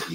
All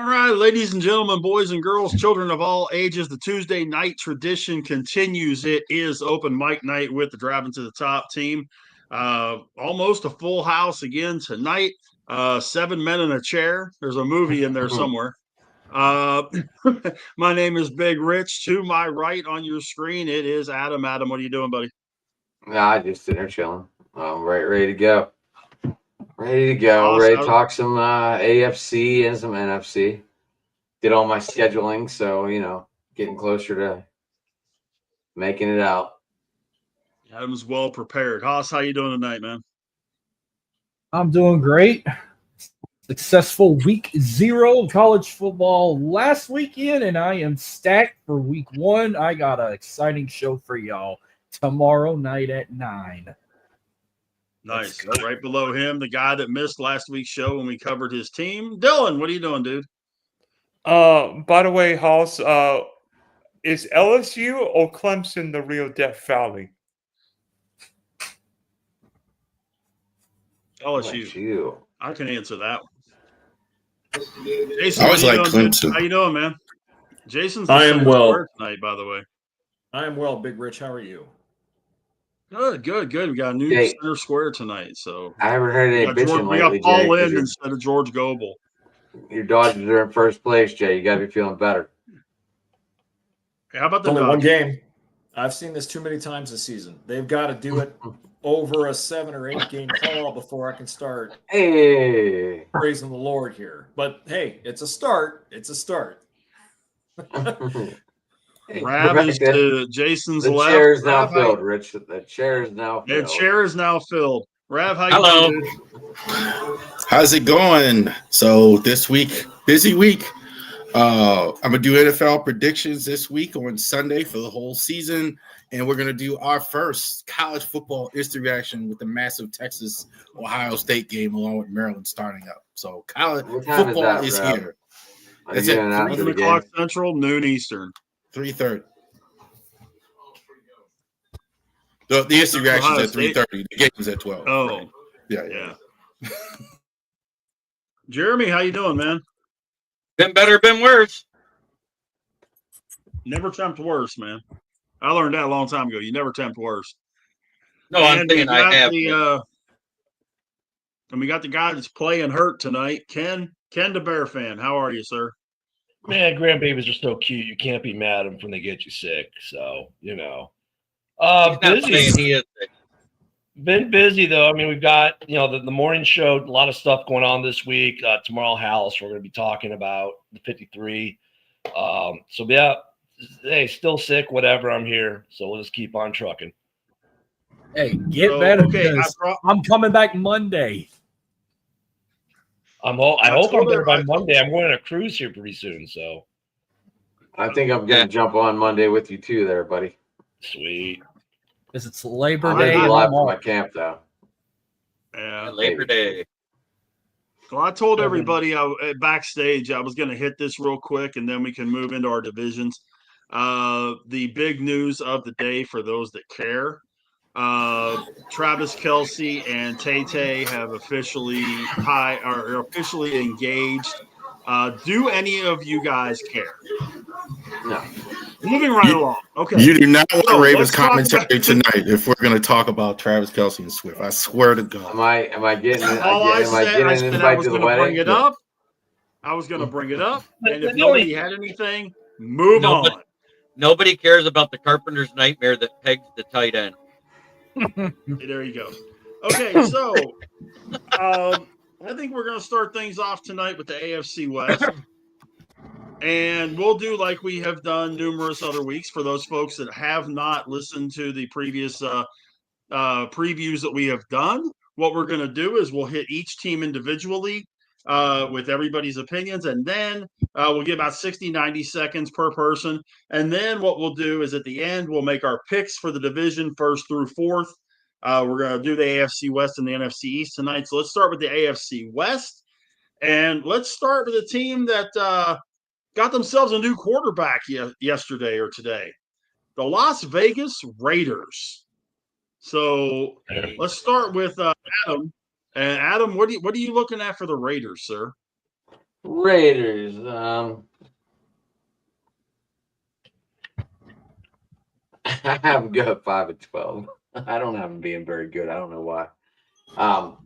right, ladies and gentlemen, boys and girls, children of all ages, the Tuesday night tradition continues. It is open mic night with the Driving to the Top team. Almost a full house again tonight. 7 men in a chair. There's a movie in there somewhere. My name is Big Rich. To my right on your screen, it is Adam. Adam, what are you doing, buddy? I just sitting there chilling. I'm ready to go. Ready to go. Ready to talk some AFC and some NFC. Did all my scheduling, so getting closer to making it out. Adam's well prepared. Haas, how you doing tonight, man? I'm doing great. Successful week 0 of college football last weekend, and I am stacked for week 1. I got an exciting show for y'all tomorrow night at 9. Nice. Right below him, the guy that missed last week's show when we covered his team. Dylan, what are you doing, dude? By the way, House, is LSU or Clemson the real Death Valley? LSU. I can answer that one. Jason, I always like Clemson. How you doing, man? Jason's I am well tonight, by the way. I am well, Big Rich. How are you? Good. We got a new center square tonight, so I haven't heard any bitching lately. We got Paul Lynn instead of George Goebel. Your Dodgers are in first place, Jay. You got to be feeling better. Hey, how about the only Dodgers? One game? I've seen this too many times this season. They've got to do it over a 7 or 8 game call before I can start praising the Lord here. But hey, it's a start. It's a start. Rav is to Jason's left. The chair is now filled, Rich. The chair is now filled. The chair is now filled. Rav, how you doing? How's it going? So this week, busy week. I'm gonna do NFL predictions this week on Sunday for the whole season, and we're gonna do our first college football instant reaction with the massive Texas-Ohio State game, along with Maryland starting up. So college football is here. That's it. 11 o'clock Central, noon Eastern. 3:30. The instant reaction is at 3:30. The game is at 12. Oh, yeah. Jeremy, how you doing, man? Been better, been worse. Never tempt worse, man. I learned that a long time ago. You never tempt worse. No, I'm saying I have. And we got the guy that's playing hurt tonight, Ken the Bear fan. How are you, sir? Man, grandbabies are so cute. You can't be mad at them when they get you sick. So, busy. He is sick. Been busy though. I mean, we've got the morning show. A lot of stuff going on this week. Tomorrow, House. We're going to be talking about the 53. So yeah, hey, still sick. Whatever. I'm here. So we'll just keep on trucking. Hey, get better. Okay, I'm coming back Monday. I hope I'm there by Monday. I'm going on a cruise here pretty soon. So I think I'm going to jump on Monday with you too, there, buddy. Sweet. Because it's Labor Day. I'm live from my camp, though. Yeah, Labor Day. Well, I told everybody backstage I was going to hit this real quick, and then we can move into our divisions. The big news of the day for those that care. Travis Kelce and Tay have officially engaged. Do any of you guys care? No. Moving right along. Okay. You do not want Ravens commentary tonight if we're going to talk about Travis Kelce and Swift. I swear to God. Am I getting it? I said I was going to bring it up. I was going to bring it up. And if nobody had anything, move on. Nobody cares about the Carpenter's nightmare that pegs the tight end. There you go. Okay, so I think we're going to start things off tonight with the AFC West. And we'll do like we have done numerous other weeks for those folks that have not listened to the previous previews that we have done. What we're going to do is we'll hit each team individually, with everybody's opinions, and then we'll get about 60, 90 seconds per person. And then what we'll do is at the end, we'll make our picks for the division first through fourth. We're going to do the AFC West and the NFC East tonight. So let's start with the AFC West. And let's start with a team that got themselves a new quarterback yesterday or today, the Las Vegas Raiders. So let's start with Adam. And Adam, what are you looking at for the Raiders, sir? Raiders. I have them go at 5-12. I don't have them being very good. I don't know why. Are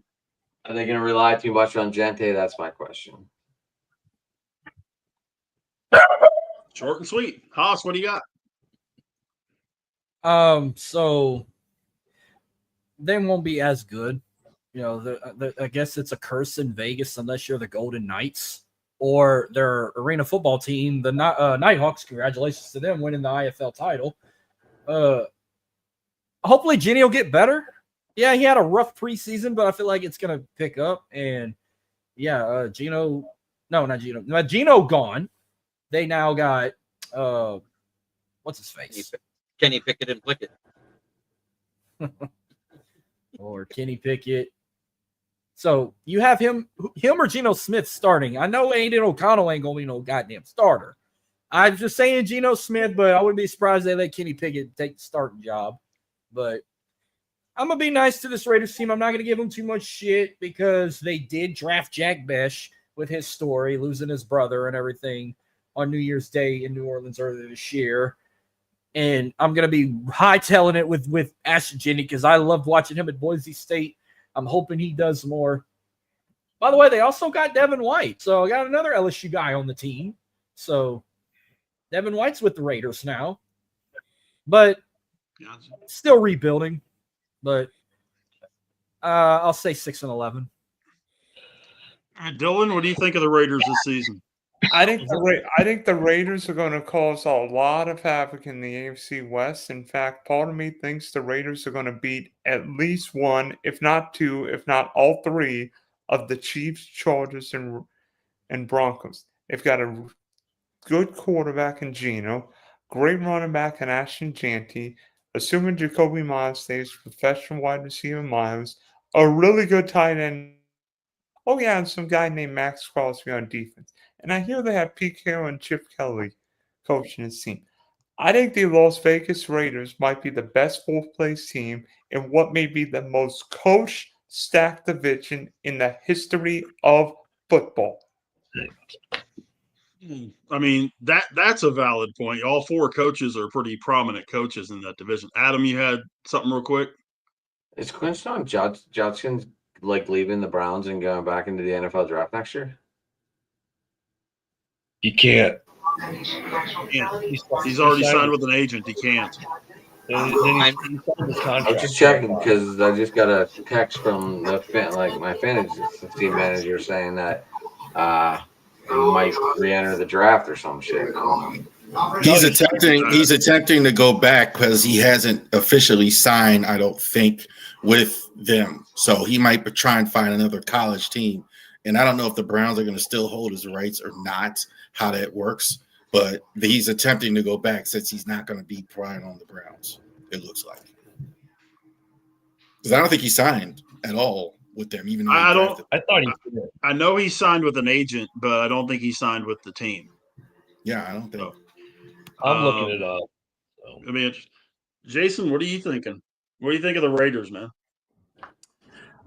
they going to rely too much on Gente? That's my question. Short and sweet. Haas, what do you got? So they won't be as good. You know, I guess it's a curse in Vegas unless you're the Golden Knights or their arena football team, the Nighthawks. Congratulations to them winning the IFL title. Hopefully Genie will get better. Yeah, he had a rough preseason, but I feel like it's gonna pick up. And yeah, Gino gone. They now got what's his face? Kenny Pickett and Plickett. Or Kenny Pickett. So you have him or Geno Smith starting. I know Aiden O'Connell ain't gonna be no goddamn starter. I'm just saying Geno Smith, but I wouldn't be surprised they let Kenny Pickett take the starting job. But I'm gonna be nice to this Raiders team. I'm not gonna give them too much shit because they did draft Jack Besh with his story, losing his brother and everything on New Year's Day in New Orleans earlier this year. And I'm gonna be hightailing it with Ashton Jennings because I loved watching him at Boise State. I'm hoping he does more. By the way, they also got Devin White. So I got another LSU guy on the team. So Devin White's with the Raiders now. But still rebuilding. But I'll say 6-11. Dylan, what do you think of the Raiders this season? I think the Raiders are going to cause a lot of havoc in the AFC West. In fact, part of me thinks the Raiders are going to beat at least one, if not two, if not all three of the Chiefs, Chargers, and Broncos. They've got a good quarterback in Geno, great running back in Ashton Jante, assuming Jacoby Myers stays professional wide receiver Myers, a really good tight end. Oh, yeah, and some guy named Max Crosby on defense. And I hear they have Pete Carroll and Chip Kelly coaching his team. I think the Las Vegas Raiders might be the best fourth-place team in what may be the most coach-stacked division in the history of football. I mean, that's a valid point. All four coaches are pretty prominent coaches in that division. Adam, you had something real quick? Is Quinton Judkins like leaving the Browns and going back into the NFL draft next year? He can't. He's already signed with an agent. He can't. I'm just checking because I just got a text from my fantasy team manager saying that he might re-enter the draft or some shit. He's attempting to go back because he hasn't officially signed, I don't think, with them. So he might try and find another college team. And I don't know if the Browns are going to still hold his rights or not, how that works. But he's attempting to go back since he's not going to be prying on the Browns, it looks like. Because I don't think he signed at all with them, even though I know he signed with an agent, but I don't think he signed with the team. Yeah, I don't think. I'm looking it up. So. I mean, Jason, what are you thinking? What do you think of the Raiders, man?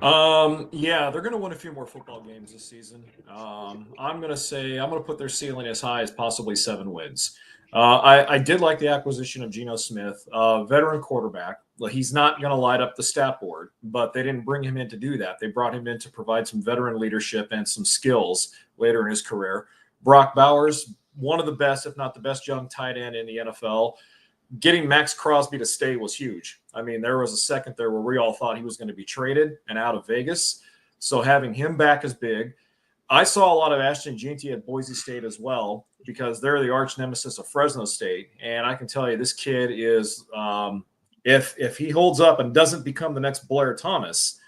Yeah, they're going to win a few more football games this season. I'm going to put their ceiling as high as possibly 7 wins. I did like the acquisition of Geno Smith, veteran quarterback. He's not going to light up the stat board, but they didn't bring him in to do that. They brought him in to provide some veteran leadership and some skills later in his career. Brock Bowers, one of the best, if not the best young tight end in the NFL. Getting Max Crosby to stay was huge. I mean, there was a second there where we all thought he was going to be traded and out of Vegas. So having him back is big. I saw a lot of Ashton Jante at Boise State as well because they're the arch nemesis of Fresno State. And I can tell you this kid is if he holds up and doesn't become the next Blair Thomas,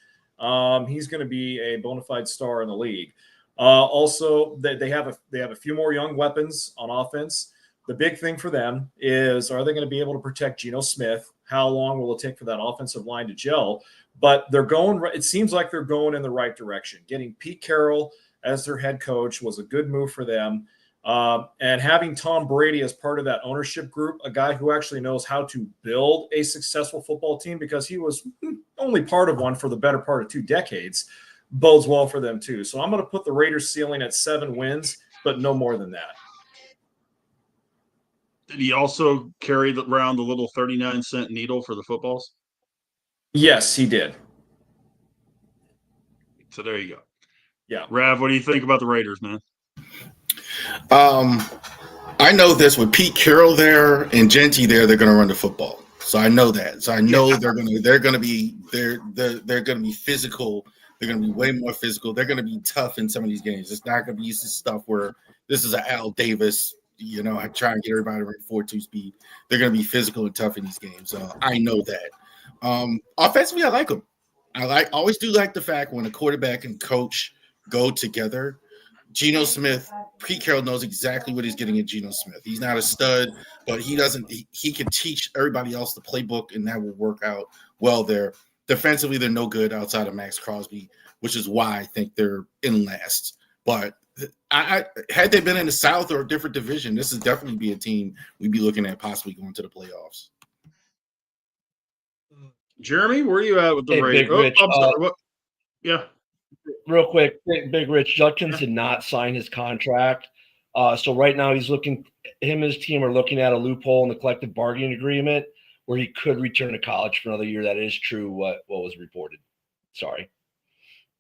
he's going to be a bona fide star in the league. Also, they have a few more young weapons on offense. The big thing for them is, are they going to be able to protect Geno Smith? How long will it take for that offensive line to gel? But they're going. It seems like they're going in the right direction. Getting Pete Carroll as their head coach was a good move for them. And having Tom Brady as part of that ownership group, a guy who actually knows how to build a successful football team, because he was only part of one for the better part of 2 decades, bodes well for them too. So I'm going to put the Raiders ceiling at 7 wins, but no more than that. Did he also carry around the little 39-cent needle for the footballs? Yes, he did. So there you go. Yeah. Rav, what do you think about the Raiders, man? I know this with Pete Carroll there and Genty there, they're going to run the football. So I know that. So I know they're going to be physical. They're going to be way more physical. They're going to be tough in some of these games. It's not going to be used to stuff where this is an Al Davis, trying to get everybody to run 4.2 speed. They're going to be physical and tough in these games. I know that. Offensively, I like them. Always do like the fact when a quarterback and coach go together. Geno Smith, Pete Carroll knows exactly what he's getting at Geno Smith. He's not a stud, but he can teach everybody else the playbook, and that will work out well there. Defensively, they're no good outside of Max Crosby, which is why I think they're in last. But had they been in the South or a different division, this would definitely be a team we'd be looking at possibly going to the playoffs. Jeremy, where are you at with the Raiders? Big Rich. I'm sorry. What? Yeah. Real quick, Big Rich. Judkins did not sign his contract. So right now he's looking – him and his team are looking at a loophole in the collective bargaining agreement where he could return to college for another year. That is true what was reported. Sorry.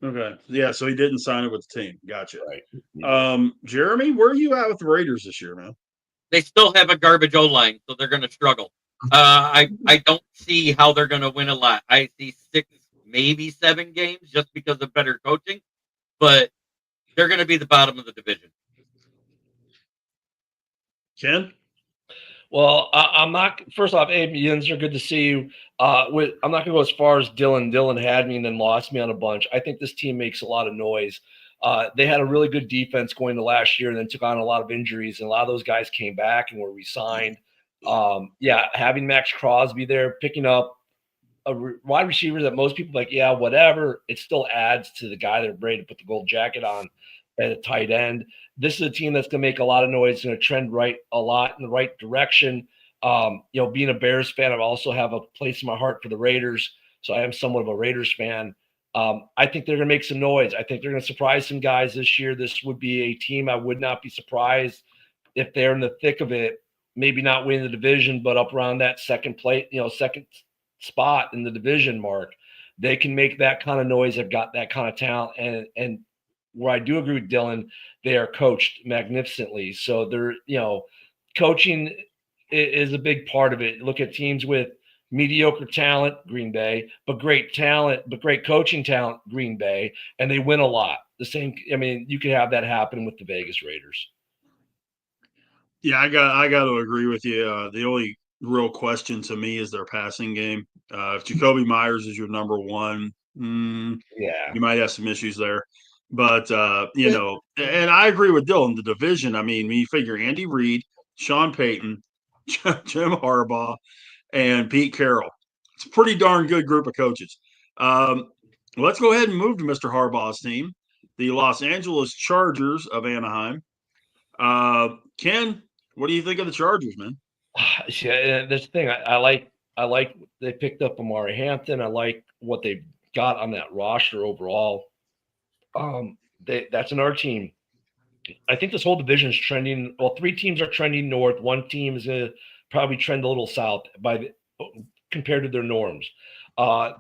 Okay. Yeah, so he didn't sign it with the team. Gotcha. Right. Jeremy, where are you at with the Raiders this year, man? They still have a garbage O-line, so they're going to struggle. I don't see how they're going to win a lot. I see 6, maybe 7 games just because of better coaching, but they're going to be the bottom of the division. Ken? Well, I'm not. First off, Abe Yinzer, good to see you. I'm not going to go as far as Dylan. Dylan had me and then lost me on a bunch. I think this team makes a lot of noise. They had a really good defense going to last year and then took on a lot of injuries, and a lot of those guys came back and were re-signed. Having Max Crosby there, picking up a wide receiver that most people like, yeah, whatever, it still adds to the guy they're ready to put the gold jacket on at a tight end. This is a team that's going to make a lot of noise, going to trend a lot in the right direction. Being a Bears fan, I also have a place in my heart for the Raiders, so I am somewhat of a Raiders fan. I think they're going to make some noise. I think they're going to surprise some guys this year. This would be a team I would not be surprised if they're in the thick of it, maybe not winning the division, but up around that second spot in the division mark. They can make that kind of noise. They've got that kind of talent, and where I do agree with Dylan, they are coached magnificently. So they're, coaching is a big part of it. Look at teams with mediocre talent, Green Bay, but great talent, but great coaching talent, Green Bay, and they win a lot. The same, you could have that happen with the Vegas Raiders. Yeah, I got to agree with you. The only real question to me is their passing game. If Jacoby Myers is your number one, you might have some issues there. But, and I agree with Dylan, the division. When you figure Andy Reid, Sean Payton, Jim Harbaugh, and Pete Carroll, it's a pretty darn good group of coaches. Let's go ahead and move to Mr. Harbaugh's team, the Los Angeles Chargers of Anaheim. Ken, what do you think of the Chargers, man? Yeah, that's the thing. I like they picked up Amari Hampton. I like what they got on that roster overall. That's another team. I think this whole division is trending. Well, 3 teams are trending north. 1 team is going to probably trend a little south compared to their norms.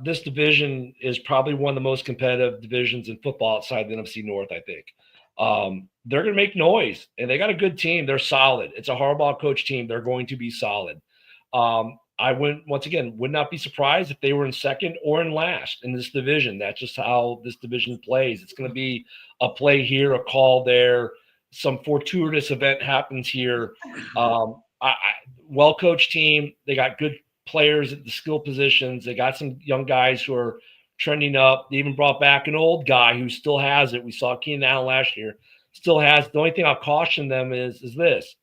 This division is probably one of the most competitive divisions in football outside the NFC North, I think. They're going to make noise, and they got a good team. They're solid. It's a Harbaugh coach team. They're going to be solid. I would not be surprised if they were in second or in last in this division. That's just how this division plays. It's going to be a play here, a call there, some fortuitous event happens here. Well-coached team. They got good players at the skill positions. They got some young guys who are trending up. They even brought back an old guy who still has it. We saw Keenan Allen last year, still has. The only thing I'll caution them is this.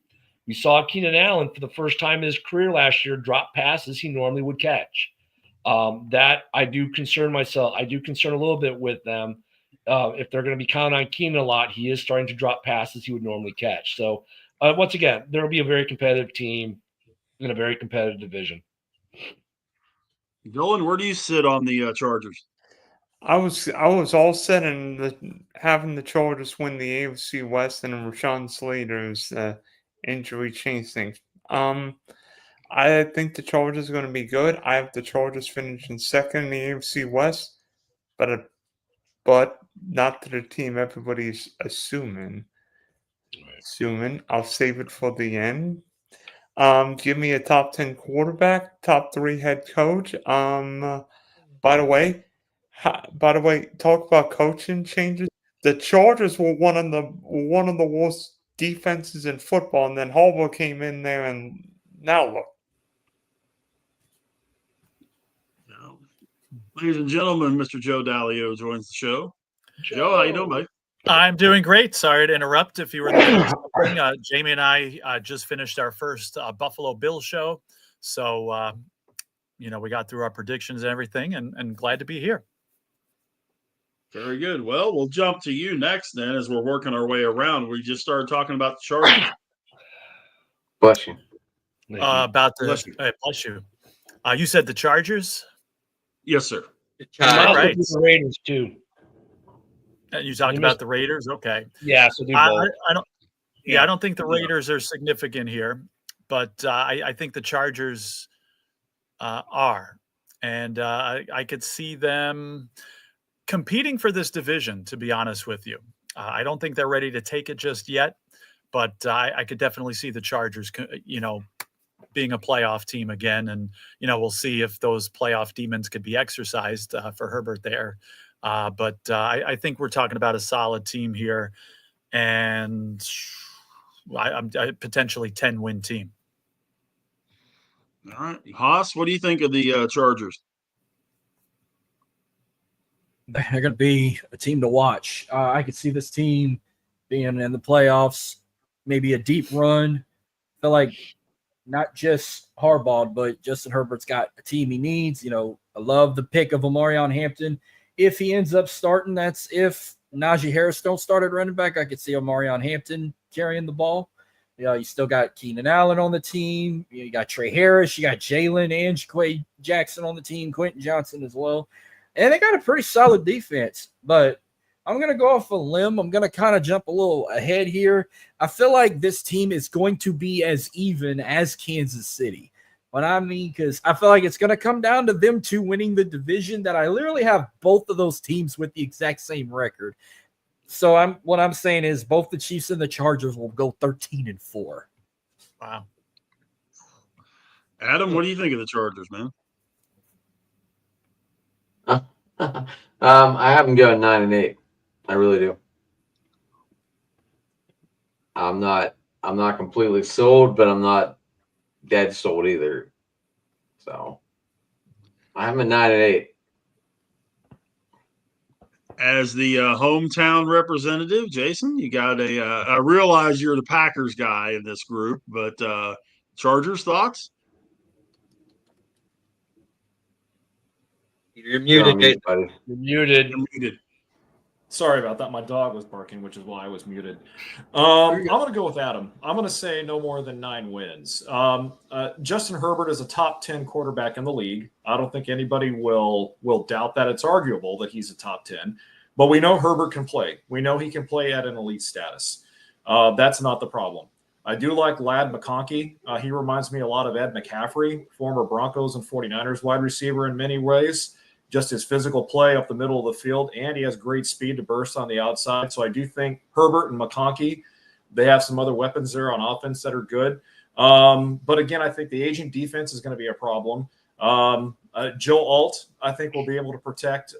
We saw Keenan Allen for the first time in his career last year drop passes he normally would catch. That I do concern myself. I do concern a little bit with them. If they're going to be counting on Keenan a lot, he is starting to drop passes he would normally catch. So once again, there will be a very competitive team in a very competitive division. Dylan, where do you sit on the Chargers? I was all set in having the Chargers win the AFC West and Rashawn Slater's injury changed things. I think the Chargers are going to be good. I have the Chargers finishing second in the AFC West, but not to the team everybody's assuming. I'll save it for the end. Give me a top 10 quarterback, top 3 head coach. By the way, talk about coaching changes. The Chargers were one of the worst defenses in football, and then Harbaugh came in there, and now look. Ladies and gentlemen, Mr. Joe Dalio joins the show. Joe, how you doing, buddy? I'm doing great. Sorry to interrupt if you were in the middle of something. Jamie and I just finished our first Buffalo Bills show. So, we got through our predictions and everything, and glad to be here. Very good. Well, we'll jump to you next then as we're working our way around. We just started talking about the Chargers. Bless you. Bless you. Bless you. You said the Chargers? Yes, sir. Right. The Raiders, too. And you talked about the Raiders? Okay. Yeah, so I don't think the Raiders are significant here, but I think the Chargers are. And I could see them competing for this division, to be honest with you. I don't think they're ready to take it just yet, but I could definitely see the Chargers, being a playoff team again. And, we'll see if those playoff demons could be exercised for Herbert there. But I think we're talking about a solid team here, and I'm potentially 10-win team. All right. Haas, what do you think of the Chargers? They're going to be a team to watch. I could see this team being in the playoffs, maybe a deep run. I feel like not just Harbaugh, but Justin Herbert's got a team he needs. I love the pick of Omarion Hampton. If he ends up starting, that's if Najee Harris don't start at running back. I could see Omarion Hampton carrying the ball. You still got Keenan Allen on the team. You got Trey Harris. You got Jalen and Jaquay Jackson on the team. Quentin Johnson as well. And they got a pretty solid defense. But I'm going to go off a limb. I'm going to kind of jump a little ahead here. I feel like this team is going to be as even as Kansas City. What I mean, because I feel like it's going to come down to them two winning the division, that I literally have both of those teams with the exact same record. So what I'm saying is both the Chiefs and the Chargers will go 13-4. Wow. Adam, what do you think of the Chargers, man? I have them going 9-8. I really do. I'm not completely sold, but I'm not dead sold either. So I'm a 9-8. As the hometown representative, Jason, you got I realize you're the Packers guy in this group, but Chargers thoughts? You're muted, Jason. You're muted. You're muted. Sorry about that. My dog was barking, which is why I was muted. I'm going to go with Adam. I'm going to say no more than 9 wins. Justin Herbert is a top 10 quarterback in the league. I don't think anybody will doubt that. It's arguable that he's a top 10. But we know Herbert can play. We know he can play at an elite status. That's not the problem. I do like Ladd McConkey. He reminds me a lot of Ed McCaffrey, former Broncos and 49ers wide receiver in many ways. Just his physical play up the middle of the field, and he has great speed to burst on the outside. So I do think Herbert and McConkey, they have some other weapons there on offense that are good. But again, I think the aging defense is going to be a problem. Joe Alt, I think, will be able to protect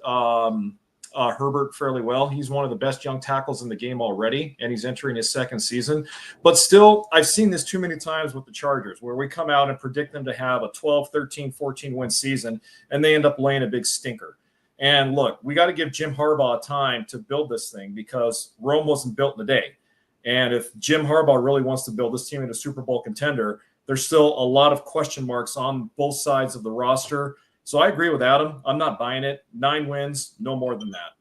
Herbert fairly well. He's one of the best young tackles in the game already, and he's entering his second season. But still, I've seen this too many times with the Chargers, where we come out and predict them to have a 12, 13, 14 win season, and they end up laying a big stinker. And look, we got to give Jim Harbaugh time to build this thing because Rome wasn't built in a day. And if Jim Harbaugh really wants to build this team into a Super Bowl contender, there's still a lot of question marks on both sides of the roster. So I agree with Adam. I'm not buying it. 9 wins, no more than that.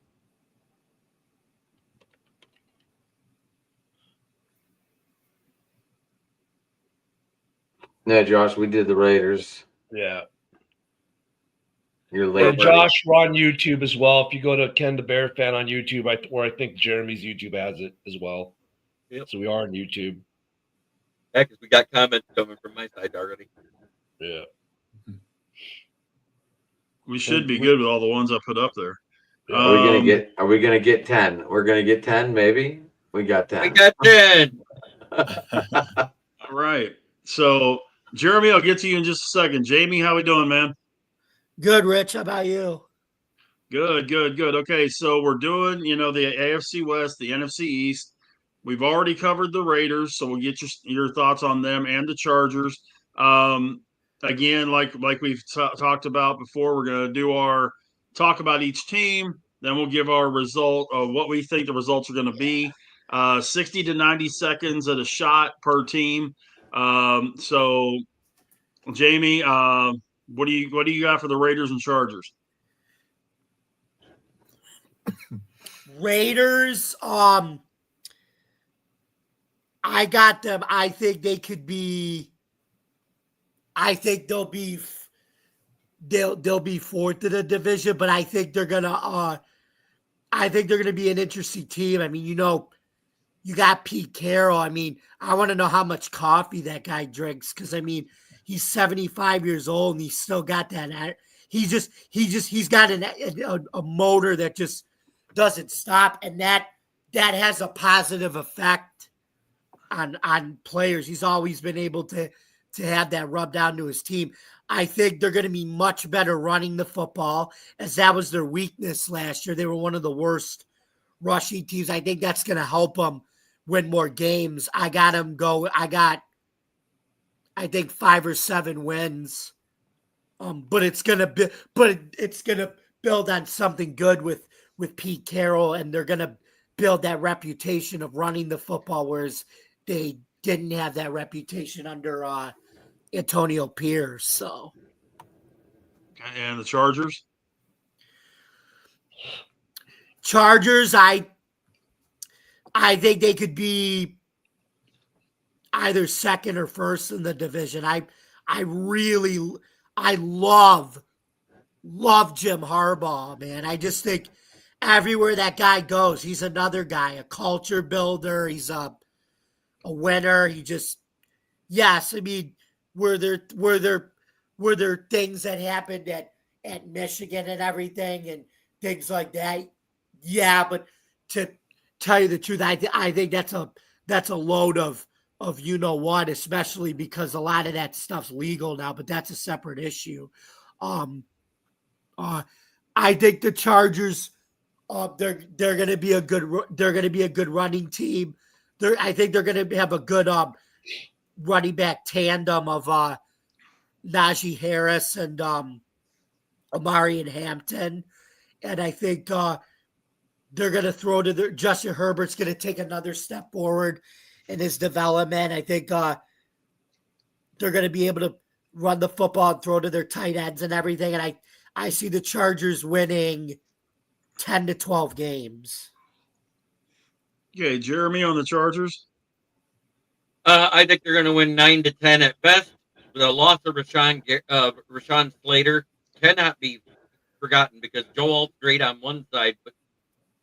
Yeah, Josh, we did the Raiders. Yeah. You're late. Josh, we're on YouTube as well. If you go to Ken the Bear Fan on YouTube, or I think Jeremy's YouTube has it as well. Yep. So we are on YouTube. Yeah, because we got comments coming from my side already. Yeah. We should be good with all the ones I put up there. Are we gonna get 10? We're gonna get 10, maybe. We got 10. We got 10. All right. So Jeremy, I'll get to you in just a second. Jamie, how we doing, man? Good, Rich. How about you? Good. Okay, so we're doing, the AFC West, the NFC East. We've already covered the Raiders, so we'll get your thoughts on them and the Chargers. Again, like we've talked about before, we're going to do our talk about each team. Then we'll give our result of what we think the results are going to be. 60 to 90 seconds at a shot per team. So, Jamie, what do you got for the Raiders and Chargers? Raiders, I got them. I think they could be. I think they'll be fourth in the division, but I think they're gonna. I think they're gonna be an interesting team. I mean, you got Pete Carroll. I mean, I want to know how much coffee that guy drinks because I mean, he's 75 years old and he's still got that. He's got a motor that just doesn't stop, and that has a positive effect on players. He's always been able to have that rub down to his team. I think they're going to be much better running the football, as that was their weakness last year. They were one of the worst rushing teams. I think that's going to help them win more games. I think 5 or 7 wins. But it's going to build on something good with Pete Carroll, and they're going to build that reputation of running the football, whereas they didn't have that reputation under Antonio Pierce. So, and the Chargers. I think they could be either second or first in the division. I love Jim Harbaugh, man. I just think everywhere that guy goes, he's another guy, a culture builder. He's a winner. I mean, were there things that happened at Michigan and everything and things like that? Yeah, but to tell you the truth, I think that's a load of what, especially because a lot of that stuff's legal now, but that's a separate issue. I think the Chargers, they're going to be a good running team. I think they're going to have a good running back tandem of Najee Harris and Amari and Hampton, and I think they're going to throw to Justin Herbert's going to take another step forward in his development. I think they're going to be able to run the football and throw to their tight ends and everything, and I see the Chargers winning 10 to 12 games. Okay, Jeremy on the Chargers. I think they're going to win 9 to 10 at best. The loss of Rashawn Slater cannot be forgotten because Joel's great on one side, but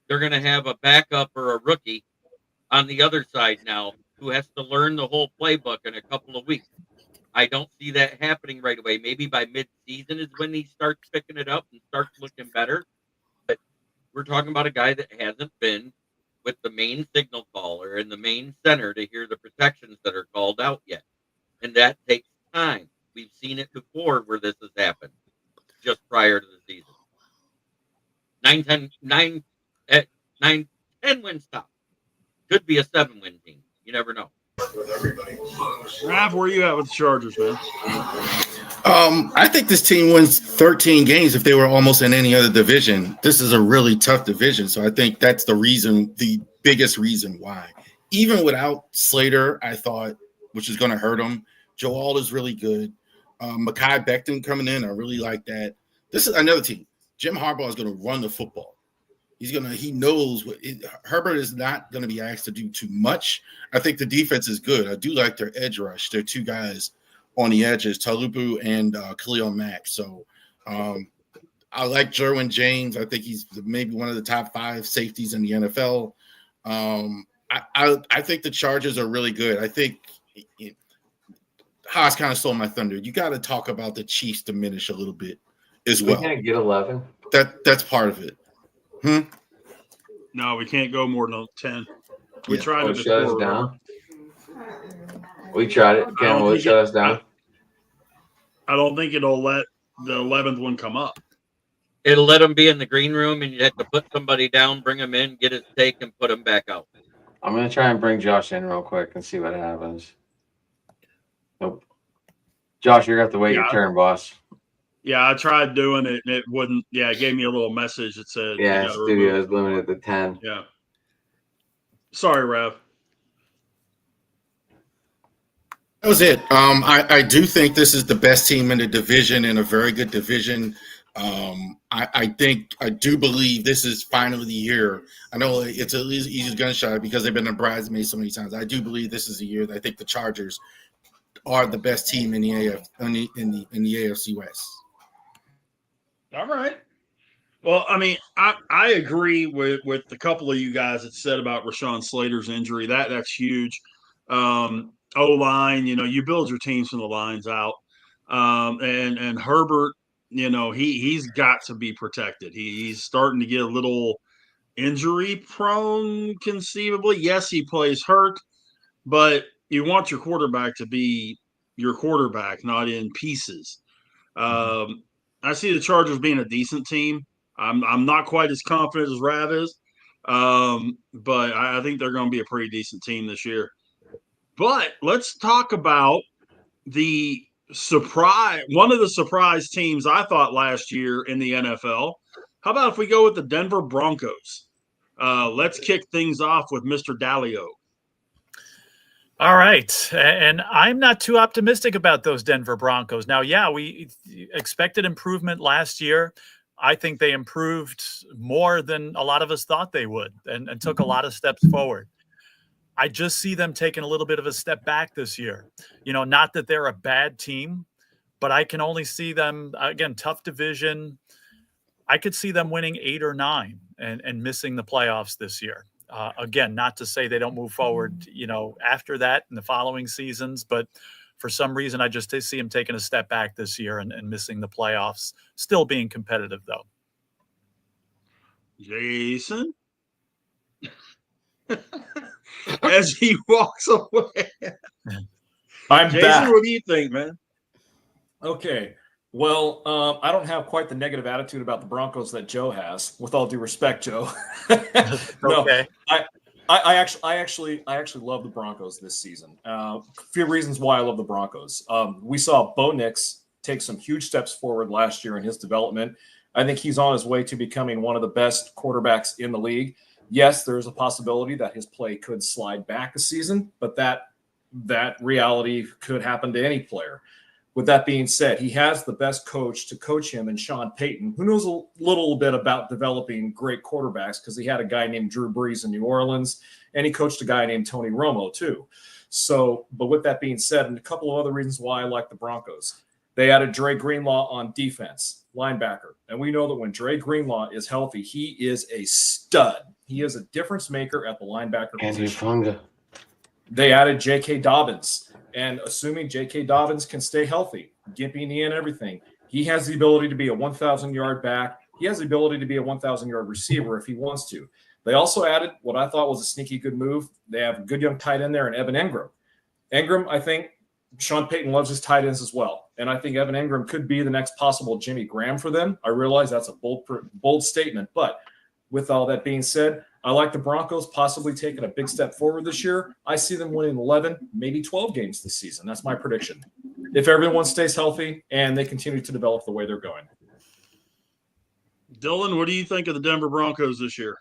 they're going to have a backup or a rookie on the other side now who has to learn the whole playbook in a couple of weeks. I don't see that happening right away. Maybe by mid-season is when he starts picking it up and starts looking better. But we're talking about a guy that hasn't been with the main signal caller and the main center to hear the protections that are called out yet. And that takes time. We've seen it before where this has happened just prior to the season. 10 wins top. Could be a 7-win team. You never know. Rav, where are you at with the Chargers, man? I think this team wins 13 games if they were almost in any other division. This is a really tough division, so I think that's the biggest reason why. Even without Slater, I thought, which is going to hurt him. Joel is really good. Mekhi Becton coming in, I really like that. This is another team. Jim Harbaugh is going to run the football. He knows Herbert is not going to be asked to do too much. I think the defense is good. I do like their edge rush. They're two guys on the edges, Talupu and Khalil Mack. So I like Jerwin James. I think he's maybe one of the top 5 safeties in the NFL. I think the Chargers are really good. I think Haas kind of stole my thunder. You got to talk about the Chiefs diminish a little bit as well. We can't get 11. That's part of it. No, we can't go more than 10. We tried to shut us down. We tried it. Ken, will it shut us down? I don't think it'll let the 11th one come up. It'll let him be in the green room, and you have to put somebody down, bring him in, get his take, and put him back out. I'm going to try and bring Josh in real quick and see what happens. Nope. Josh, you're going to have to wait your turn, boss. Yeah, I tried doing it, and it wouldn't. Yeah, it gave me a little message that said, yeah, studio is limited to 10. Yeah. Sorry, Rev. That was it. I do think this is the best team in the division, in a very good division. I do believe this is finally the year. I know it's an easy gunshot because they've been a bridesmaid so many times. I do believe this is the year that I think the Chargers are the best team in the AFC West. All right. Well, I mean, I agree with a couple of you guys that said about Rashawn Slater's injury. That's huge. O-line, you build your teams from the lines out. And Herbert, he's got to be protected. He's starting to get a little injury prone, conceivably. Yes, he plays hurt, but you want your quarterback to be your quarterback, not in pieces. I see the Chargers being a decent team. I'm not quite as confident as Rav is, but I think they're going to be a pretty decent team this year. But let's talk about the surprise. One of the surprise teams I thought last year in the NFL. How about if we go with the Denver Broncos? Let's kick things off with Mr. Dalio. All right. And I'm not too optimistic about those Denver Broncos. Now, yeah, we expected improvement last year. I think they improved more than a lot of us thought they would and took a lot of steps forward. I just see them taking a little bit of a step back this year. Not that they're a bad team, but I can only see them, again, tough division. I could see them winning 8 or 9 and missing the playoffs this year. Again, not to say they don't move forward, after that in the following seasons, but for some reason, I just see them taking a step back this year and missing the playoffs, still being competitive though. Jason? As he walks away. I'm Jason, back. what do you think, man? Okay. Well, I don't have quite the negative attitude about the Broncos that Joe has. With all due respect, Joe. No, okay. I actually love the Broncos this season. A few reasons why I love the Broncos. We saw Bo Nix take some huge steps forward last year in his development. I think he's on his way to becoming one of the best quarterbacks in the league. Yes, there's a possibility that his play could slide back a season, but that reality could happen to any player. With that being said, he has the best coach to coach him in Sean Payton, who knows a little bit about developing great quarterbacks because he had a guy named Drew Brees in New Orleans, and he coached a guy named Tony Romo too. So, but with that being said, and a couple of other reasons why I like the Broncos, they added Dre Greenlaw on defense, linebacker. And we know that when Dre Greenlaw is healthy, he is a stud. He is a difference maker at the linebacker position. They added J.K. Dobbins. And assuming J.K. Dobbins can stay healthy, gimpy knee and everything, he has the ability to be a 1,000-yard back. He has the ability to be a 1,000-yard receiver if he wants to. They also added what I thought was a sneaky good move. They have a good young tight end there in Evan Engram. Engram, I think Sean Payton loves his tight ends as well. And I think Evan Engram could be the next possible Jimmy Graham for them. I realize that's a bold statement. But with all that being said, I like the Broncos possibly taking a big step forward this year. I see them winning 11, maybe 12 games this season. That's my prediction. if everyone stays healthy and they continue to develop the way they're going. Dylan, what do you think of the Denver Broncos this year?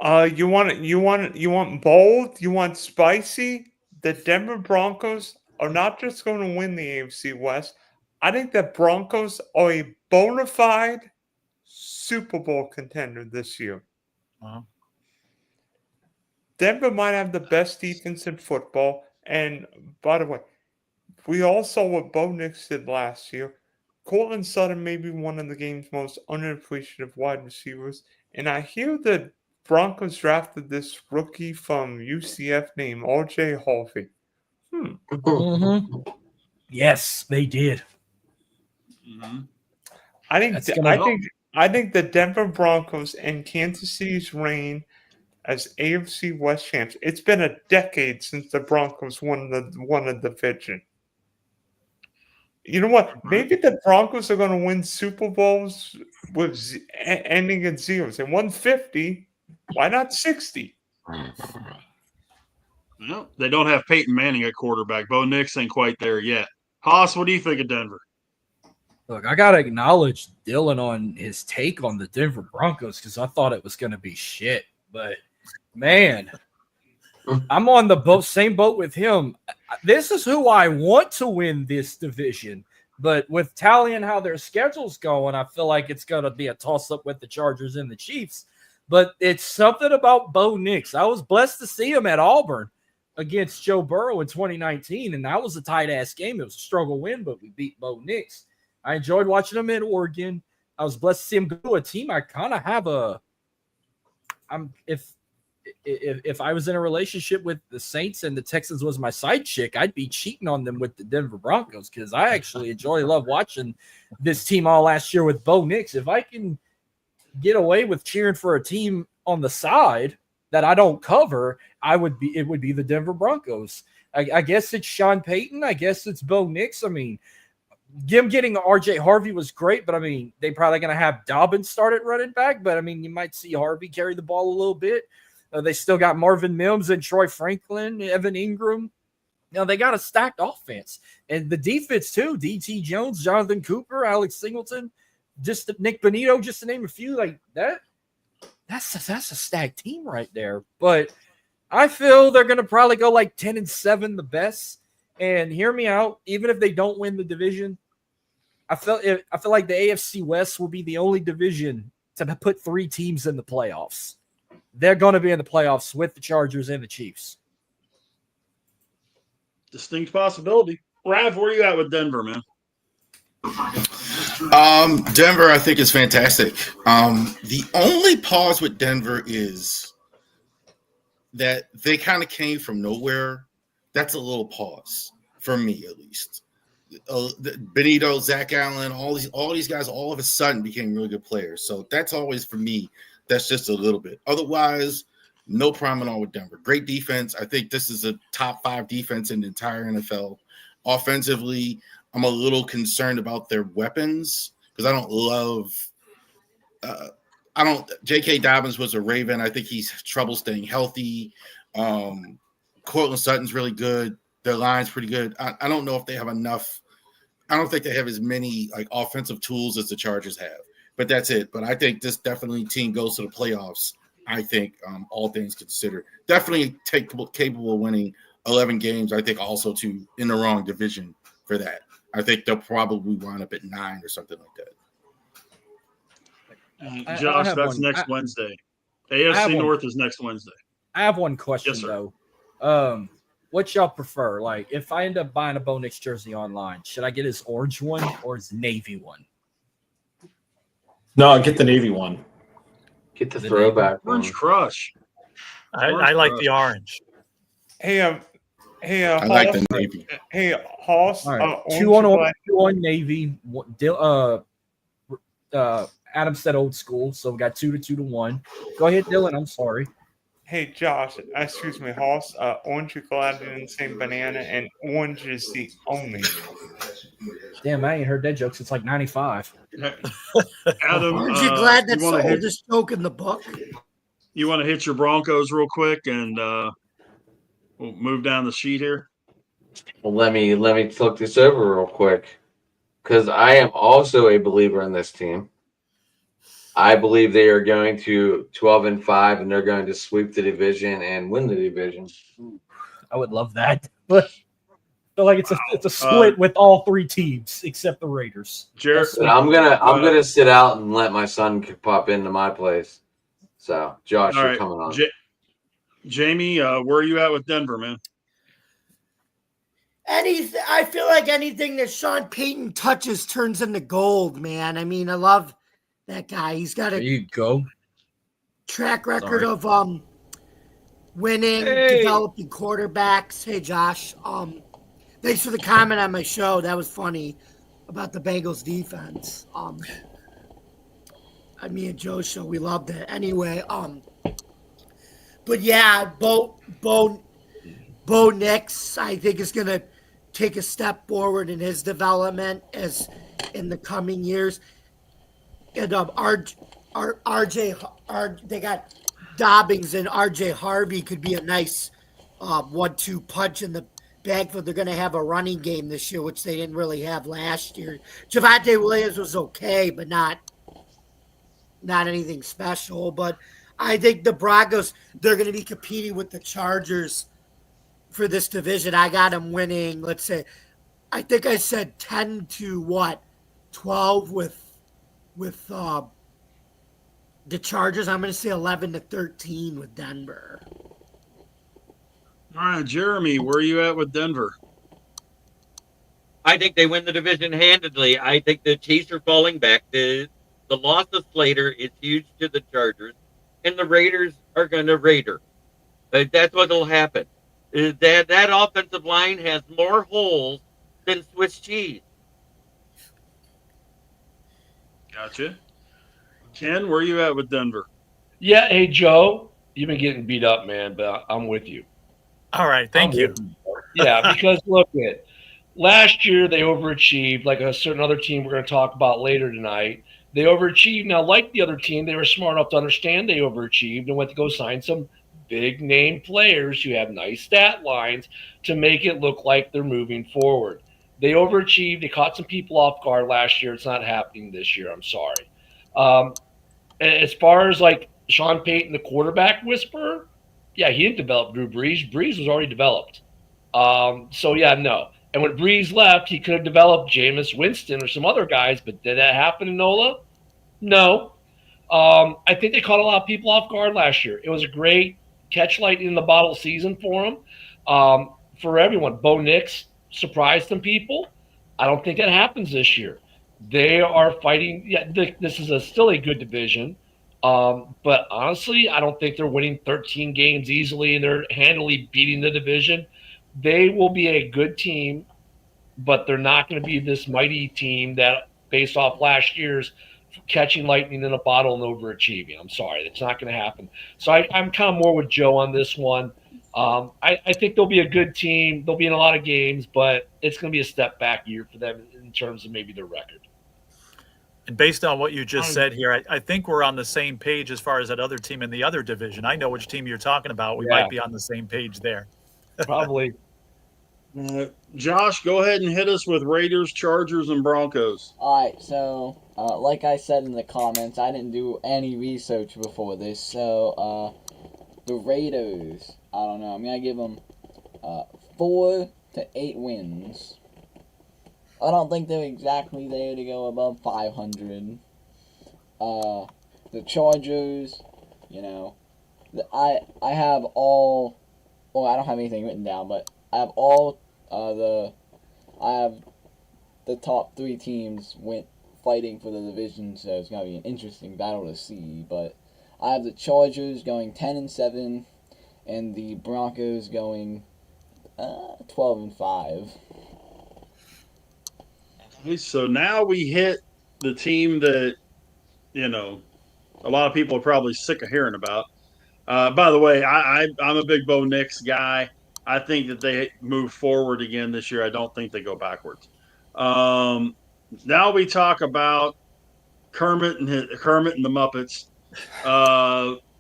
You want bold? You want spicy? The Denver Broncos are not just going to win the AFC West. I think the Broncos are a bona fide Super Bowl contender this year. Uh-huh. Denver might have the best defense in football. And by the way, we all saw what Bo Nix did last year. Cortland Sutton may be one of the game's most unappreciative wide receivers. And I hear that Broncos drafted this rookie from UCF named R.J. Harvey. Mm-hmm. Yes, they did. Mm-hmm. I think the Denver Broncos and Kansas City's reign as AFC West champs. It's been a decade since the Broncos won a division. You know what? Maybe the Broncos are going to win Super Bowls with ending at zeros. They won 50. Why not 60? Well, they don't have Peyton Manning at quarterback. Bo Nix ain't quite there yet. Haas, what do you think of Denver? Look, I got to acknowledge Dylan on his take on the Denver Broncos because I thought it was going to be shit. But, man, I'm on the same boat with him. This is who I want to win this division. But with tallying how their schedule's going, I feel like it's going to be a toss-up with the Chargers and the Chiefs. But it's something about Bo Nix. I was blessed to see him at Auburn against Joe Burrow in 2019, and that was a tight-ass game. It was a struggle win, but we beat Bo Nix. I enjoyed watching him in Oregon. I was blessed to see him go to a team I kind of have if I was in a relationship with the Saints and the Texans was my side chick, I'd be cheating on them with the Denver Broncos because I actually love watching this team all last year with Bo Nix. If I can get away with cheering for a team on the side that I don't cover, it would be the Denver Broncos. I guess it's Sean Payton. I guess it's Bo Nix. I mean, him getting RJ Harvey was great, but I mean, they probably going to have Dobbins start at running back, but I mean, you might see Harvey carry the ball a little bit. They still got Marvin Mims and Troy Franklin, Evan Ingram. Now they got a stacked offense, and the defense too. DT Jones, Jonathan Cooper, Alex Singleton, just Nick Bonito, just to name a few. Like that. That's a stacked team right there. But I feel they're going to probably go like 10-7, the best. And hear me out. Even if they don't win the division, I feel like the AFC West will be the only division to put 3 teams in the playoffs. They're going to be in the playoffs with the Chargers and the Chiefs. Distinct possibility. Rav, where you at with Denver, man? Denver, I think, is fantastic. The only pause with Denver is that they kind of came from nowhere. That's a little pause for me, at least. Benito, Zach Allen, all these guys, all of a sudden became really good players. So that's always for me. That's just a little bit. Otherwise, no problem at all with Denver. Great defense. I think this is a top 5 defense in the entire NFL. Offensively, I'm a little concerned about their weapons because I don't love J.K. Dobbins was a Raven. I think he's trouble staying healthy. Cortland Sutton's really good. Their line's pretty good. I don't know if they have enough. I don't think they have as many like offensive tools as the Chargers have. But that's it. But I think this definitely team goes to the playoffs. I think all things considered, definitely capable of winning 11 games. I think also in the wrong division for that. I think they'll probably wind up at 9 or something like that. Josh, that's next Wednesday. AFC North is next Wednesday. I have one question though. What y'all prefer? Like, if I end up buying a Bo Nix jersey online, should I get his orange one or his navy one? No, get the navy one. Get the throwback Orange Crush. I like the orange. Hey, I like the navy. Hey, Hoss. Right. 2 on navy. Adam said old school, so we got 2 to 1. Go ahead, Dylan. I'm sorry. Hey, Josh. Excuse me, Hoss. Orange is glad I didn't say banana, and orange is the only. Damn, I ain't heard that joke since like 95. Adam, aren't you glad that's the oldest joke in the book? You want to hit your Broncos real quick, and we'll move down the sheet here. Well, let me look this over real quick because I am also a believer in this team. I believe they are going to 12-5, and they're going to sweep the division and win the division. I would love that, but I feel like it's a split with all three teams except the Raiders. I'm gonna sit out and let my son pop into my place. So, Josh, you're coming on. Jamie, where are you at with Denver, man? I feel like anything that Sean Payton touches turns into gold, man. I mean, I love that guy. He's got a track record of winning, developing quarterbacks. Hey, Josh. Thanks for the comment on my show. That was funny about the Bengals defense. Me and Joe's show, we loved it. Anyway, but yeah, Bo Nix, I think, is gonna take a step forward in his development as in the coming years. And they got Dobbins and RJ Harvey could be a nice 1-2 punch in the backfield. They're going to have a running game this year, which they didn't really have last year. Javonte Williams was okay, but not anything special. But I think the Broncos, they're going to be competing with the Chargers for this division. I got them winning, let's say, I think I said 10-12 with the Chargers. I'm going to say 11-13 with Denver. All right, Jeremy, where are you at with Denver? I think they win the division handedly. I think the Chiefs are falling back. The loss of Slater is huge to the Chargers, and the Raiders are going to Raider. That's what will happen. That offensive line has more holes than Swiss cheese. Gotcha. Ken, where are you at with Denver? Yeah, hey, Joe, you've been getting beat up, man, but I'm with you. All right, thank you. Yeah, because look at last year they overachieved, like a certain other team we're going to talk about later tonight. They overachieved. Now, like the other team, they were smart enough to understand they overachieved and went to go sign some big name players who have nice stat lines to make it look like they're moving forward. They overachieved. They caught some people off guard last year. It's not happening this year. I'm sorry. As far as like Sean Payton, the quarterback whisperer, yeah, he didn't develop Drew Brees. Brees was already developed. So, yeah, no. And when Brees left, he could have developed Jameis Winston or some other guys, but did that happen in NOLA? No. I think they caught a lot of people off guard last year. It was a great catch lightning in the bottle season for them, for everyone. Bo Nix surprised some people. I don't think that happens this year. They are fighting. Yeah, this is still a good division. But honestly, I don't think they're winning 13 games easily and they're handily beating the division. They will be a good team, but they're not going to be this mighty team that, based off last year's catching lightning in a bottle and overachieving. I'm sorry, that's not going to happen. So I'm kind of more with Joe on this one. I think they'll be a good team. They'll be in a lot of games, but it's going to be a step back year for them in terms of maybe their record. And based on what you just said here, I think we're on the same page as far as that other team in the other division. I know which team you're talking about. We might be on the same page there. Probably. Josh, go ahead and hit us with Raiders, Chargers, and Broncos. All right, so like I said in the comments, I didn't do any research before this. So the Raiders, I don't know. I'm going to give them 4 to 8 wins. I don't think they're exactly there to go above 500. The Chargers, I have all. Well, I don't have anything written down, but I have all I have the top 3 teams fighting for the division, so it's gonna be an interesting battle to see. But I have the Chargers going 10-7, and the Broncos going 12-5. So now we hit the team that, a lot of people are probably sick of hearing about. By the way, I'm a big Bo Nix guy. I think that they move forward again this year. I don't think they go backwards. Now we talk about Kermit and the Muppets.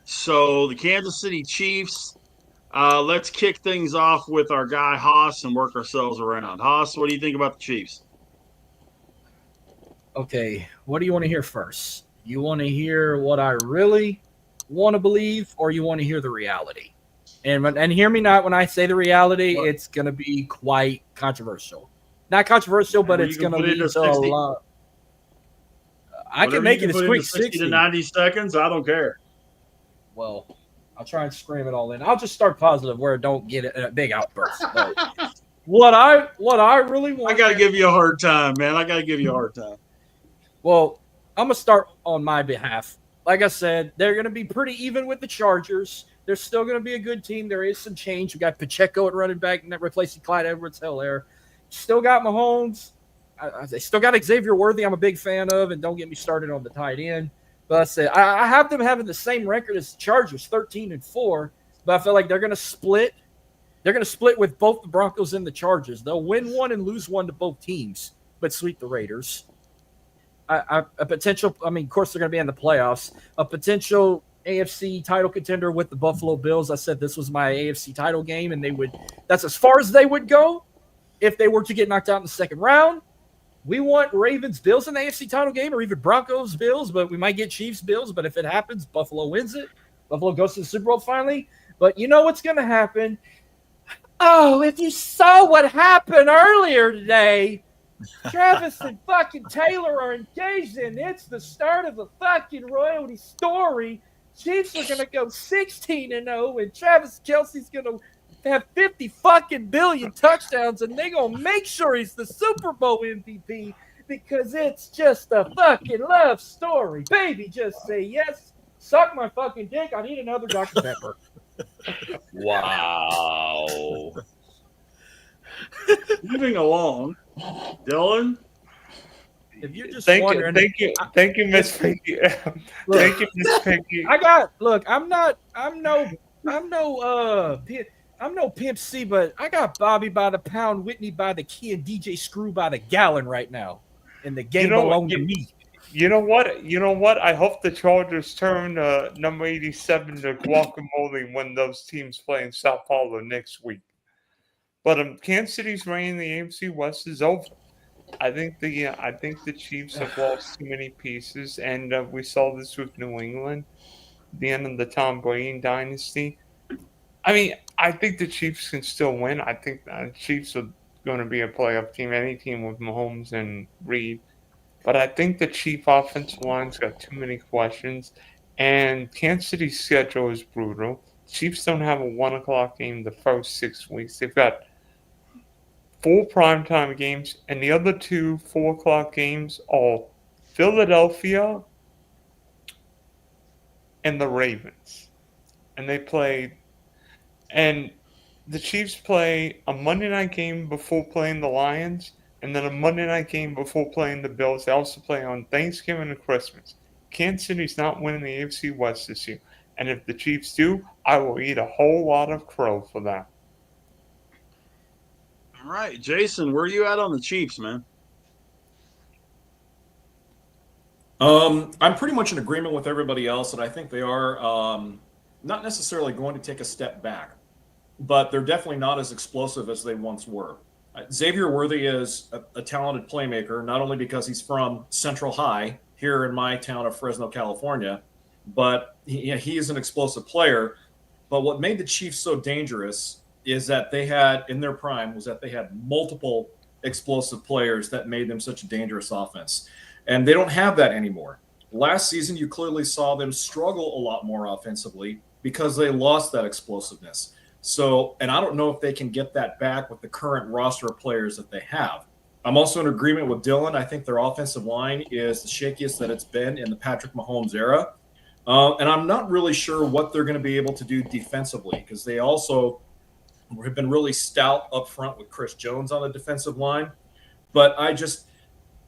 So the Kansas City Chiefs, Let's kick things off with our guy Haas and work ourselves around. Haas, what do you think about the Chiefs? Okay, what do you want to hear first? You want to hear what I really want to believe, or you want to hear the reality? And hear me not when I say the reality, it's going to be quite controversial. Not controversial, but it's going to lead to a lot. I can make it as quick 60 to 90 seconds. I don't care. Well, I'll try and scream it all in. I'll just start positive where it don't get a big outburst. But what I really want. I got to give you a hard time, man. I got to give you a hard time. Well, I'm going to start on my behalf. Like I said, they're going to be pretty even with the Chargers. They're still going to be a good team. There is some change. We got Pacheco at running back, and that replacing Clyde Edwards-Helaire. Still got Mahomes. They still got Xavier Worthy. I'm a big fan of, and don't get me started on the tight end. But I said I have them having the same record as the Chargers, 13-4. But I feel like they're going to split. They're going to split with both the Broncos and the Chargers. They'll win one and lose one to both teams, but sweep the Raiders. A potential. I mean, of course, they're going to be in the playoffs. A potential AFC title contender with the Buffalo Bills. I said this was my AFC title game, and that's as far as they would go if they were to get knocked out in the second round. We want Ravens Bills in the AFC title game, or even Broncos Bills, but we might get Chiefs Bills. But if it happens, Buffalo wins it. Buffalo goes to the Super Bowl finally. But you know what's going to happen? Oh, if you saw what happened earlier today, Travis and fucking Taylor are engaged, and it's the start of a fucking royalty story. Chiefs are going to go 16-0, and Travis Kelce's going to have 50 fucking billion touchdowns, and they're going to make sure he's the Super Bowl MVP because it's just a fucking love story. Baby, just say yes. Suck my fucking dick. I need another Dr. Pepper. Wow. Moving along, Dylan. If you're just thank wondering, you, Miss Pinky. Thank you, Miss Pinky. I'm no Pimp C, but I got Bobby by the pound, Whitney by the key, and DJ Screw by the gallon right now. And the game belongs to me. You know what? I hope the Chargers turn number 87 to guacamole when those teams play in Sao Paulo next week. But Kansas City's reign in the AFC West is over. I think the Chiefs have lost too many pieces, and we saw this with New England, the end of the Tom Brady dynasty. I mean, I think the Chiefs can still win. I think the Chiefs are going to be a playoff team, any team with Mahomes and Reed. But I think the Chief offensive line's got too many questions, and Kansas City's schedule is brutal. Chiefs don't have a 1 o'clock game the first 6 weeks. They've got 4 primetime games, and the other 2 4 o'clock games are Philadelphia and the Ravens. And the Chiefs play a Monday night game before playing the Lions, and then a Monday night game before playing the Bills. They also play on Thanksgiving and Christmas. Kansas City's not winning the AFC West this year. And if the Chiefs do, I will eat a whole lot of crow for that. All right, Jason, where are you at on the Chiefs, man? I'm pretty much in agreement with everybody else that I think they are not necessarily going to take a step back, but they're definitely not as explosive as they once were. Xavier Worthy is a talented playmaker, not only because he's from Central High here in my town of Fresno, California, but he is an explosive player. But what made the Chiefs so dangerous is that they had, in their prime, was that they had multiple explosive players that made them such a dangerous offense. And they don't have that anymore. Last season, you clearly saw them struggle a lot more offensively because they lost that explosiveness. So, and I don't know if they can get that back with the current roster of players that they have. I'm also in agreement with Dylan. I think their offensive line is the shakiest that it's been in the Patrick Mahomes era. And I'm not really sure what they're going to be able to do defensively because they also have been really stout up front with Chris Jones on the defensive line. But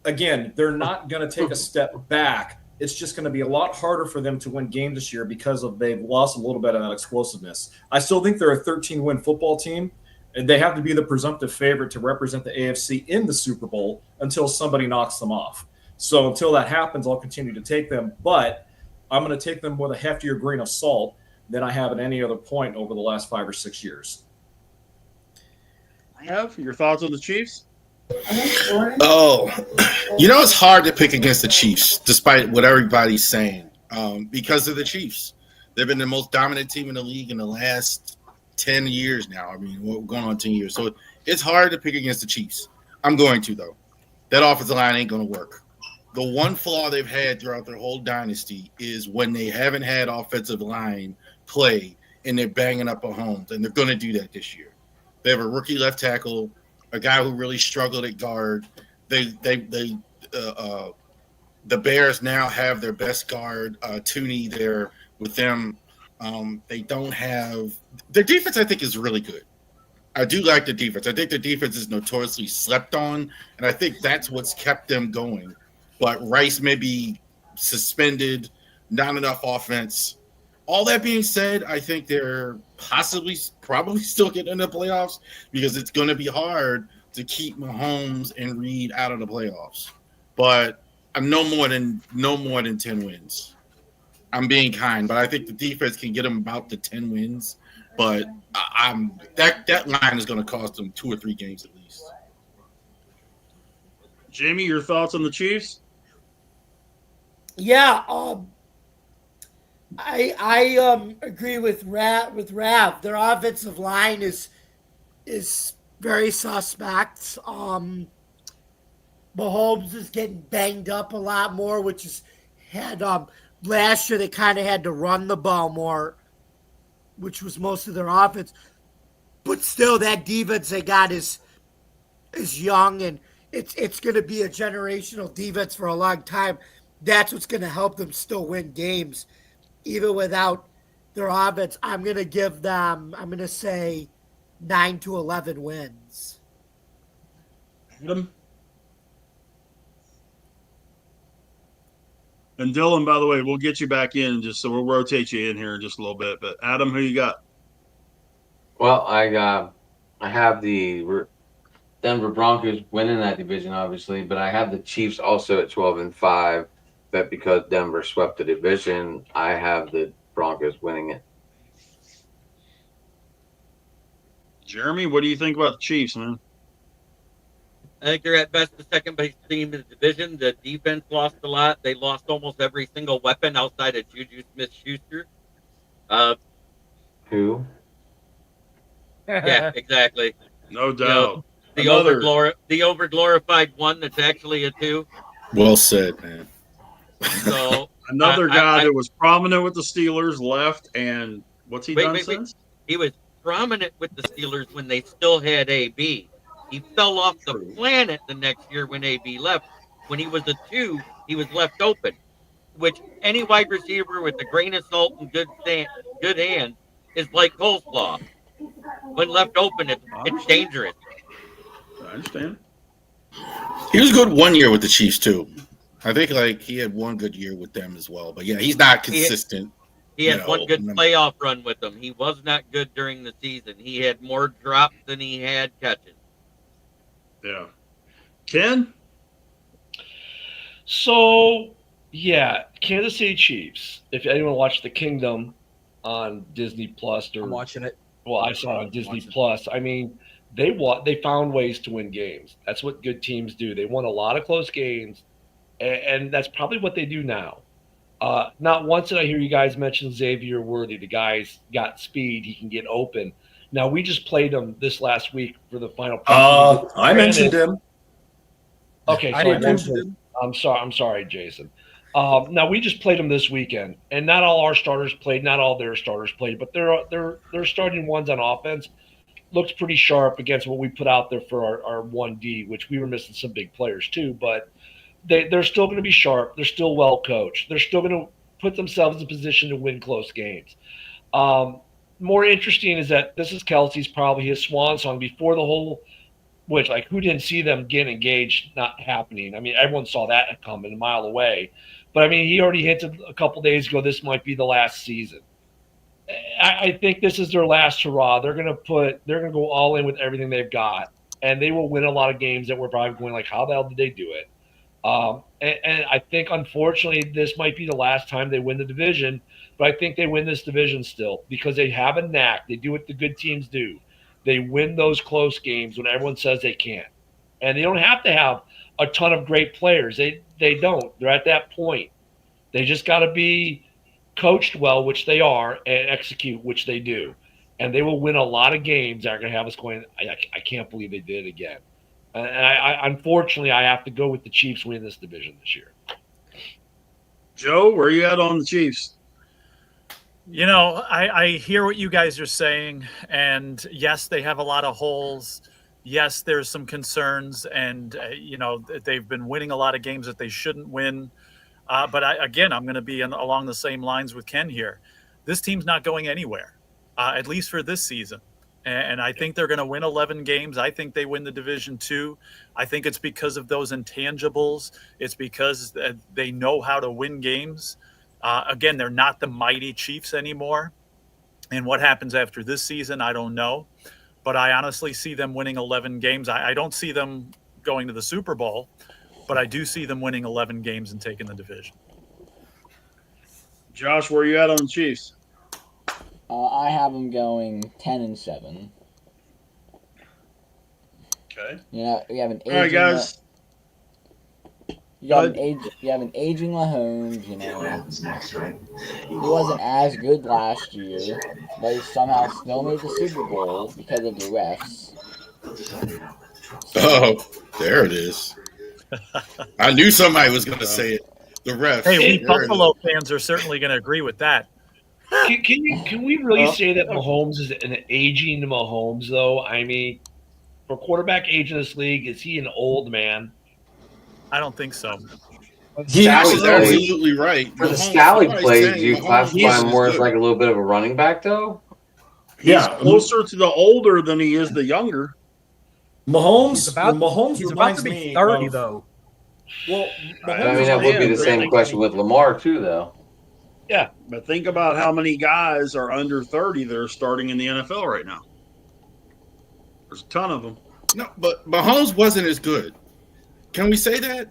again, they're not going to take a step back. It's just going to be a lot harder for them to win games this year because they've lost a little bit of that explosiveness. I still think they're a 13-win football team, and they have to be the presumptive favorite to represent the AFC in the Super Bowl until somebody knocks them off. So until that happens, I'll continue to take them. But I'm going to take them with a heftier grain of salt than I have at any other point over the last 5 or 6 years. Have your thoughts on the Chiefs? Oh, it's hard to pick against the Chiefs, despite what everybody's saying, because of the Chiefs. They've been the most dominant team in the league in the last 10 years now. I mean, we're going on 10 years. So it's hard to pick against the Chiefs. I'm going to, though. That offensive line ain't going to work. The one flaw they've had throughout their whole dynasty is when they haven't had offensive line play and they're banging up Mahomes, and they're going to do that this year. They have a rookie left tackle, a guy who really struggled at guard. The Bears now have their best guard, Tooney, there with them. They don't have their defense. I think is really good. I do like the defense. I think the defense is notoriously slept on, and I think that's what's kept them going. But Rice may be suspended, not enough offense. All that being said, I think they're probably still getting in the playoffs because it's going to be hard to keep Mahomes and Reed out of the playoffs. But I'm no more than 10 wins. I'm being kind, but I think the defense can get them about the 10 wins. But that line is going to cost them 2 or 3 games at least. Jamie, your thoughts on the Chiefs? Yeah, I agree with Rav. Their offensive line is very suspect. Mahomes is getting banged up a lot more, which is had last year they kind of had to run the ball more, which was most of their offense. But still, that defense they got is young, and it's going to be a generational defense for a long time. That's what's going to help them still win games, even without their offense. I'm going to say 9 to 11 wins. Adam? And Dylan, by the way, we'll get you back in just so we'll rotate you in here in just a little bit. But Adam, who you got? Well, I have the Denver Broncos winning that division, obviously, but I have the Chiefs also at 12-5. But because Denver swept the division, I have the Broncos winning it. Jeremy, what do you think about the Chiefs, man? I think they're at best the second best team in the division. The defense lost a lot. They lost almost every single weapon outside of Juju Smith-Schuster. Who? Yeah, exactly. No doubt. The overglorified one that's actually a 2. Well said, man. So another guy that was prominent with the Steelers left, and what's he done since? He was prominent with the Steelers when they still had AB. He fell off the planet the next year when AB left. When he was a 2, he was left open, which any wide receiver with a grain of salt and good hand is like coleslaw. When left open, it's dangerous. I understand. He was good one year with the Chiefs too. I think he had one good year with them as well. But yeah, he's not consistent. He had one good playoff run with them. He was not good during the season. He had more drops than he had catches. Yeah. Ken? So, yeah, Kansas City Chiefs. If anyone watched The Kingdom on Disney Plus, I'm watching it. Well, I saw it on Disney Plus. I mean, they found ways to win games. That's what good teams do. They won a lot of close games, and that's probably what they do now. Not once did I hear you guys mention Xavier Worthy. The guy's got speed. He can get open. Now, we just played him this last week for the final. I mentioned him. Okay, so I didn't mention him. I'm sorry, Jason. Now, we just played them this weekend, and not all our starters played. Not all their starters played, but their starting ones on offense looks pretty sharp against what we put out there for our 1D, which we were missing some big players too, but they're still going to be sharp. They're still well coached. They're still going to put themselves in position to win close games. More interesting is that this is Kelsey's probably his swan song before the whole, which who didn't see them get engaged not happening? I mean, everyone saw that coming a mile away. But I mean, he already hinted a couple days ago this might be the last season. I think this is their last hurrah. They're going to go all in with everything they've got, and they will win a lot of games that we're probably going how the hell did they do it? And I think, unfortunately, this might be the last time they win the division but I think they win this division still because they have a knack. They do what the good teams do. They win those close games when everyone says they can't. And they don't have to have a ton of great players. They don't. They're at that point. They just got to be coached well, which they are, and execute, which they do. And they will win a lot of games that are going to have us going, I can't believe they did it again. And unfortunately, I have to go with the Chiefs winning this division this year. Joe, where are you at on the Chiefs? You know, I hear what you guys are saying, and yes, they have a lot of holes. Yes, there's some concerns, and you know, they've been winning a lot of games that they shouldn't win. But I'm going to be along the same lines with Ken here. This team's not going anywhere, at least for this season. And I think they're going to win 11 games. I think they win the division too. I think it's because of those intangibles. It's because they know how to win games. Again, they're not the mighty Chiefs anymore. And what happens after this season, I don't know. But I honestly see them winning 11 games. I don't see them going to the Super Bowl, but I do see them winning 11 games and taking the division. Josh, where are you at on the Chiefs? I have them going 10-7. Okay. Yeah, we have an aging. All right, guys. You have an aging Mahomes. You know, he wasn't as good last year, but he somehow still made the Super Bowl because of the refs. Oh, there it is. I knew somebody was going to say it. The refs. Hey, we Buffalo fans are certainly going to agree with that. Can we really say that Mahomes is an aging Mahomes, though? I mean, for quarterback age in this league, is he an old man? I don't think so. He's absolutely right. For the Scally plays, do you classify him more as like a little bit of a running back, though? He's closer to the older than he is the younger. Mahomes, he's about to be 30, though. Well, I mean, that would be the same question with Lamar, too, though. Yeah. But think about how many guys are under 30 that are starting in the NFL right now. There's a ton of them. No, but Mahomes wasn't as good. Can we say that?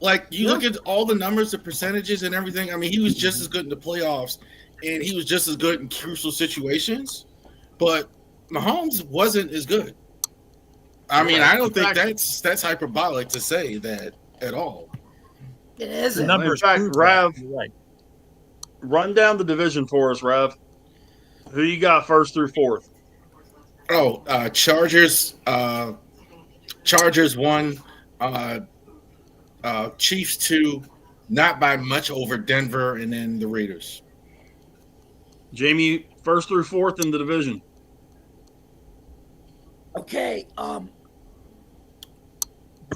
Like, you look at all the numbers, the percentages, and everything. I mean, he was just as good in the playoffs, and he was just as good in crucial situations. But Mahomes wasn't as good. I mean, I don't think that's hyperbolic to say that at all. It isn't. The numbers. In fact, Rav, run down the division for us, Rav. Who you got first through fourth? Oh, Chargers. Chargers 1. Chiefs 2. Not by much over Denver, and then the Raiders. Jamie, first through fourth in the division. Okay.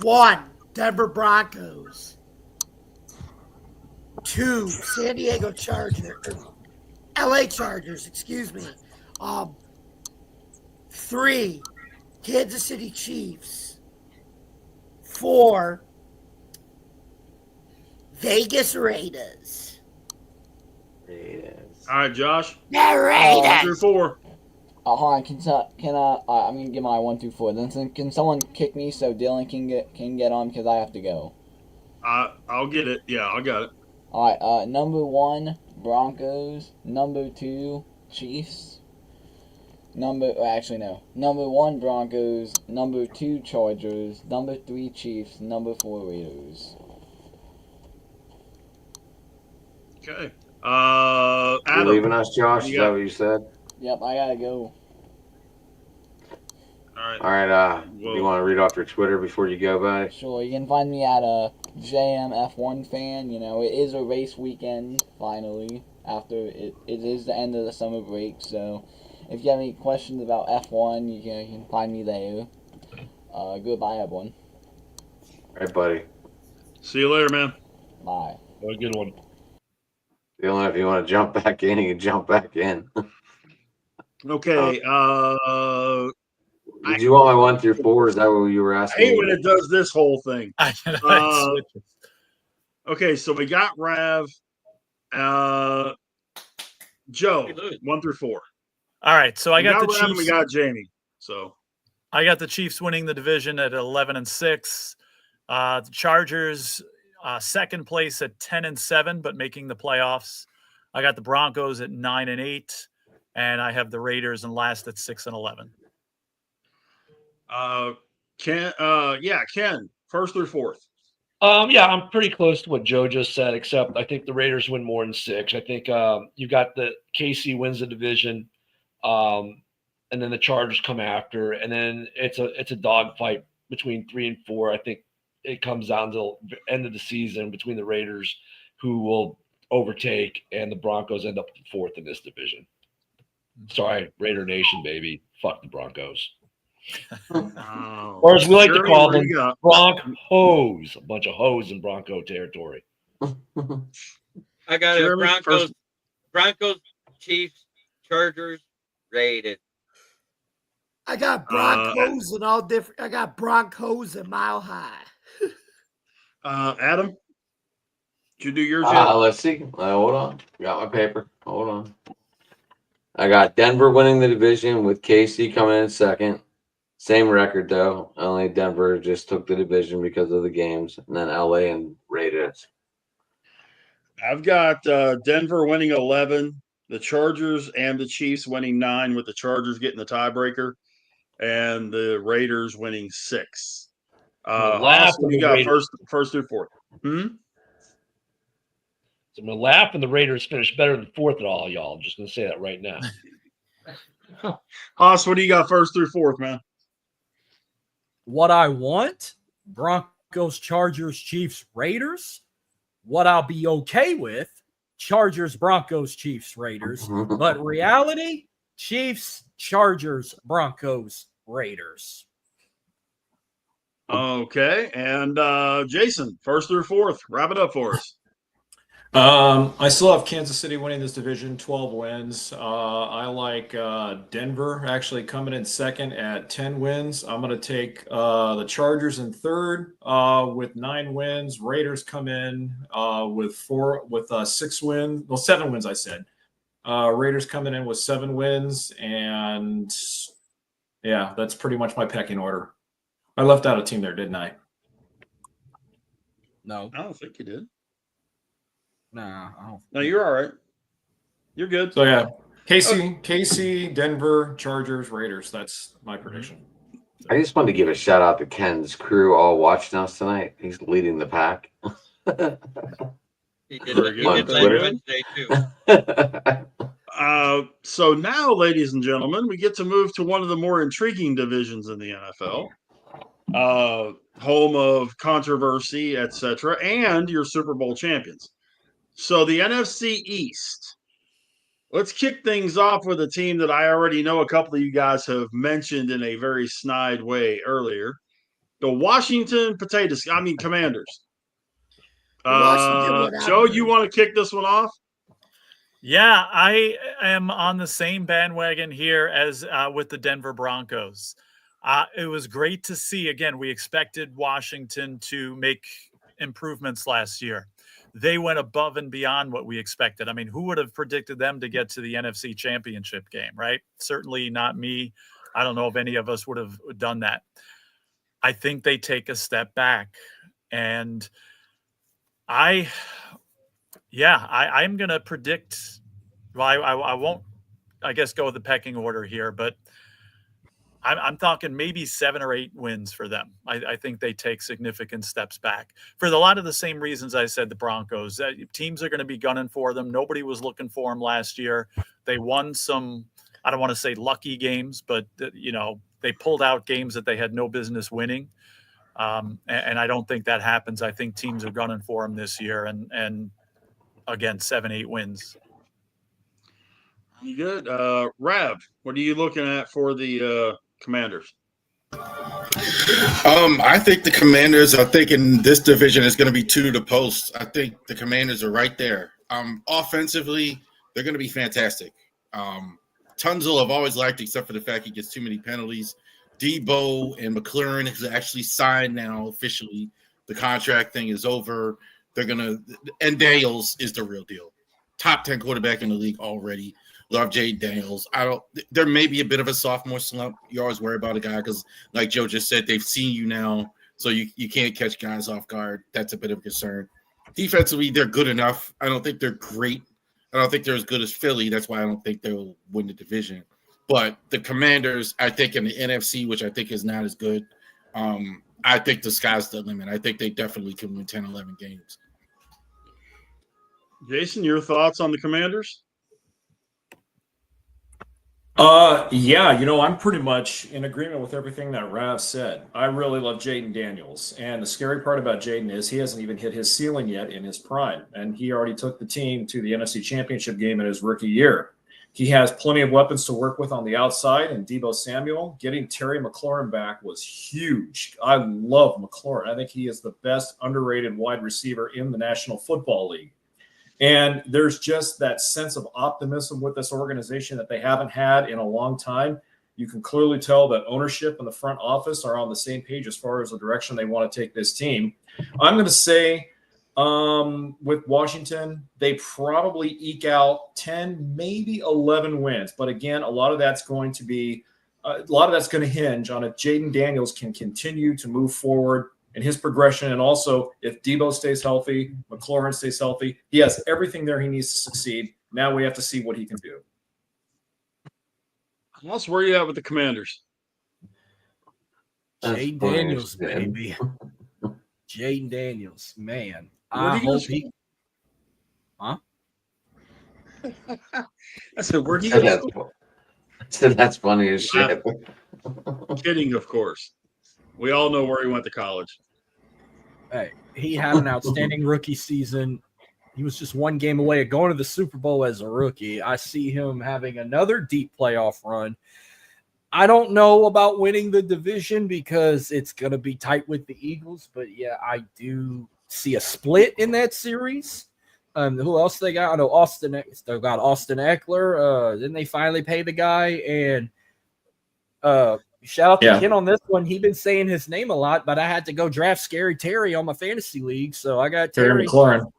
1, Denver Broncos. 2, San Diego Chargers. LA Chargers, excuse me. 3, Kansas City Chiefs. 4, Vegas Raiders. All right, Josh. The Raiders. 1 through 4. Hold on, can I? I'm gonna get my 1 through 4. Then can someone kick me so Dylan can get on because I have to go. I'll get it. Yeah, I got it. All right. Number 1, Broncos. Number 2, Chiefs. Number 1, Broncos. Number 2, Chargers. Number 3, Chiefs. Number 4, Raiders. Okay. You're Adam, leaving us, Josh? Is that what you said? Yep, I gotta go. All right. Do you want to read off your Twitter before you go, buddy? Sure. You can find me at JMF1 fan. You know, it is a race weekend finally. After it is the end of the summer break. So, if you have any questions about F1, you can find me there. Goodbye, everyone. All right, buddy. See you later, man. Bye. Have a good one. Dylan, if you want to jump back in, you can jump back in. Okay. Did you want my 1 through 4? Is that what you were I asking? hate when it does this whole thing. Switches. Okay, so we got Rav. Joe, 1 through 4. All right, so I got the Rav Chiefs. and we got Jamie. So I got the Chiefs winning the division at 11-6. The Chargers second place at 10-7, but making the playoffs. I got the Broncos at 9-8, and I have the Raiders in last at 6-11. Ken, first through fourth. Yeah, I'm pretty close to what Joe just said, except I think the Raiders win more than 6. I think you got the KC wins the division, and then the Chargers come after, and then it's a dogfight between 3 and 4. I think it comes down to the end of the season between the Raiders, who will overtake, and the Broncos end up 4th in this division. Sorry, Raider Nation, baby. Fuck the Broncos. Or as we like to call them, Broncos. A bunch of hoes in Bronco territory. I got it. Broncos, Chiefs, Chargers, Raiders. I got Broncos and all different. I got Broncos and Mile High. Adam, did you do yours yet? Let's see. Hold on. Got my paper. Hold on. I got Denver winning the division with KC coming in second. Same record, though. Only Denver just took the division because of the games. And then LA and Raiders. I've got Denver winning 11, the Chargers and the Chiefs winning 9, with the Chargers getting the tiebreaker, and the Raiders winning 6. What you got first through fourth? So I'm going to laugh when the Raiders finish better than 4th at all, y'all. I'm just going to say that right now. Haas, what do you got first through fourth, man? What I want, Broncos, Chargers, Chiefs, Raiders. What I'll be okay with, Chargers, Broncos, Chiefs, Raiders. But reality, Chiefs, Chargers, Broncos, Raiders. Okay, and Jason, first through fourth, wrap it up for us. I still have Kansas City winning this division, 12 wins. I like Denver actually coming in second at 10 wins. I'm going to take the Chargers in third with 9 wins. Raiders come in with 6 wins. Well, 7 wins, I said. Raiders coming in with 7 wins. And yeah, that's pretty much my pecking order. I left out a team there, didn't I? No. I don't think you did. Nah, I don't. No, you're all right. You're good. So yeah, KC, Denver, Chargers, Raiders. That's my prediction. I just wanted to give a shout out to Ken's crew all watching us tonight. He's leading the pack. He did last Wednesday too. So now, ladies and gentlemen, we get to move to one of the more intriguing divisions in the NFL. Home of controversy, etc., and your Super Bowl champions. So the NFC East. Let's kick things off with a team that I already know a couple of you guys have mentioned in a very snide way earlier. The Washington Commanders. Joe, you want to kick this one off? Yeah, I am on the same bandwagon here as with the Denver Broncos. It was great to see. Again, we expected Washington to make improvements last year. They went above and beyond what we expected. I mean, who would have predicted them to get to the NFC Championship game, right? Certainly not me. I don't know if any of us would have done that. I think they take a step back. And I'm going to predict, well, I won't, I guess, go with the pecking order here, but I'm talking maybe 7 or 8 wins for them. I think they take significant steps back for a lot of the same reasons I said the Broncos. Teams are going to be gunning for them. Nobody was looking for them last year. They won some, I don't want to say lucky games, but, they pulled out games that they had no business winning. And I don't think that happens. I think teams are gunning for them this year. And again, 7, 8 wins. Good. Rav, what are you looking at for the Commanders? I think the Commanders are thinking this division is going to be 2 to the post. I think the Commanders are right there. Offensively, they're going to be fantastic. Tunzel I've always liked, except for the fact he gets too many penalties. Debo and McLaurin has actually signed now officially. The contract thing is over. And Daniels is the real deal. Top 10 quarterback in the league already. Love Jay Daniels. There may be a bit of a sophomore slump. You always worry about a guy because, like Joe just said, they've seen you now, so you can't catch guys off guard. That's a bit of a concern. Defensively, they're good enough. I don't think they're great. I don't think they're as good as Philly. That's why I don't think they'll win the division. But the Commanders, I think in the NFC, which I think is not as good, I think the sky's the limit. I think they definitely can win 10, 11 games. Jason, your thoughts on the Commanders? Yeah, I'm pretty much in agreement with everything that Rav said. I really love Jaden Daniels. And the scary part about Jaden is he hasn't even hit his ceiling yet in his prime. And he already took the team to the NFC Championship game in his rookie year. He has plenty of weapons to work with on the outside, and Deebo Samuel. Getting Terry McLaurin back was huge. I love McLaurin. I think he is the best underrated wide receiver in the National Football League. And there's just that sense of optimism with this organization that they haven't had in a long time. You can clearly tell that ownership and the front office are on the same page as far as the direction they want to take this team. I'm going to say with Washington, they probably eke out 10, maybe 11 wins. But again, a lot of that's going to hinge on if Jaden Daniels can continue to move forward in his progression, and also if Deebo stays healthy, McLaurin stays healthy. He has everything there he needs to succeed. Now we have to see what he can do. What's where you at with the Commanders? Jaden Daniels, baby. Jaden Daniels, man. I hope he. Huh? I said, where do you go? That's funny as shit. Kidding, of course. We all know where he went to college. Hey, he had an outstanding rookie season. He was just one game away of going to the Super Bowl as a rookie. I see him having another deep playoff run. I don't know about winning the division because it's going to be tight with the Eagles, but yeah, I do see a split in that series. Who else they got? I know they got Austin Eckler. Then they finally pay the guy, and shout out to Ken on this one. He's been saying his name a lot, but I had to go draft Scary Terry on my fantasy league, so I got Terry McLaurin.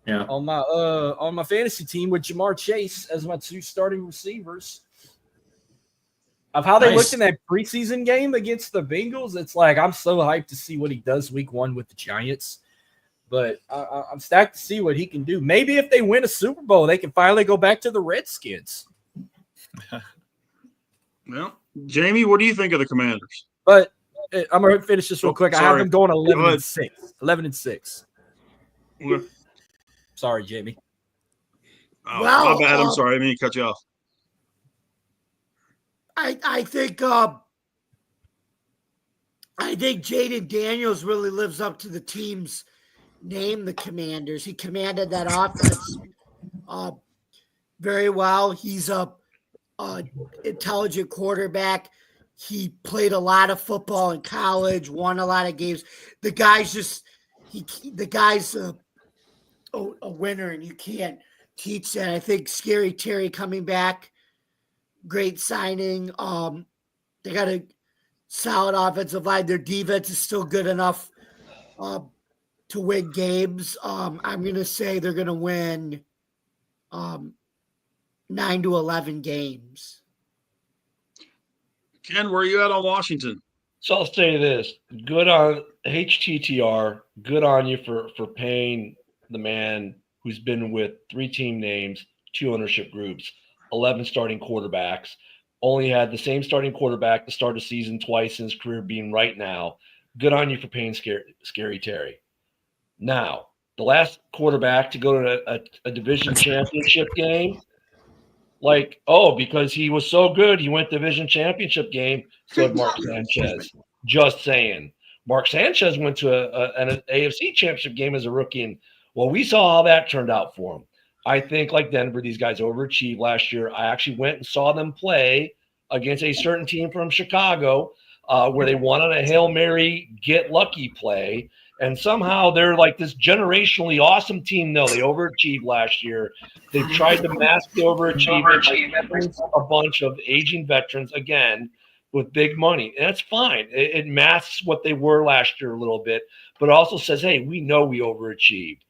On my fantasy team with Jamar Chase as my two starting receivers. Of how they looked in that preseason game against the Bengals, it's like I'm so hyped to see what he does week 1 with the Giants. But I'm stacked to see what he can do. Maybe if they win a Super Bowl, they can finally go back to the Redskins. Well, Jamie, what do you think of the Commanders? But I'm going to finish this real quick. Sorry. I have them going 11-6. 11-6. Okay. Sorry, Jamie. Oh, my bad. I'm sorry. I didn't mean to cut you off. I think Jaden Daniels really lives up to the team's name, the Commanders. He commanded that offense very well. He's a intelligent quarterback. He played a lot of football in college, won a lot of games. The guy's a winner, and you can't teach that. I think Scary Terry coming back, great signing. They got a solid offensive line. Their defense is still good enough to win games. I'm going to say they're going to win 9 to 11 games. Ken, where are you at on Washington? So I'll say this. Good on HTTR. Good on you for paying the man who's been with 3 team names, 2 ownership groups, 11 starting quarterbacks, only had the same starting quarterback to start a season twice in his career being right now. Good on you for paying Scary Terry. Now, the last quarterback to go to a division championship game, because he was so good, he went division championship game, so did Mark Sanchez. Just saying. Mark Sanchez went to an AFC championship game as a rookie, and we saw how that turned out for him. I think, like Denver, these guys overachieved last year. I actually went and saw them play against a certain team from Chicago where they won on a Hail Mary get lucky play. And somehow they're like this generationally awesome team. No, they overachieved last year. They've tried to mask the overachievement. A bunch of aging veterans, again, with big money. And that's fine. It masks what they were last year a little bit, but also says, hey, we know we overachieved.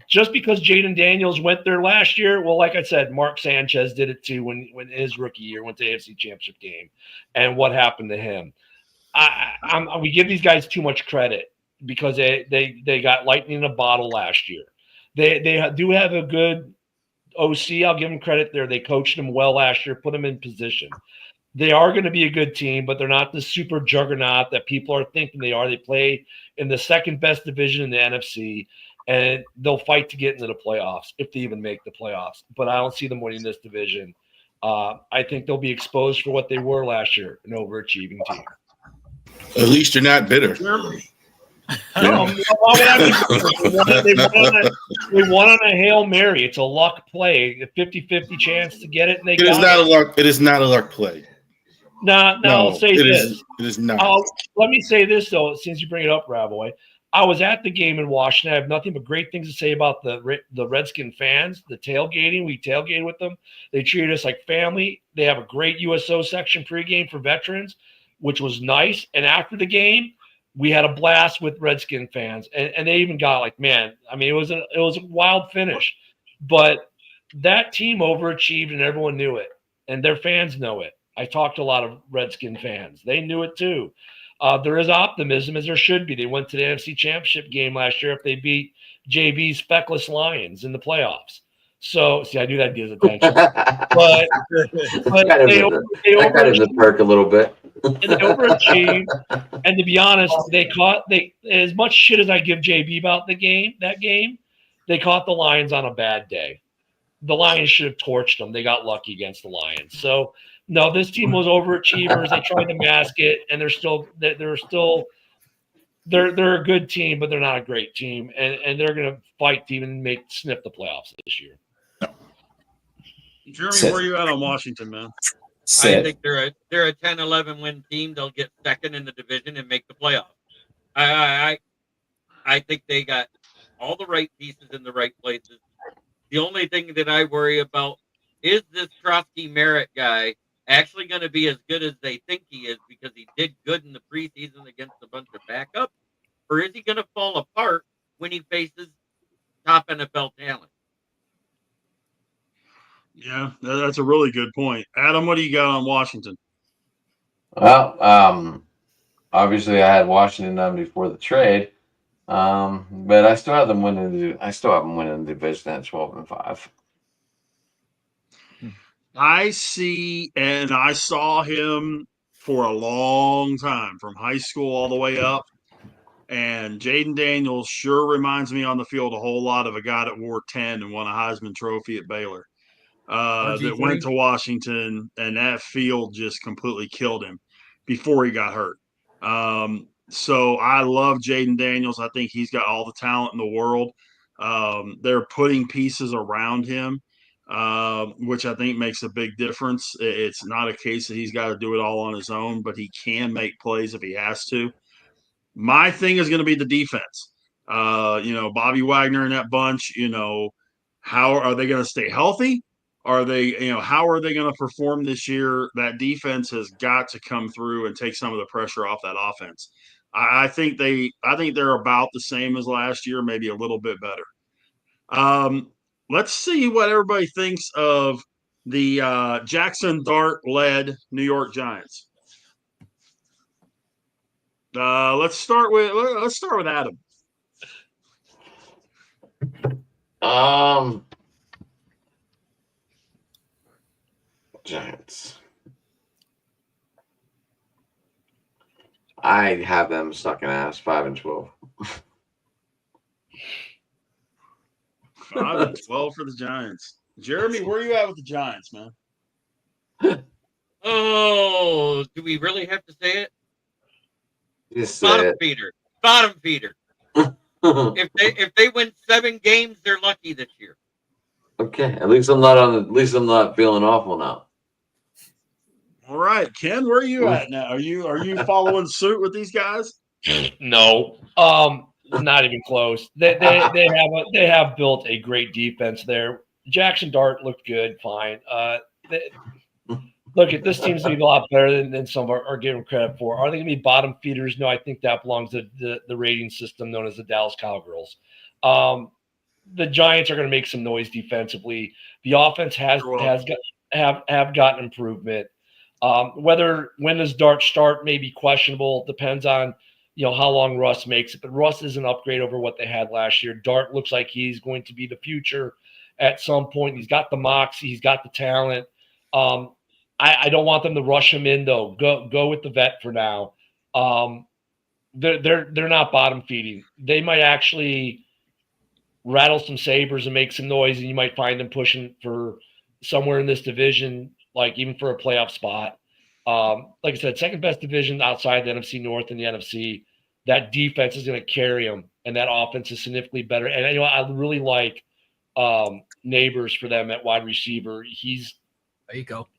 Just because Jaden Daniels went there last year, well, like I said, Mark Sanchez did it too when his rookie year went to the AFC Championship game. And what happened to him? We give these guys too much credit because they got lightning in a bottle last year. They do have a good OC, I'll give them credit there. They coached them well last year, put them in position. They are going to be a good team, but they're not the super juggernaut that people are thinking they are. They play in the second best division in the NFC, and they'll fight to get into the playoffs if they even make the playoffs. But I don't see them winning this division. I think they'll be exposed for what they were last year, an overachieving team. At least you're not bitter. No, why would I be bitter? They won on a Hail Mary. It's a luck play, a 50-50 chance to get it, and they got it. It is not a luck play. No, I'll say this. It is not. Let me say this, though, since you bring it up, Ravoy. I was at the game in Washington. I have nothing but great things to say about the Redskin fans, the tailgating. We tailgated with them. They treated us like family. They have a great USO section pregame for veterans, which was nice. And after the game, we had a blast with Redskin fans. And they even got like, man, I mean, it was a wild finish. But that team overachieved, and everyone knew it. And their fans know it. I talked to a lot of Redskin fans. They knew it too. There is optimism, as there should be. They went to the NFC Championship game last year if they beat JB's Feckless Lions in the playoffs. So, see, I knew that'd get his attention. But they overachieved the perk a little bit. They overachieved. And to be honest, they as much shit as I give JB about that game, they caught the Lions on a bad day. The Lions should have torched them. They got lucky against the Lions. So, no, this team was overachievers. They tried to mask it, and they're a good team, but they're not a great team, and they're going to fight to even sniff the playoffs this year. Jeremy, where are you at on Washington, man? I think they're a 10-11 win team. They'll get second in the division and make the playoffs. I think they got all the right pieces in the right places. The only thing that I worry about is this Trotsky Merritt guy actually going to be as good as they think he is because he did good in the preseason against a bunch of backups? Or is he going to fall apart when he faces top NFL talent? Yeah, that's a really good point. Adam, what do you got on Washington? Well, obviously I had Washington done before the trade, but I still have them winning. I still have them winning the division at 12-5. I saw him for a long time, from high school all the way up. And Jaden Daniels sure reminds me on the field a whole lot of a guy that wore 10 and won a Heisman Trophy at Baylor. That went to Washington, and that field just completely killed him before he got hurt. So I love Jaden Daniels. I think he's got all the talent in the world. They're putting pieces around him, which I think makes a big difference. It's not a case that he's got to do it all on his own, but he can make plays if he has to. My thing is going to be the defense. Bobby Wagner and that bunch, how are they going to stay healthy? How are they going to perform this year? That defense has got to come through and take some of the pressure off that offense. I think they're about the same as last year, maybe a little bit better. Let's see what everybody thinks of the Jackson Dart-led New York Giants. Let's start with Adam. Giants. I have them sucking ass 5-12. 5-12 for the Giants. Jeremy, where are you at with the Giants, man? Oh, do we really have to say it? Just bottom feeder. Bottom feeder. If they win 7 games, they're lucky this year. Okay, at least I'm not feeling awful now. All right, Ken, where are you at now? Are you following suit with these guys? No, not even close. They have built a great defense there. Jackson Dart looked good, fine. Look, this team's going to be a lot better than some are giving credit for. Are they going to be bottom feeders? No, I think that belongs to the rating system known as the Dallas Cowgirls. The Giants are going to make some noise defensively. The offense have gotten improvement. When does Dart start may be questionable. Depends on how long Russ makes it. But Russ is an upgrade over what they had last year. Dart looks like he's going to be the future. at some point. He's got the moxie. He's got the talent. I don't want them to rush him in though. Go with the vet for now. They're not bottom feeding. They might actually rattle some sabers and make some noise, and you might find them pushing for somewhere in this division, like even for a playoff spot. Like I said, second best division outside the NFC North and the NFC. That defense is going to carry them, and that offense is significantly better. And I really like Neighbors for them at wide receiver. There you go.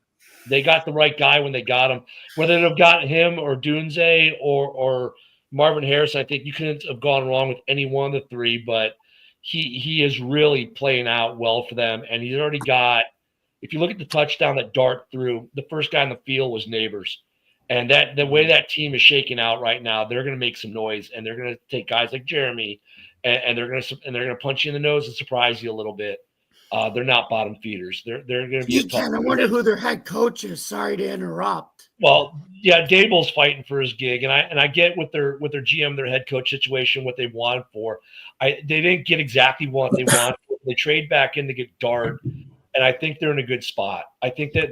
They got the right guy when they got him. Whether they've got him or Dunze or Marvin Harris, I think you couldn't have gone wrong with any one of the three, but he is really playing out well for them. And he's already got, if you look at the touchdown that Dart threw, the first guy on the field was Neighbors. And that the way that team is shaking out right now, they're going to make some noise, and they're going to take guys like Jeremy, and they're going to punch you in the nose and surprise you a little bit. They're not bottom feeders. They're going to be. I wonder who their head coach is. Sorry to interrupt. Well, yeah, Dable's fighting for his gig, and I get with their GM, their head coach situation, what they wanted for. They didn't get exactly what they wanted. They trade back in to get Dart, and I think they're in a good spot. I think that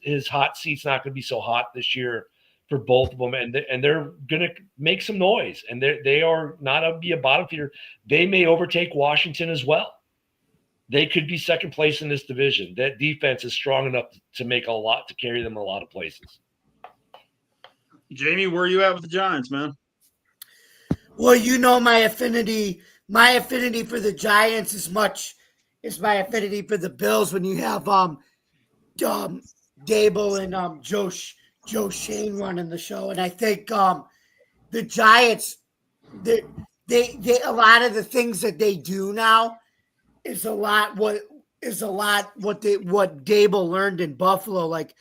his hot seat's not going to be so hot this year for both of them, and they're going to make some noise. And they are not to be a bottom feeder. They may overtake Washington as well. They could be second place in this division. That defense is strong enough to make a lot, to carry them in a lot of places. Jamie, where are you at with the Giants, man? Well, my affinity for the Giants as much as my affinity for the Bills. When you have Dable and Joe Shane running the show, and I think the Giants, they a lot of the things that they do now is a lot what Dable learned in Buffalo. Like,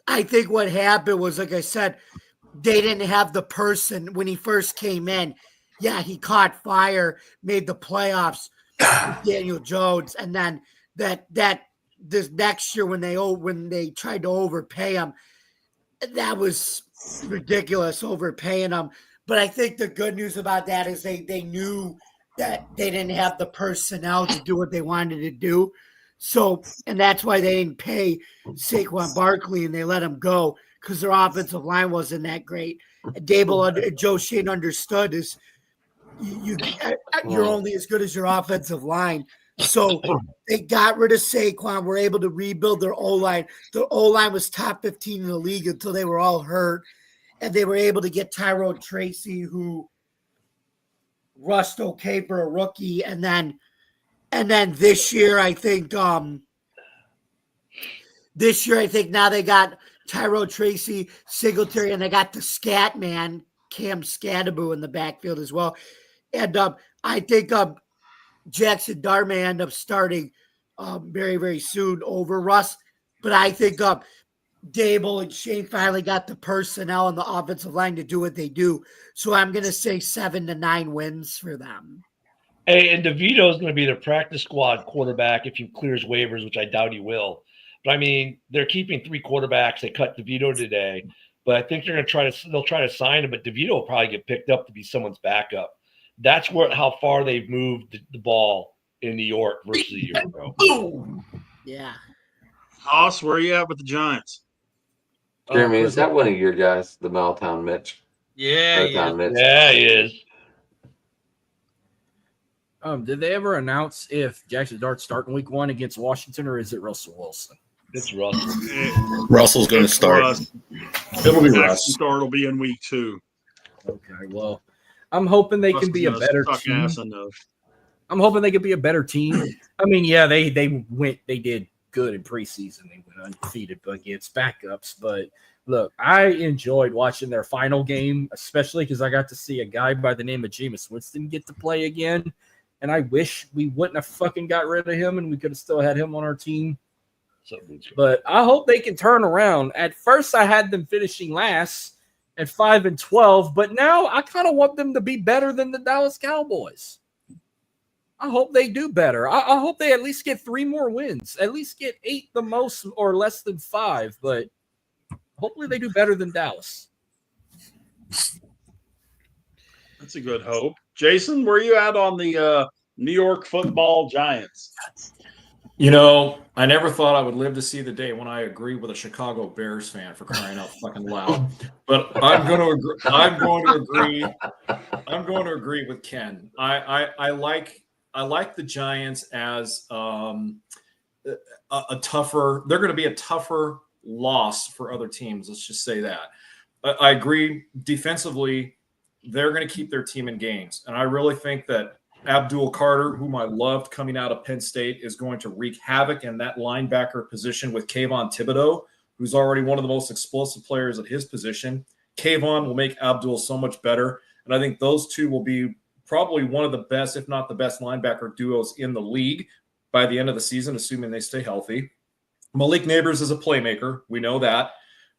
I think what happened was, like I said, they didn't have the person when he first came in. Yeah, he caught fire, made the playoffs with Daniel Jones, and then this next year when they tried to overpay him, that was ridiculous, overpaying him. But I think the good news about that is they knew that they didn't have the personnel to do what they wanted to do. So, and that's why they didn't pay Saquon Barkley and they let him go, because their offensive line wasn't that great. Joe Shane understood is you're only as good as your offensive line. So they got rid of Saquon, were able to rebuild their O-line. Their O-line was top 15 in the league until they were all hurt. And they were able to get Tyrone Tracy, who rushed okay for a rookie. And then this year, I think now they got Tyrone Tracy, Singletary, and they got the scat man, Cam Scattaboo, in the backfield as well. And I think Jackson Dart may end up starting very, very soon over Russ. But I think Dable and Shane finally got the personnel and the offensive line to do what they do. So I'm going to say 7 to 9 wins for them. Hey, and DeVito is going to be their practice squad quarterback if he clears waivers, which I doubt he will. But I mean, they're keeping 3 quarterbacks. They cut DeVito today, but I think they'll try to sign him. But DeVito will probably get picked up to be someone's backup. That's how far they've moved the ball in New York versus a year ago. Yeah. Hoss, where are you at with the Giants? Jeremy, is that one of your guys, the Meltown Mitch? Yeah, Mitch. Yeah, he is. Did they ever announce if Jackson Dart's starting week 1 against Washington, or is it Russell Wilson? It's Russell. Russell's going to start. It'll be Russ. Start will be in week 2. Okay, well, I'm hoping they can be a better team. I'm hoping they could be a better team. I mean, yeah, they did good in preseason. They went undefeated against backups. But look, I enjoyed watching their final game, especially because I got to see a guy by the name of Jameis Winston get to play again. And I wish we wouldn't have fucking got rid of him and we could have still had him on our team. But I hope they can turn around. At first, I had them finishing last at 5-12, but now I kind of want them to be better than the Dallas Cowboys. I hope they do better. I hope they at least get 3 more wins, at least get 8 the most or less than 5, but hopefully they do better than Dallas. That's a good hope. Jason, where are you at on the New York Football Giants. You know, I never thought I would live to see the day when I agree with a Chicago Bears fan, for crying out fucking loud. But I'm going to agree. I'm going to agree with Ken. I like the Giants as a tougher. They're going to be a tougher loss for other teams. Let's just say that. I agree. Defensively, they're going to keep their team in games, and I really think that Abdul Carter, whom I loved coming out of Penn State, is going to wreak havoc in that linebacker position with Kayvon Thibodeau, who's already one of the most explosive players at his position. Kayvon will make Abdul so much better, and I think those two will be probably one of the best, if not the best, linebacker duos in the league by the end of the season, assuming they stay healthy. Malik Neighbors is a playmaker. We know that.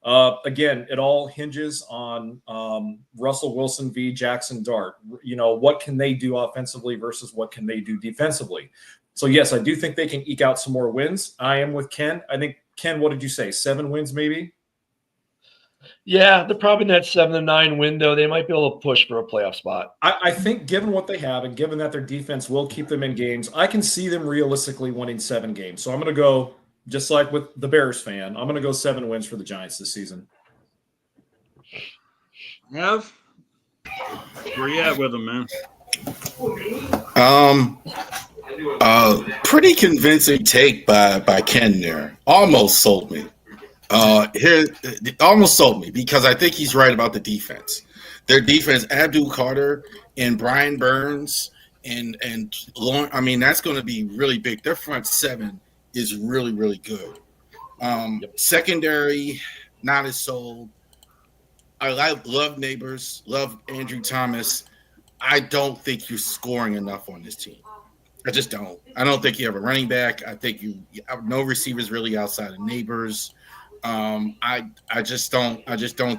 Again, it all hinges on Russell Wilson v. Jackson Dart. You know, what can they do offensively versus what can they do defensively? So, yes, I do think they can eke out some more wins. I am with Ken. I think, Ken, what did you say? 7 wins maybe? Yeah, they're probably in that 7 to 9 window. They might be able to push for a playoff spot. I think given what they have and given that their defense will keep them in games, I can see them realistically winning 7 games. So I'm going to go, just like with the Bears fan, I'm going to go 7 wins for the Giants this season. Ev, where you at with them, man? Pretty convincing take by Ken there. Almost sold me. Almost sold me because I think he's right about the defense. Their defense, Abdul Carter and Brian Burns and Lauren, I mean, that's going to be really big. Their front 7 is really, really good. Secondary, not as sold. I love Neighbors, love Andrew Thomas. I don't think you're scoring enough on this team. I just don't. I don't think you have a running back. I think you have no receivers really outside of Neighbors. I just don't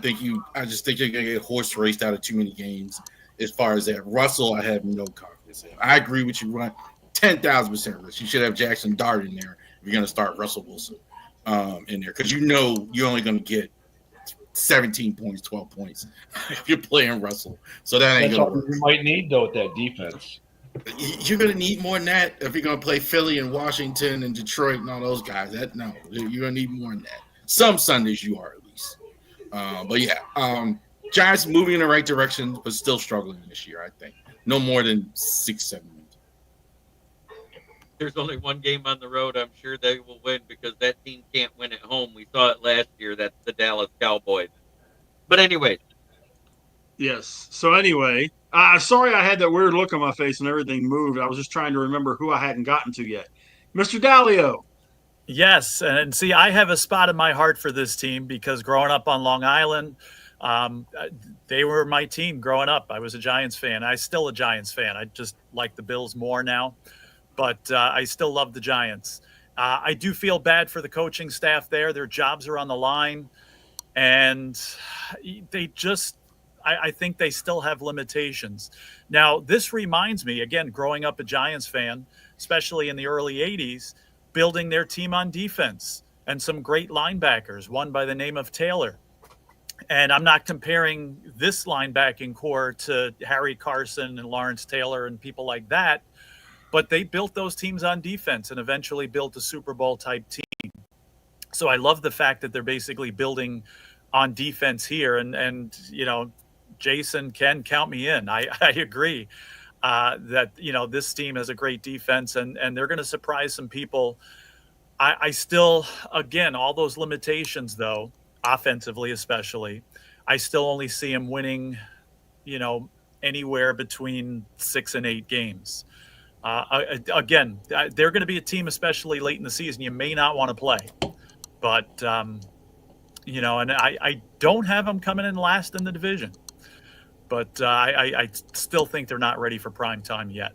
think you. I just think you're gonna get horse raced out of too many games. As far as that, Russell, I have no confidence in. I agree with you, Run. 10,000%. You should have Jackson Dart in there if you're gonna start Russell Wilson in there because you know you're only gonna get 17 points, 12 points if you're playing Russell. So that ain't gonna work. You might need though with that defense. You're gonna need more than that if you're gonna play Philly and Washington and Detroit and all those guys. You're gonna need more than that. Some Sundays you are at least. But yeah, Giants moving in the right direction, but still struggling this year. I think no more than 6-7 wins. There's only one game on the road. I'm sure they will win because that team can't win at home. We saw it last year. That's the Dallas Cowboys. But anyway. Yes. So anyway, sorry I had that weird look on my face and everything moved. I was just trying to remember who I hadn't gotten to yet. Mr. Dalio. Yes, and see, I have a spot in my heart for this team because growing up on Long Island, they were my team growing up. I was a Giants fan. I'm still a Giants fan. I just like the Bills more now, but I still love the Giants. I do feel bad for the coaching staff there. Their jobs are on the line, and they just I think they still have limitations. Now, this reminds me, again, growing up a Giants fan, especially in the early 80s, building their team on defense and some great linebackers, one by the name of Taylor. And I'm not comparing this linebacking core to Harry Carson and Lawrence Taylor and people like that, but they built those teams on defense and eventually built a Super Bowl type team. So I love the fact that they're basically building on defense here. And you know, Jason, Ken, count me in. I agree. That, you know, this team has a great defense and they're going to surprise some people. I still, again, all those limitations, though, offensively especially, I still only see them winning, you know, anywhere between 6 and 8 games. Again, they're going to be a team, especially late in the season, you may not want to play. But, you know, and I don't have them coming in last in the division. But I still think they're not ready for prime time yet.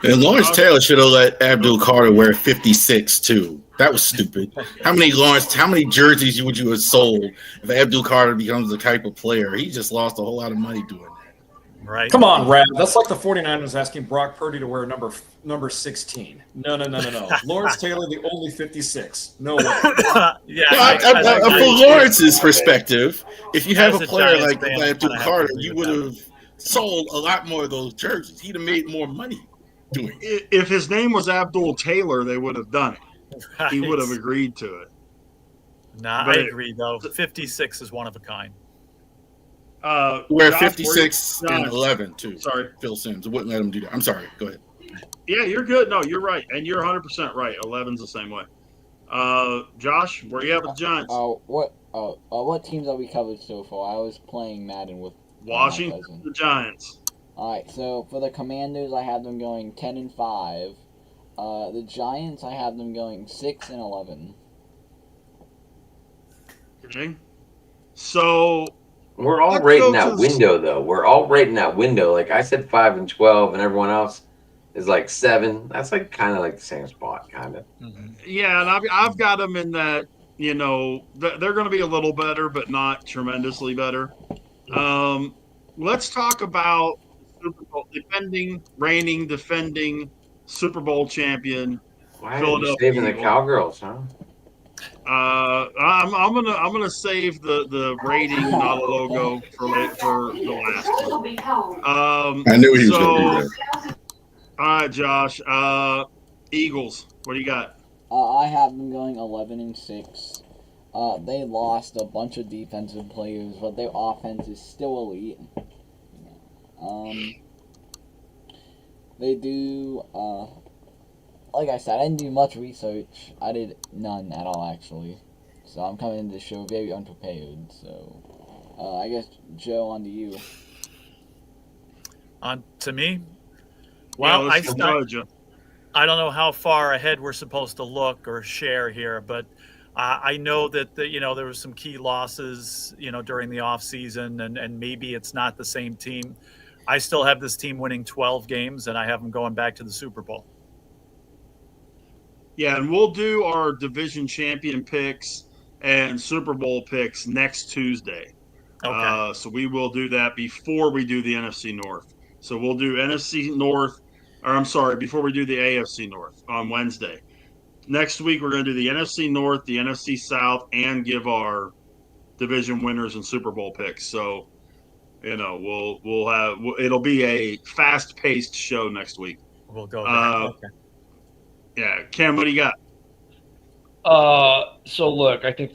And Lawrence Taylor should have let Abdul Carter wear 56 too. That was stupid. How many jerseys would you have sold if Abdul Carter becomes the type of player? He just lost a whole lot of money doing that. Right. Come on, Rab. That's like the 49ers asking Brock Purdy to wear number 16. No. Lawrence Taylor, the only 56. No way. Yeah. From Lawrence's perspective, if you have a player like Abdul Carter, you would have sold a lot more of those jerseys. He'd have made more money doing it. If his name was Abdul Taylor, they would have done it. Right. He would have agreed to it. Nah, But- I agree though. 56 is one of a kind. We're Josh, 56 where you- and 11 too. Sorry. Phil Simms wouldn't let him do that. I'm sorry. Go ahead. Yeah, you're good. No, you're right, and you're 100% right. 11's the same way. Josh, where you at with the Giants? What teams have we covered so far? I was playing Madden with my Washington, cousin. the Giants. All right, so for the Commanders, I have them going 10-5. The Giants, I have them going 6-11. Okay. So we're all let's right go in that to window, though. We're all right in that window. Like I said, 5-12, and everyone else is like 7. That's like kind of like the same spot, kind of. Yeah, and I've got them in that. You know, they're going to be a little better, but not tremendously better. Let's talk about Super Bowl reigning, defending Super Bowl champion. Why are you saving the Cowgirls, huh? I'm gonna save the rating, not a logo for the last one. I knew he was going to do that. All right, Josh. Eagles. What do you got? I have them going 11-6. They lost a bunch of defensive players, but their offense is still elite. They do. Like I said, I didn't do much research. I did none at all, actually. So I'm coming into the show very unprepared. So I guess Joe, on to you. On to me. Well, I don't know how far ahead we're supposed to look or share here, but I know that there were some key losses, during the off season, and maybe it's not the same team. I still have this team winning 12 games, and I have them going back to the Super Bowl. Yeah, and we'll do our division champion picks and Super Bowl picks next Tuesday. Okay. So we will do that before we do the NFC North. So we'll do NFC North, before we do the AFC North on Wednesday. Next week, we're going to do the NFC North, the NFC South, and give our division winners and Super Bowl picks. So, it'll be a fast-paced show next week. We'll go there. Okay. Yeah, Cam, what do you got? So look, I think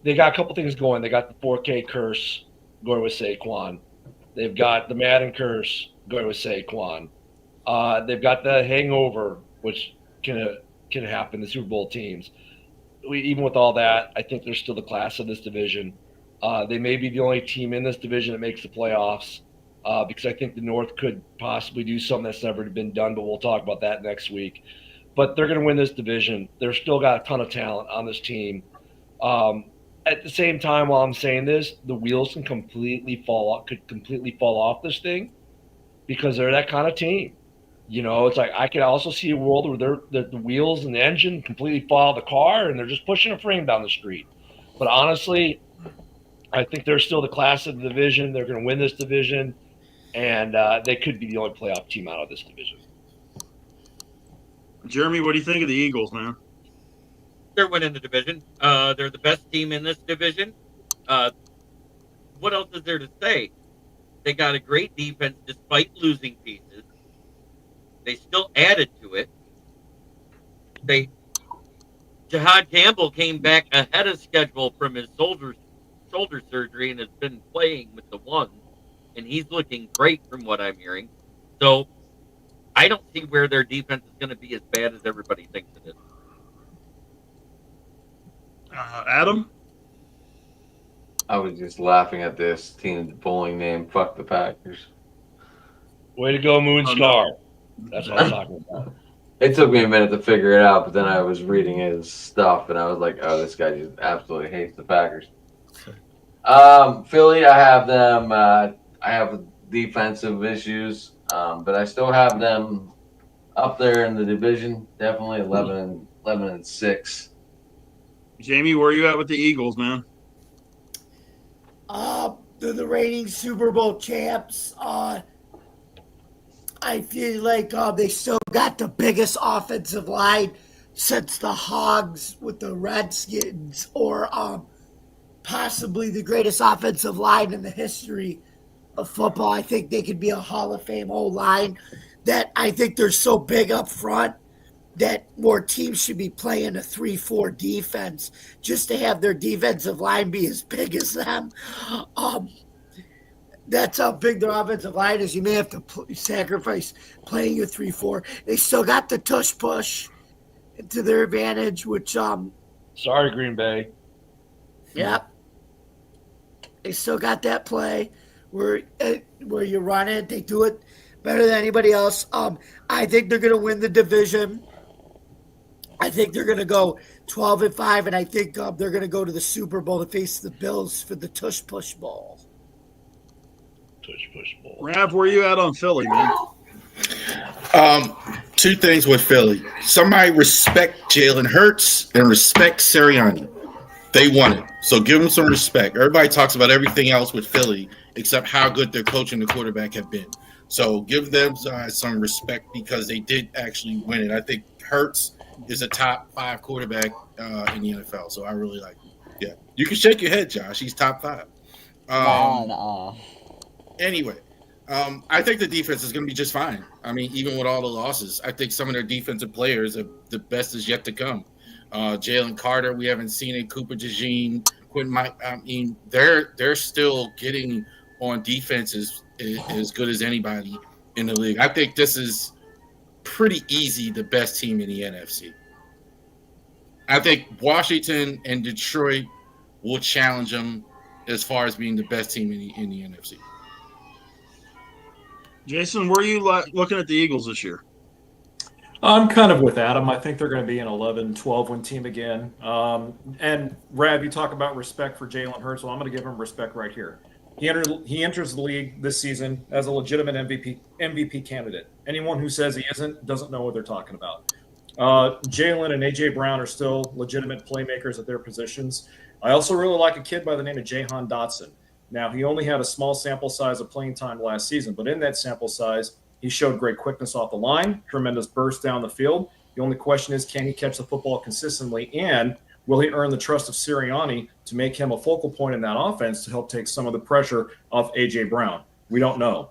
they got a couple things going. They got the 4K curse going with Saquon. They've got the Madden curse going with Saquon. They've got the hangover, which can happen. The Super Bowl teams. Even with all that, I think they're still the class of this division. They may be the only team in this division that makes the playoffs. Because I think the North could possibly do something that's never been done, but we'll talk about that next week. But they're going to win this division. They're still got a ton of talent on this team. At the same time, while I'm saying this, the wheels could completely fall off this thing because they're that kind of team. It's like I could also see a world where the wheels and the engine completely fall out of the car and they're just pushing a frame down the street. But honestly, I think they're still the class of the division. They're going to win this division. And they could be the only playoff team out of this division. Jeremy, what do you think of the Eagles, man? They're winning the division. They're the best team in this division. What else is there to say? They got a great defense despite losing pieces. They still added to it. Jahad Campbell came back ahead of schedule from his shoulder surgery and has been playing with the ones. And he's looking great from what I'm hearing. So I don't see where their defense is going to be as bad as everybody thinks it is. Adam? I was just laughing at this team's bowling name. Fuck the Packers. Way to go, Moonscar. No. That's what I'm talking about. It took me a minute to figure it out, but then I was reading his stuff, and I was like, oh, this guy just absolutely hates the Packers. Philly, I have them... I have defensive issues, but I still have them up there in the division. Definitely 11-6. Jamie, where are you at with the Eagles, man? They're the reigning Super Bowl champs. I feel like they still got the biggest offensive line since the Hogs with the Redskins, or possibly the greatest offensive line in the history of football. I think they could be a Hall of Fame O-line. That I think they're so big up front that more teams should be playing a 3-4 defense just to have their defensive line be as big as them. That's how big their offensive line is. You may have to sacrifice playing your 3-4. They still got the tush push to their advantage, which sorry, Green Bay. Yep. They still got that play where you run it. They do it better than anybody else. I think they're going to win the division. I think they're going to go 12-5, and I think they're going to go to the Super Bowl to face the Bills for the Tush Push Bowl. Tush Push Bowl. Rav, where you at on Philly, man? Two things with Philly. Somebody respect Jalen Hurts and respect Sirianni. They won it. So give them some respect. Everybody talks about everything else with Philly except how good their coach and the quarterback have been. So give them some respect because they did actually win it. I think Hurts is a top 5 quarterback in the NFL. So I really like him. Yeah. You can shake your head, Josh. He's top 5. Anyway, I think the defense is going to be just fine. I mean, even with all the losses, I think some of their defensive players are the best is yet to come. Jalen Carter, we haven't seen it. Cooper DeJean, Quentin Mike. I mean, they're still getting on defense as good as anybody in the league. I think this is pretty easy the best team in the NFC. I think Washington and Detroit will challenge them as far as being the best team in the NFC. Jason, where are you looking at the Eagles this year? I'm kind of with Adam. I think they're going to be an 11-12 win team again. And Rav, you talk about respect for Jalen Hurts. Well, I'm going to give him respect right here. He enters the league this season as a legitimate MVP candidate. Anyone who says he isn't doesn't know what they're talking about. Jalen and A.J. Brown are still legitimate playmakers at their positions. I also really like a kid by the name of Jahan Dotson. Now, he only had a small sample size of playing time last season, but in that sample size, he showed great quickness off the line, tremendous burst down the field. The only question is, can he catch the football consistently, and will he earn the trust of Sirianni to make him a focal point in that offense to help take some of the pressure off A.J. Brown? We don't know.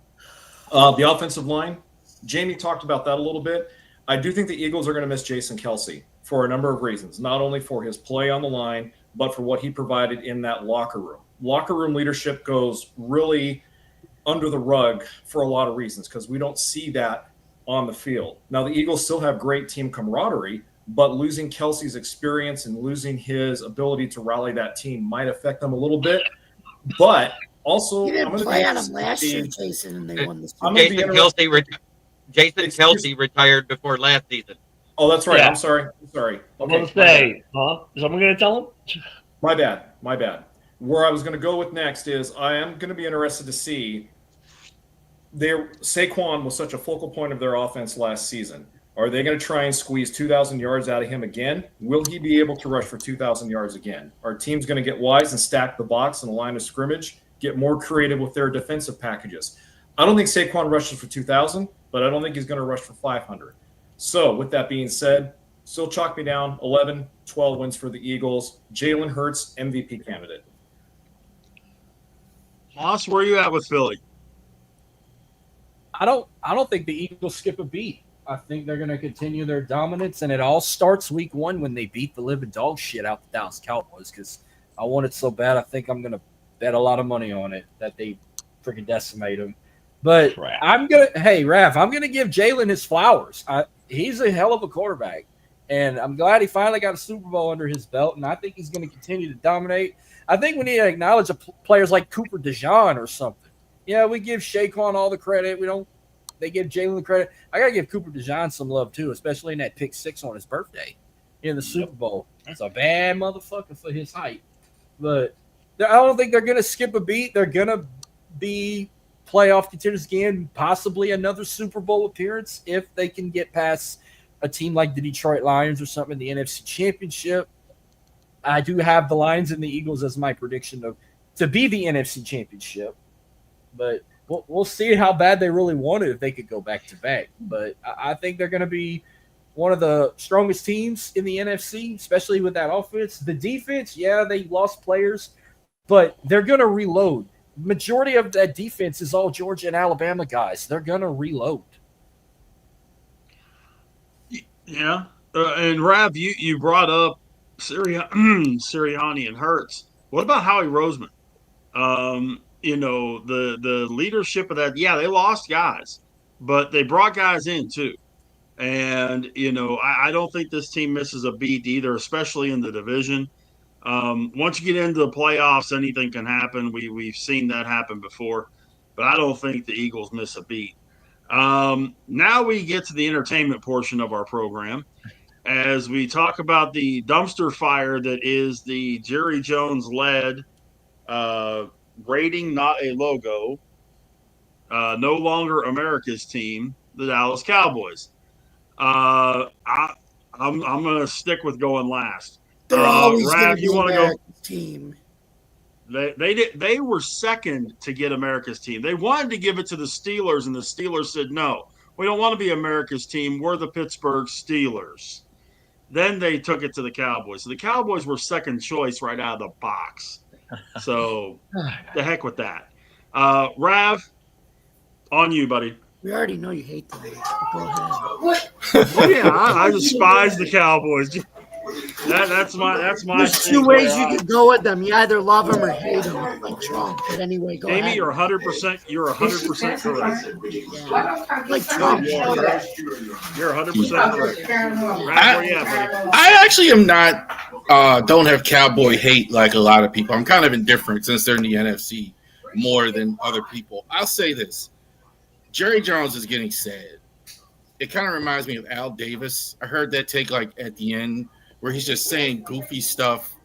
The offensive line, Jamie talked about that a little bit. I do think the Eagles are going to miss Jason Kelce for a number of reasons, not only for his play on the line, but for what he provided in that locker room. Locker room leadership goes really under the rug for a lot of reasons because we don't see that on the field. Now, the Eagles still have great team camaraderie, but losing Kelce's experience and losing his ability to rally that team might affect them a little bit. But also, you didn't play on them last year, Jason, and they won this. Jason Kelce retired before last season. Oh, that's right. Yeah. I'm sorry. Okay, I'm going to say, is someone going to tell him? My bad. Where I was going to go with next is I am going to be interested to see Saquon was such a focal point of their offense last season. Are they going to try and squeeze 2,000 yards out of him again? Will he be able to rush for 2,000 yards again? Are teams going to get wise and stack the box in the line of scrimmage, get more creative with their defensive packages? I don't think Saquon rushes for 2,000, but I don't think he's going to rush for 500. So with that being said, still chalk me down 11-12 wins for the Eagles. Jalen Hurts, MVP candidate. Haas, where are you at with Philly? I don't think the Eagles skip a beat. I think they're going to continue their dominance, and it all starts week 1 when they beat the living dog shit out the Dallas Cowboys because I want it so bad. I think I'm going to bet a lot of money on it that they freaking decimate them. But Rav, I'm going to give Jalen his flowers. He's a hell of a quarterback, and I'm glad he finally got a Super Bowl under his belt, and I think he's going to continue to dominate. I think we need to acknowledge players like Cooper DeJean or something. Yeah, we give Saquon all the credit. They give Jalen the credit. I got to give Cooper DeJean some love, too, especially in that pick 6 on his birthday in the Super Bowl. That's a bad motherfucker for his height. But I don't think they're going to skip a beat. They're going to be playoff contenders again, possibly another Super Bowl appearance if they can get past a team like the Detroit Lions or something in the NFC Championship. I do have the Lions and the Eagles as my prediction to be the NFC Championship. But we'll see how bad they really want it if they could go back-to-back. But I think they're going to be one of the strongest teams in the NFC, especially with that offense. The defense, yeah, they lost players. but they're going to reload. Majority of that defense is all Georgia and Alabama guys. They're going to reload. Yeah. And Rav, you brought up Sirianni and Hurts. What about Howie Roseman? The leadership of that, yeah, they lost guys, but they brought guys in too. And, I don't think this team misses a beat either, especially in the division. Once you get into the playoffs, anything can happen. We've seen that happen before, but I don't think the Eagles miss a beat. Now we get to the entertainment portion of our program as we talk about the dumpster fire that is the Jerry Jones led rating, not a logo, no longer America's team, the Dallas Cowboys. I'm going to stick with going last. They're always going Rav, to you be want to go? America's team. They were second to get America's team. They wanted to give it to the Steelers, and the Steelers said, no, we don't want to be America's team. We're the Pittsburgh Steelers. Then they took it to the Cowboys. So the Cowboys were second choice right out of the box. So the heck with that. Rav, on you, buddy. We already know you hate them. Go ahead. Well, yeah, I despise the Cowboys. That's my. There's two ways you can go with them. You either love them or hate them, like Trump. But anyway, go Jamie, ahead. You're 100%. You're 100% correct. Yeah. Like Trump. You're 100% correct. Right where you at, buddy? I actually am not. Don't have cowboy hate like a lot of people. I'm kind of indifferent since they're in the NFC more than other people. I'll say this: Jerry Jones is getting sad. It kind of reminds me of Al Davis. I heard that take like at the end, where he's just saying goofy stuff,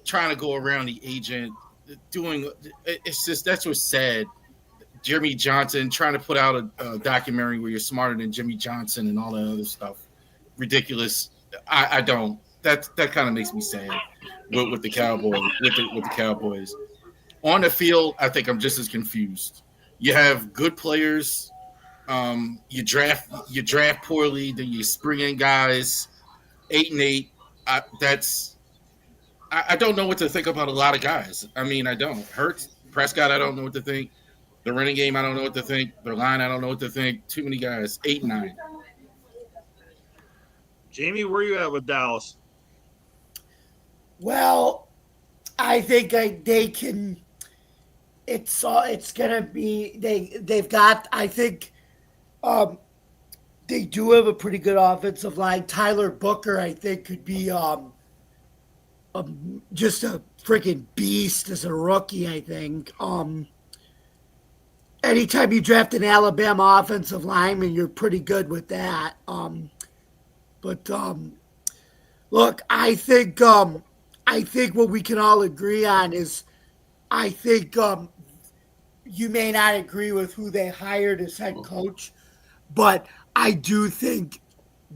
trying to go around the agent, doing. It's just that's what's sad. Jimmy Johnson trying to put out a documentary where you're smarter than Jimmy Johnson and all that other stuff. Ridiculous. I don't. That kind of makes me sad with the Cowboys. With the Cowboys on the field, I think I'm just as confused. You have good players. You draft poorly, then you spring in guys. 8-8. I don't know what to think about a lot of guys. I mean, I don't. Hurts, Prescott, I don't know what to think. The running game, I don't know what to think. Their line, I don't know what to think. Too many guys. 8-9. Jamie, where you at with Dallas? Well, I think they can. It's gonna be they've got. I think they do have a pretty good offensive line. Tyler Booker, I think, could be just a freaking beast as a rookie. I think. Anytime you draft an Alabama offensive lineman, you're pretty good with that. Look, I think what we can all agree on is, I think you may not agree with who they hired as head coach, but I do think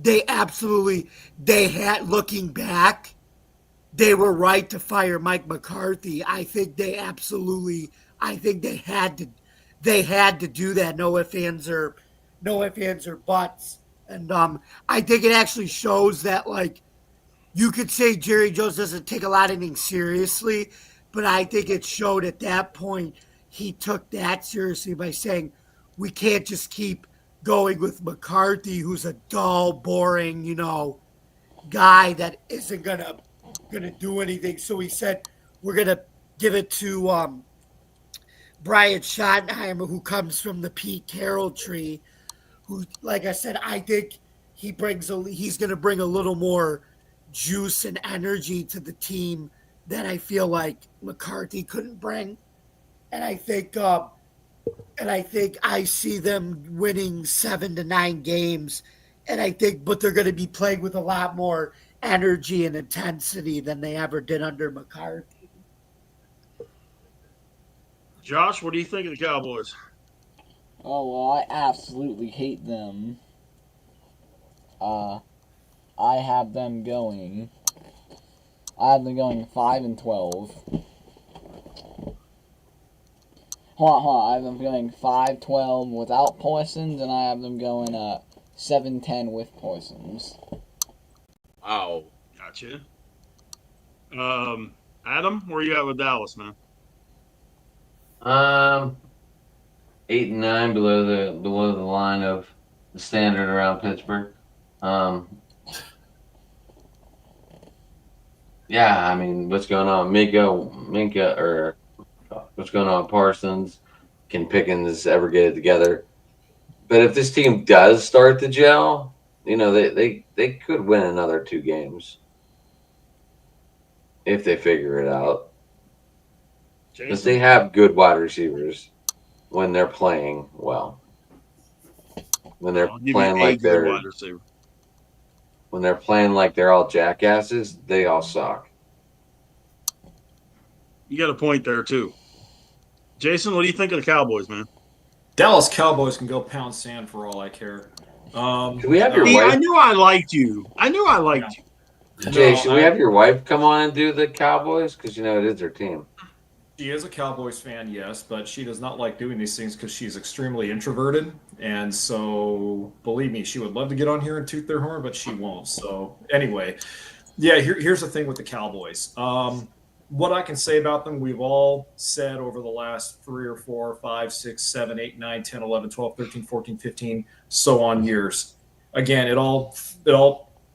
they had, looking back, they were right to fire Mike McCarthy. I think they had to do that. No ifs, ands, or buts. And I think it actually shows that, like, you could say Jerry Jones doesn't take a lot of things seriously, but I think it showed at that point he took that seriously by saying we can't just keep going with McCarthy, who's a dull, boring, guy that isn't gonna do anything. So he said we're gonna give it to Brian Schottenheimer, who comes from the Pete Carroll tree, who, like I said, I think he's going to bring a little more juice and energy to the team that I feel like McCarthy couldn't bring. And I think I see them winning 7 to 9 games. But they're going to be playing with a lot more energy and intensity than they ever did under McCarthy. Josh, what do you think of the Cowboys? Oh, well, I absolutely hate them. I have them going 5-12. Hold on. I have them going 5-12 without Parsons, and I have them going 7-10 with Parsons. Wow. Gotcha. Adam, where you at with Dallas, man? 8 and 9 below the line of the standard around Pittsburgh. Yeah, I mean, what's going on? Minka, or what's going on? Parsons, can Pickens ever get it together? But if this team does start to gel, they could win another 2 games if they figure it out. Because they have good wide receivers when they're playing well. When they're playing like they're when they're playing like they're all jackasses, they all suck. You got a point there too. Jason, what do you think of the Cowboys, man? Dallas Cowboys can go pound sand for all I care. Do we have your wife? I knew I liked you. Jay, should we have your wife come on and do the Cowboys? Because it is her team. She is a Cowboys fan, yes, but she does not like doing these things because she's extremely introverted. And so, believe me, she would love to get on here and toot their horn, but she won't. So, anyway, yeah, here's the thing with the Cowboys. What I can say about them, we've all said over the last 3 or 4, 5, 6, 7, 8, 9, 10, 11, 12, 13, 14, 15, so on years. Again, it all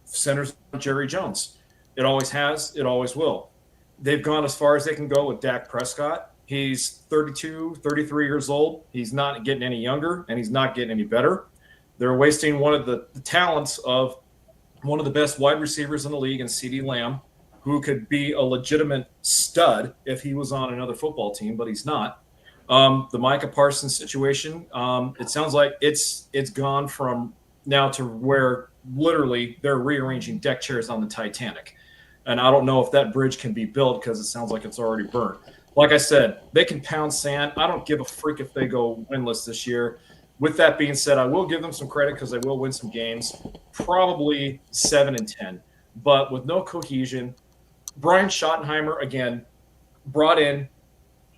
centers on Jerry Jones. It always has, it always will. They've gone as far as they can go with Dak Prescott. He's 32, 33 years old. He's not getting any younger, and he's not getting any better. They're wasting one of the talents of one of the best wide receivers in the league in CeeDee Lamb, who could be a legitimate stud if he was on another football team, but he's not. The Micah Parsons situation, it sounds like it's gone from now to where literally they're rearranging deck chairs on the Titanic. And I don't know if that bridge can be built because it sounds like it's already burnt. Like I said, they can pound sand. I don't give a freak if they go winless this year. With that being said, I will give them some credit because they will win some games, probably 7-10. But with no cohesion, Brian Schottenheimer, again, brought in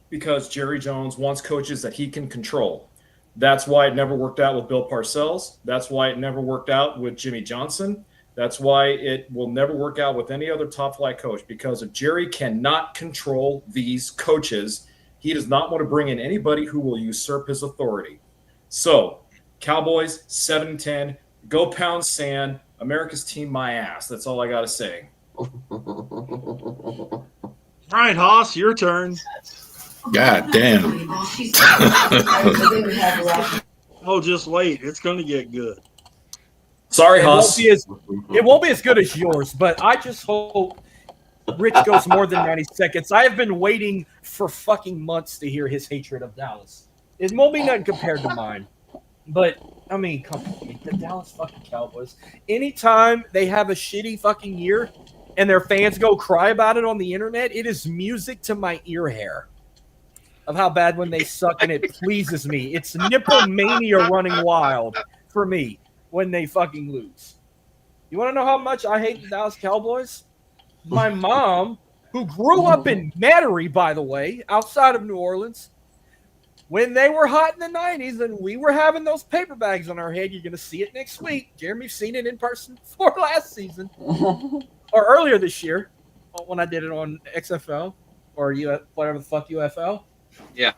because Jerry Jones wants coaches that he can control. That's why it never worked out with Bill Parcells. That's why it never worked out with Jimmy Johnson. That's why it will never work out with any other top-flight coach, because if Jerry cannot control these coaches, he does not want to bring in anybody who will usurp his authority. So, Cowboys, 7-10, go pound sand, America's team my ass. That's all I got to say. All right, Haas, your turn. God damn. Oh, just wait. It's going to get good. Sorry, Haas. It won't be as good as yours, but I just hope Rich goes more than 90 seconds. I have been waiting for fucking months to hear his hatred of Dallas. It won't be nothing compared to mine. But, I mean, come on, the Dallas fucking Cowboys. Anytime they have a shitty fucking year and their fans go cry about it on the internet, it is music to my ear hair of how bad when they suck, and it pleases me. It's nipple mania running wild for me when they fucking lose. You want to know how much I hate the Dallas Cowboys? My mom, who grew up in Metairie, by the way, outside of New Orleans, when they were hot in the 90s and we were having those paper bags on our head, you're going to see it next week. Jeremy's seen it in person for last season or earlier this year when I did it on XFL or whatever the fuck UFL. Yeah.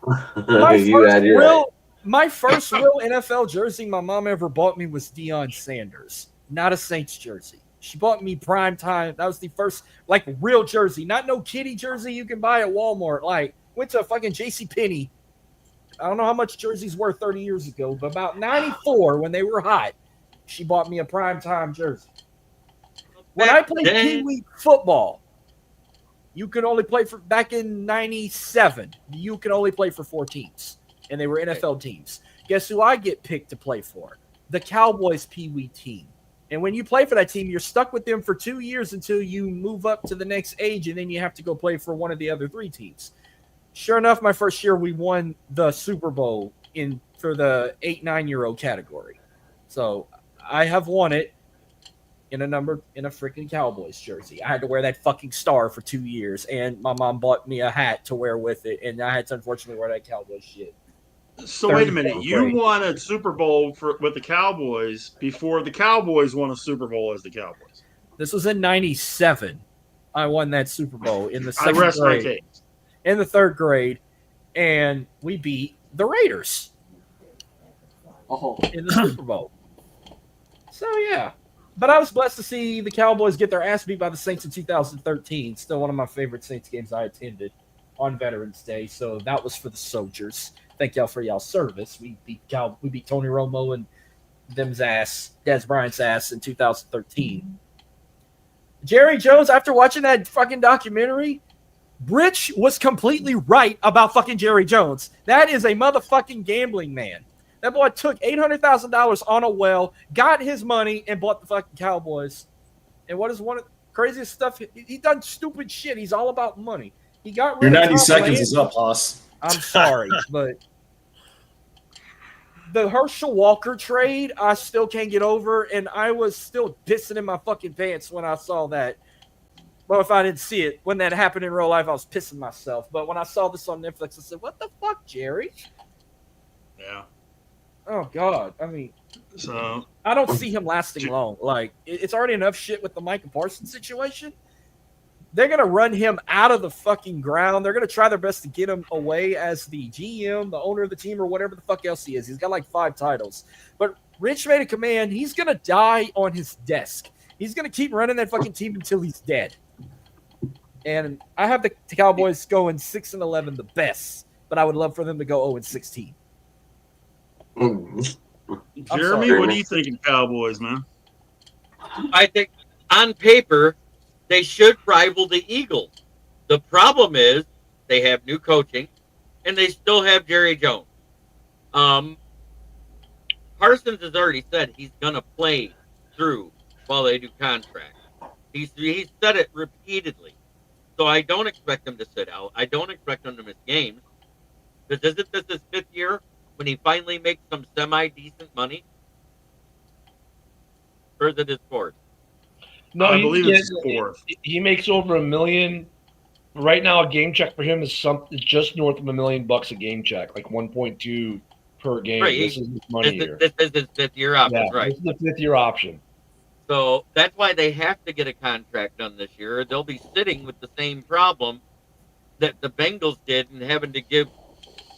My first real NFL jersey my mom ever bought me was Deion Sanders, not a Saints jersey. She bought me prime time. That was the first, real jersey, not no kiddie jersey you can buy at Walmart. Went to a fucking JCPenney. I don't know how much jerseys were 30 years ago, but about 94 when they were hot, she bought me a prime time jersey. When I played Pee Wee football, you could only play for, back in 97, you could only play for 4 teams, and they were NFL teams. Guess who I get picked to play for? The Cowboys Pee Wee team. And when you play for that team, you're stuck with them for 2 years until you move up to the next age, and then you have to go play for one of the other 3 teams. Sure enough, my first year, we won the Super Bowl for the 8-9-year-old category. So I have won it in a freaking Cowboys jersey. I had to wear that fucking star for 2 years, and my mom bought me a hat to wear with it, and I had to unfortunately wear that Cowboys shit. So wait a minute, you won a Super Bowl with the Cowboys before the Cowboys won a Super Bowl as the Cowboys. This was in 97. I won that Super Bowl in the second I rest grade. my case. In the 3rd grade, and we beat the Raiders in the Super Bowl. So, yeah. But I was blessed to see the Cowboys get their ass beat by the Saints in 2013. Still one of my favorite Saints games I attended on Veterans Day. So that was for the soldiers. Thank y'all for y'all's service. We beat Tony Romo and them's ass, Des Bryant's ass in 2013. Jerry Jones, after watching that fucking documentary, Rich was completely right about fucking Jerry Jones. That is a motherfucking gambling man. That boy took $800,000 on a well, got his money, and bought the fucking Cowboys. And what is one of the craziest stuff? He done stupid shit. He's all about money. He got rid Your of 90 Tom seconds Landry. is up, Haas. I'm sorry, but the Herschel Walker trade, I still can't get over, and I was still pissing in my fucking pants when I saw that. Well, if I didn't see it, when that happened in real life, I was pissing myself. But when I saw this on Netflix, I said, what the fuck, Jerry? Yeah. Oh, God. I mean, so I don't see him lasting long. Like, it's already enough shit with the Micah Parsons situation. They're going to run him out of the fucking ground. They're going to try their best to get him away as the GM, the owner of the team, or whatever the fuck else he is. He's got like 5 titles. But Rich made a command. He's going to die on his desk. He's going to keep running that fucking team until he's dead. And I have the Cowboys going 6-11, the best. But I would love for them to go 0-16. Jeremy, what do you think of Cowboys, man? I think on paper they should rival the Eagles. The problem is they have new coaching and they still have Jerry Jones. Parsons has already said he's gonna play through while they do contracts. He's said it repeatedly. So I don't expect him to sit out. I don't expect him to miss games. Because isn't this his 5th year when he finally makes some semi-decent money? Or is it his 4th? No, I believe it's 4th. He makes over $1 million. Right now, a game check for him is just north of $1 million a game check, like 1.2 per game. Right. This is his money year. This is his 5th year option, Yeah, right? this is the 5th year option. So that's why they have to get a contract done this year. They'll be sitting with the same problem that the Bengals did and having to give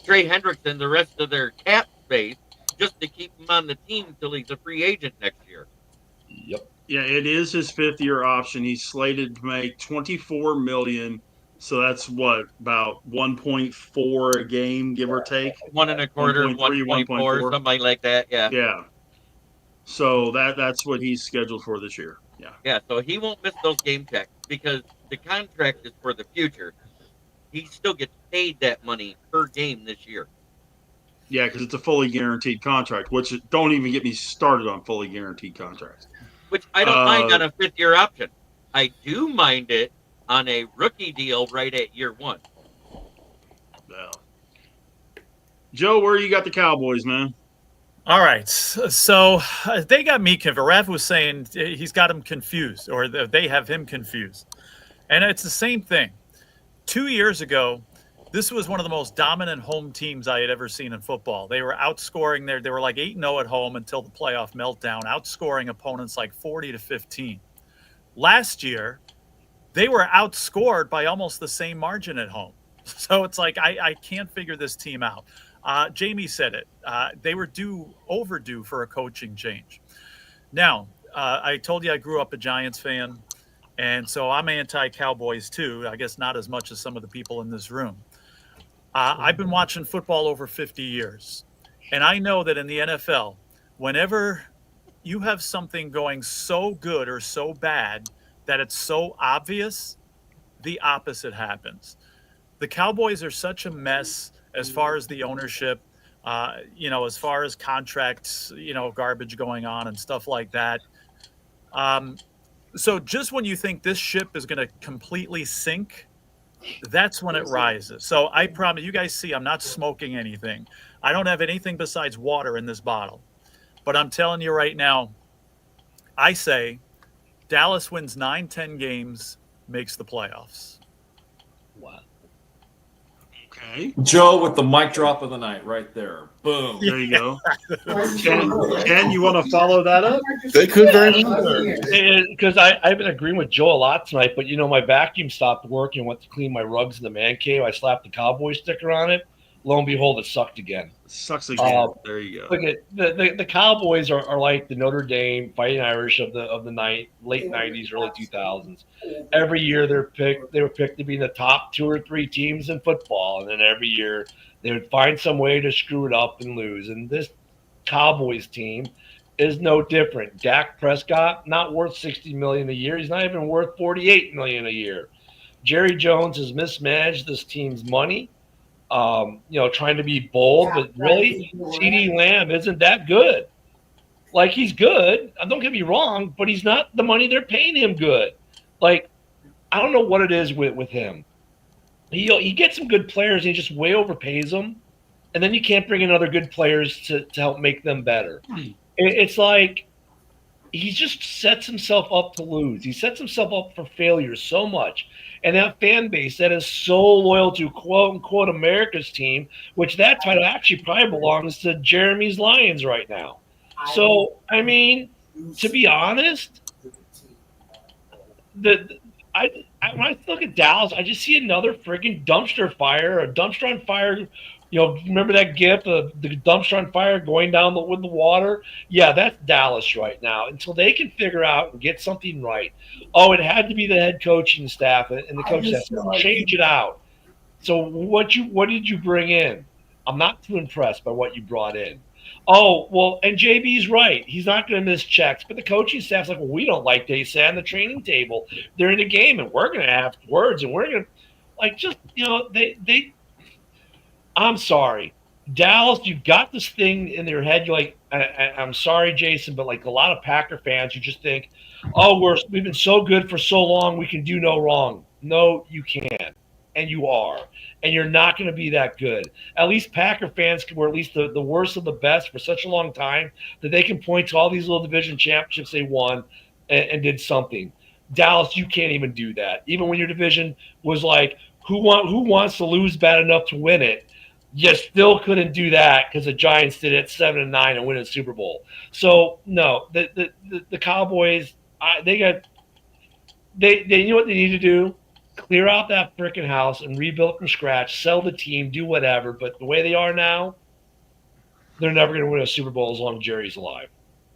Trey Hendrickson the rest of their cap space just to keep him on the team until he's a free agent next year. Yep. Yeah, it is his 5th year option. He's slated to make $24 million. So that's what, about 1.4 a game, give or take? 1.25, 1.4, something like that. Yeah. Yeah. So that's what he's scheduled for this year. Yeah. Yeah. So he won't miss those game checks because the contract is for the future. He still gets paid that money per game this year. Yeah, because it's a fully guaranteed contract, which don't even get me started on fully guaranteed contracts. Which I don't mind on a 5th year option. I do mind it on a rookie deal right at year 1. Well, Joe, where you got the Cowboys, man? All right. So they got me confused. Rav was saying he's got him confused, or they have him confused. And it's the same thing. 2 years ago, this was one of the most dominant home teams I had ever seen in football. They were outscoring they were like 8-0 at home until the playoff meltdown, outscoring opponents like 40-15. Last year, they were outscored by almost the same margin at home. So it's like I can't figure this team out. Jamie said it. They were overdue for a coaching change. Now, I told you I grew up a Giants fan, and so I'm anti-Cowboys too. I guess not as much as some of the people in this room. I've been watching football over 50 years, and I know that in the NFL, whenever you have something going so good or so bad that it's so obvious, the opposite happens. The Cowboys are such a mess as far as the ownership, as far as contracts, garbage going on and stuff like that. So just when you think this ship is going to completely sink, that's when it rises. So I promise you guys see, I'm not smoking anything. I don't have anything besides water in this bottle. But I'm telling you right now, I say Dallas wins 9-10 games, makes the playoffs. Wow. Okay. Joe with the mic drop of the night right there. Boom. There you go. Ken, you want to follow that up? They could very well. Because I've been agreeing with Joe a lot tonight, but my vacuum stopped working. Went to clean my rugs in the man cave. I slapped the cowboy sticker on it. lo and behold, it sucked again. Sucks again. There you go. Look at the Cowboys are like the Notre Dame Fighting Irish of the late 90s, early 2000s. Every year they were picked to be the top 2 or 3 teams in football, and then every year they would find some way to screw it up and lose. And this Cowboys team is no different. Dak Prescott, not worth $60 million a year. He's not even worth $48 million a year. Jerry Jones has mismanaged this team's money. Trying to be bold, but really, CeeDee Lamb isn't that good. Like, he's good. Don't get me wrong, but he's not the money they're paying him good. Like, I don't know what it is with him. He gets some good players, and he just way overpays them, and then you can't bring in other good players to help make them better. It's like he just sets himself up to lose. He sets himself up for failure so much. And that fan base that is so loyal to quote-unquote America's team, which that title actually probably belongs to Jeremy's Lions right now. So, I mean, to be honest, when I look at Dallas, I just see another freaking dumpster fire, a dumpster on fire. Remember that GIF of the dumpster on fire going down with the water? Yeah, that's Dallas right now. Until they can figure out and get something right. Oh, it had to be the head coaching staff and the coaching staff. Change it out. So what did you bring in? I'm not too impressed by what you brought in. Oh, well, and JB's right. He's not going to miss checks. But the coaching staff's like, well, we don't like they sat on the training table during the game, and we're going to have words, and we're going to, I'm sorry. Dallas, you've got this thing in their head. You're like, I'm sorry, Jason, but like a lot of Packer fans, you just think, oh, we've been so good for so long, we can do no wrong. No, you can't. And you are. And you're not going to be that good. At least Packer fans were at least the worst of the best for such a long time that they can point to all these little division championships they won and did something. Dallas, you can't even do that. Even when your division was like, who wants to lose bad enough to win it? You still couldn't do that because the Giants did it 7-9 and win a Super Bowl. So no, the Cowboys, they know what they need to do: clear out that freaking house and rebuild from scratch, sell the team, do whatever. But the way they are now, they're never going to win a Super Bowl as long as Jerry's alive.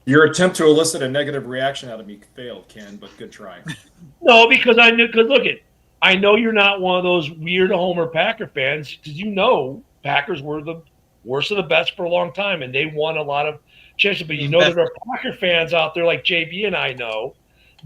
Your attempt to elicit a negative reaction out of me failed, Ken, but good try. No, because I know you're not one of those weird homer Packer fans, because Packers were the worst of the best for a long time, and they won a lot of championships. But there are Packer fans out there like JB and I know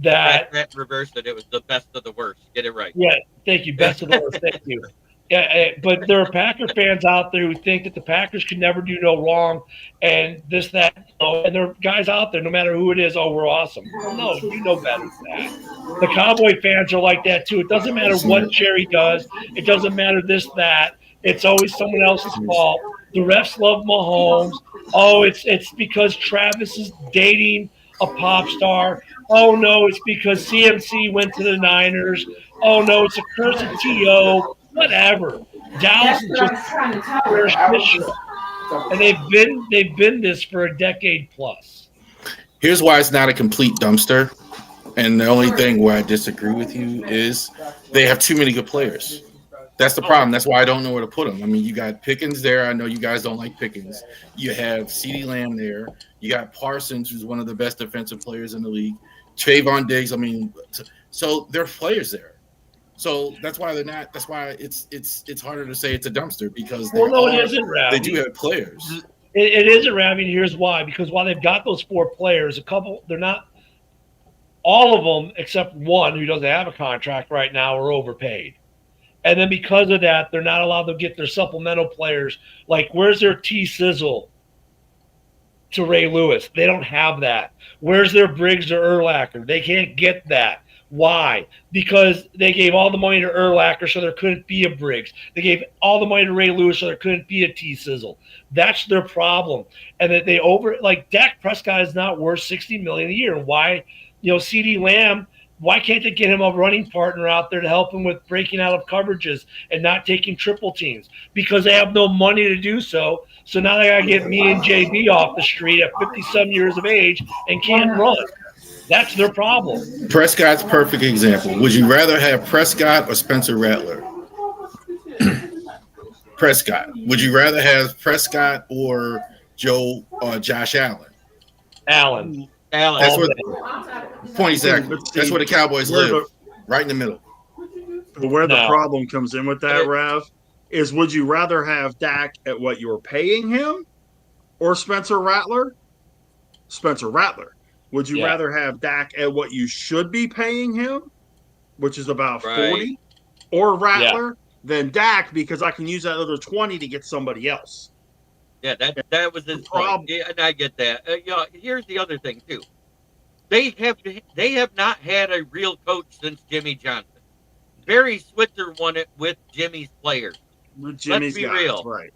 that reversed it. It was the best of the worst. Get it right. Yeah, thank you. Best of the worst. Thank you. Yeah, but there are Packer fans out there who think that the Packers can never do no wrong, and this, that, and there are guys out there, no matter who it is, oh, we're awesome. Well, no, you know better than that. The Cowboy fans are like that too. It doesn't matter what Jerry does. It doesn't matter this, that. It's always someone else's fault. The refs love Mahomes. Oh, it's because Travis is dating a pop star. Oh, no, it's because CMC went to the Niners. Oh, no, it's a curse of T.O., whatever. Dallas is just and they've been this for a decade plus. Here's why it's not a complete dumpster, and the only thing where I disagree with you is they have too many good players. That's the problem. That's why I don't know where to put them. I mean, you got Pickens there. I know you guys don't like Pickens. You have CeeDee Lamb there. You got Parsons, who's one of the best defensive players in the league. Trayvon Diggs. I mean, so there are players there. So that's why they're not. That's why it's harder to say it's a dumpster because it isn't, Ravi. They do have players. It isn't, Ravi, and here's why. Because while they've got those 4 players, they're not all of them except one who doesn't have a contract right now are overpaid. And then because of that, they're not allowed to get their supplemental players. Like, where's their T-Sizzle to Ray Lewis? They don't have that. Where's their Briggs or Urlacher? They can't get that. Why? Because they gave all the money to Urlacher so there couldn't be a Briggs. They gave all the money to Ray Lewis so there couldn't be a T-Sizzle. That's their problem. And that Dak Prescott is not worth $60 million a year. And why, CeeDee Lamb, why can't they get him a running partner out there to help him with breaking out of coverages and not taking triple teams? Because they have no money to do so. So now they got to get me and JB off the street at 50-some years of age and can't run. That's their problem. Prescott's perfect example. Would you rather have Prescott or Spencer Rattler? Prescott. Would you rather have Prescott or Josh Allen? Allen. That's what point exactly. That's where the Cowboys live, right in the middle. But where the problem comes in with that, Rav, is would you rather have Dak at what you're paying him or Spencer Rattler? Spencer Rattler. Would you rather have Dak at what you should be paying him, which is about 40, or Rattler than Dak because I can use that other 20 to get somebody else? Yeah, that was his problem. Yeah, and I get that. Here's the other thing too. They have not had a real coach since Jimmy Johnson. Barry Switzer won it with Jimmy's players. Let's be real. Right.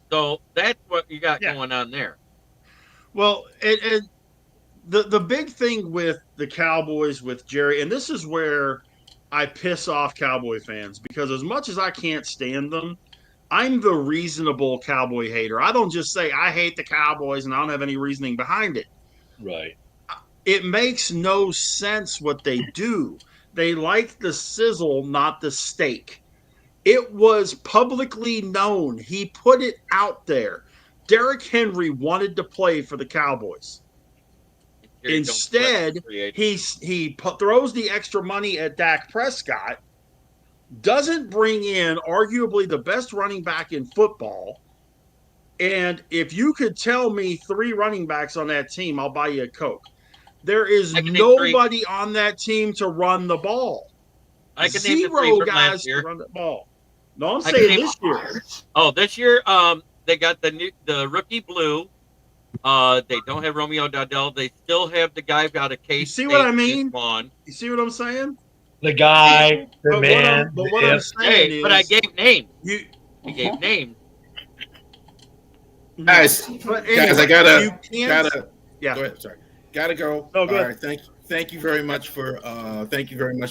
So that's what you got going on there. Well, the big thing with the Cowboys with Jerry, and this is where I piss off Cowboy fans because as much as I can't stand them, I'm the reasonable Cowboy hater. I don't just say I hate the Cowboys and I don't have any reasoning behind it. Right. It makes no sense what they do. They like the sizzle, not the steak. It was publicly known. He put it out there. Derrick Henry wanted to play for the Cowboys. Instead, he throws the extra money at Dak Prescott, doesn't bring in arguably the best running back in football. And if you could tell me 3 running backs on that team, I'll buy you a Coke. There is nobody on that team to run the ball. I can Zero guys to run the ball. No, I'm saying this year. Oh, this year, they got the rookie blue. They don't have Romeo Dowdell. They still have the guy out of K. You see what I mean? You see what I'm saying? The guy, the man. What I'm saying is, but I gave names. I gave names. Guys, anyway, I gotta. Yeah. Go ahead. Sorry. Gotta go. No, go ahead. All right. Thank you very much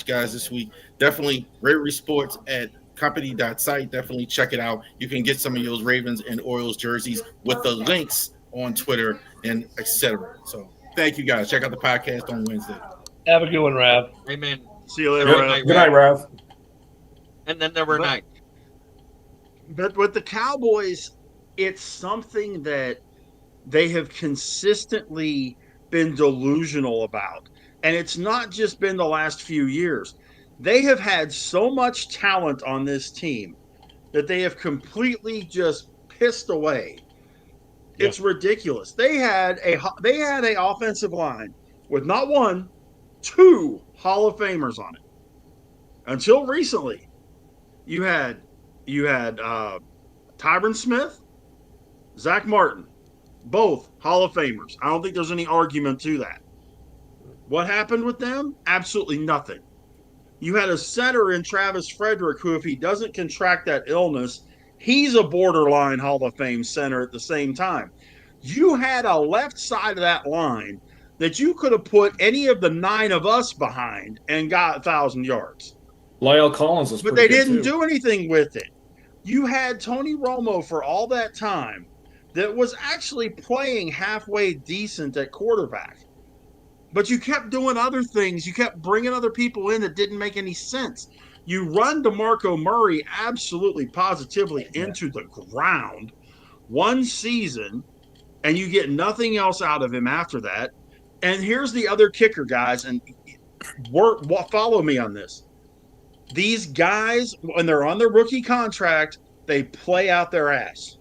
guys, this week. Definitely Rary Sports at company.site. Definitely check it out. You can get some of those Ravens and Orioles jerseys with the links on Twitter and etc. So thank you guys. Check out the podcast on Wednesday. Have a good one, Rav. Amen. See you later, Rav. Good night, Rav. And then there were nights. But with the Cowboys, it's something that they have consistently been delusional about. And it's not just been the last few years. They have had so much talent on this team that they have completely just pissed away. Yeah. It's ridiculous. They had a offensive line with not 1, 2 Hall of Famers on it. Until recently, you had Tyron Smith, Zach Martin, both Hall of Famers. I don't think there's any argument to that. What happened with them? Absolutely nothing. You had a center in Travis Frederick who, if he doesn't contract that illness, he's a borderline Hall of Fame center at the same time. You had a left side of that line that you could have put any of the 9 of us behind and got 1,000 yards. Lyle Collins was but they didn't do anything with it. You had Tony Romo for all that time that was actually playing halfway decent at quarterback. But you kept doing other things. You kept bringing other people in that didn't make any sense. You run DeMarco Murray absolutely positively into the ground one season, and you get nothing else out of him after that. And here's the other kicker, guys, and follow me on this. These guys, when they're on their rookie contract, they play out their ass.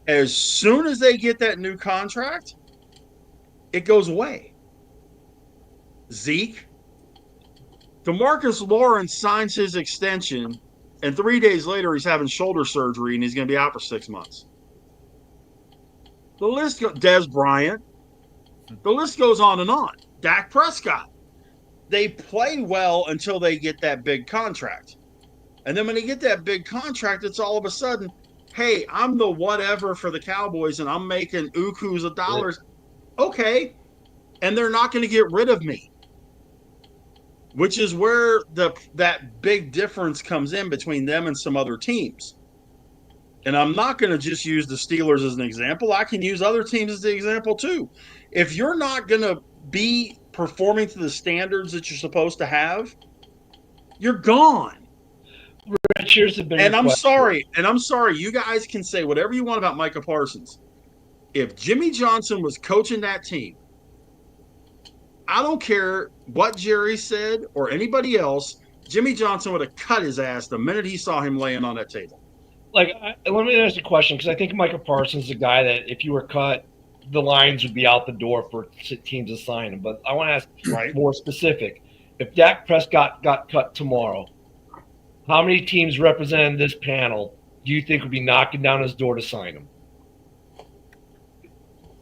As soon as they get that new contract, it goes away. Zeke, DeMarcus Lawrence signs his extension, and 3 days later he's having shoulder surgery and he's going to be out for 6 months. The list goes. Dez Bryant. The list goes on and on. Dak Prescott. They play well until they get that big contract. And then when they get that big contract, it's all of a sudden, hey, I'm the whatever for the Cowboys and I'm making ukus of dollars. Okay. And they're not going to get rid of me. Which is where that big difference comes in between them and some other teams. And I'm not going to just use the Steelers as an example. I can use other teams as the example too. If you're not going to be performing to the standards that you're supposed to have, you're gone. Rich, here's the bigger And I'm question. sorry. You guys can say whatever you want about Micah Parsons. If Jimmy Johnson was coaching that team, I don't care what Jerry said or anybody else, Jimmy Johnson would have cut his ass the minute he saw him laying on that table. Like, let me ask you a question, because I think Micah Parsons is a guy that if you were cut, the lines would be out the door for teams to sign him. But I want to ask more specific. If Dak Prescott got cut tomorrow, how many teams representing this panel do you think would be knocking down his door to sign him?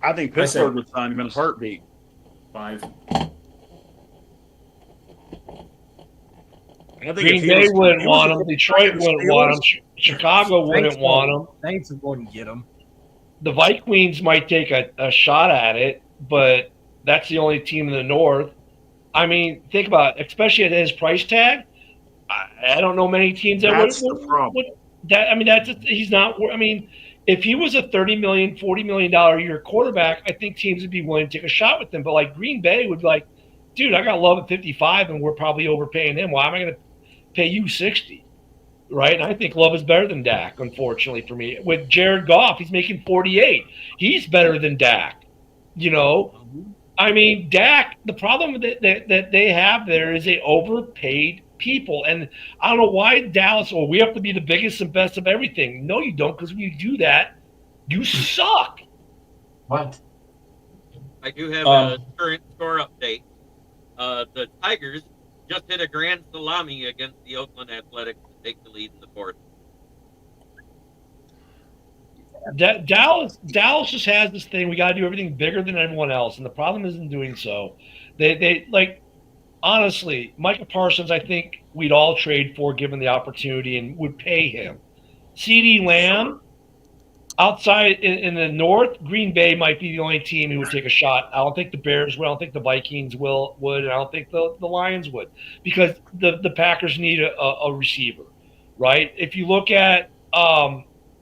I think Pittsburgh would sign him in a heartbeat. 5. Green Bay wouldn't want him. Detroit wouldn't want him. Chicago wouldn't want him. Saints wouldn't get him. The Vikings might take a shot at it, but that's the only team in the North. I mean, think about it, especially at his price tag. I don't know many teams that would. He's not. I mean, if he was a $30 million, $40 million a year quarterback, I think teams would be willing to take a shot with him. But like Green Bay would be like, dude, I got Love at 55, and we're probably overpaying him. Why am I going to pay you 60? Right? And I think Love is better than Dak, unfortunately for me. With Jared Goff, he's making 48. He's better than Dak. You know, I mean, Dak, the problem that they have there is they overpaid people. And I don't know why Dallas, we have to be the biggest and best of everything. No, you don't, because when you do that, you suck. What? I do have a current score update. The Tigers just hit a grand salami against the Oakland Athletics to take the lead in the fourth. Dallas just has this thing. We got to do everything bigger than everyone else, and the problem isn't doing so. They like, honestly, Micah Parsons, I think we'd all trade for given the opportunity and would pay him. CeeDee Lamb, outside in the North, Green Bay might be the only team who would take a shot. I don't think the Bears would. I don't think the Vikings would. And I don't think the Lions would, because the Packers need a receiver, right? If you look at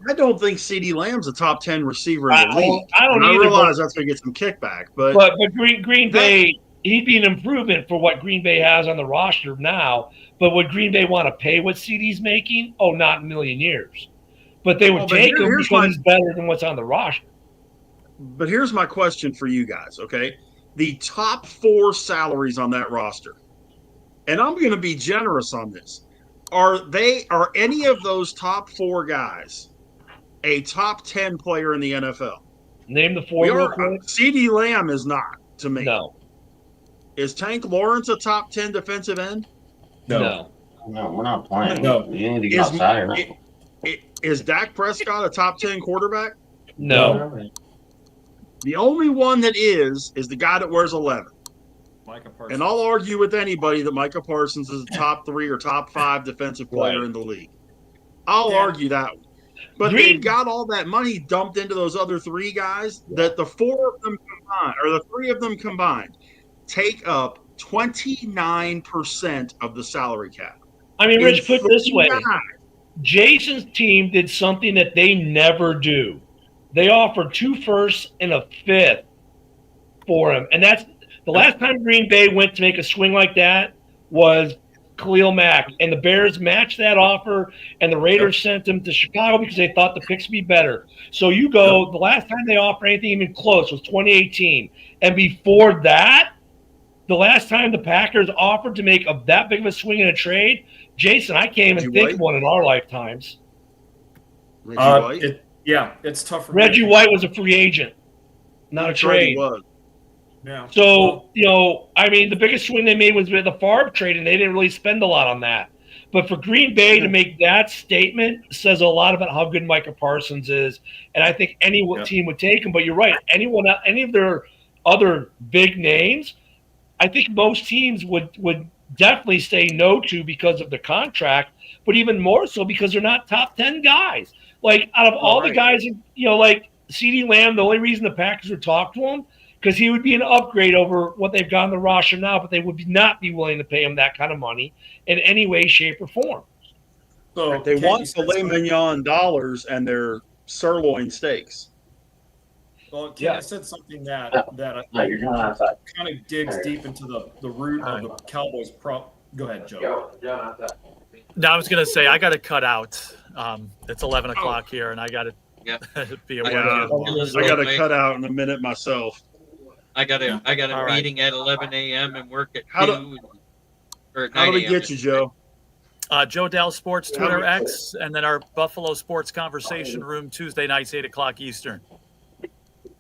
I don't think CeeDee Lamb's a top 10 receiver in the league. I realize that's going to get some kickback, but Green Bay, he'd be an improvement for what Green Bay has on the roster now. But would Green Bay want to pay what CeeDee's making? Oh, not in a million years. But they would take him because he's better than what's on the roster. But here's my question for you guys, okay? The top 4 salaries on that roster, and I'm going to be generous on this. Are any of those top 4 guys a top 10 player in the NFL? Name the 4 real quick. CeeDee Lamb is not, to me. No. Is Tank Lawrence a top 10 defensive end? No. No, we're not playing. No. You need to get outside. Is Dak Prescott a top 10 quarterback? No. The only one that is the guy that wears 11. Micah Parsons. And I'll argue with anybody that Micah Parsons is a top 3 or top 5 defensive player in the league. I'll argue that one. But they've got all that money dumped into those other 3 guys that the 4 of them combined, or the 3 of them combined, take up 29% of the salary cap. I mean, Rich, put it this way. Jason's team did something that they never do. They offered 2 firsts and a 5th for him. And that's the last time Green Bay went to make a swing like that was Khalil Mack. And the Bears matched that offer, and the Raiders sent him to Chicago because they thought the picks would be better. So you go, the last time they offered anything even close was 2018. And before that, the last time the Packers offered to make that big of a swing in a trade, Jason, I can't even think of one in our lifetimes. Reggie White? It's tough. Reggie White was a free agent, not a trade. Yeah. So, I mean, the biggest swing they made was with the Favre trade, and they didn't really spend a lot on that. But for Green Bay to make that statement says a lot about how good Micah Parsons is, and I think any team would take him. But you're right. Any of their other big names, I think most teams would definitely say no to because of the contract, but even more so because they're not top 10 guys. Like, out of all the guys, like CeeDee Lamb, the only reason the Packers would talk to him, because he would be an upgrade over what they've got on the roster now, but they would not be willing to pay him that kind of money in any way, shape, or form. So they want filet mignon dollars and their sirloin steaks. Well, I said something that kind of digs deep into the root of the Cowboys' Go ahead, Joe. No, I was going to say I got to cut out. It's 11 o'clock here, and I got to be away. I got to cut out in a minute myself. I got a All right. meeting at 11 a.m. and work at How 2 or 9 How do we a.m. get you, Joe? Joe Dell Sports, Twitter, X, and then our Buffalo Sports Conversation Room, Tuesday nights, 8 o'clock Eastern.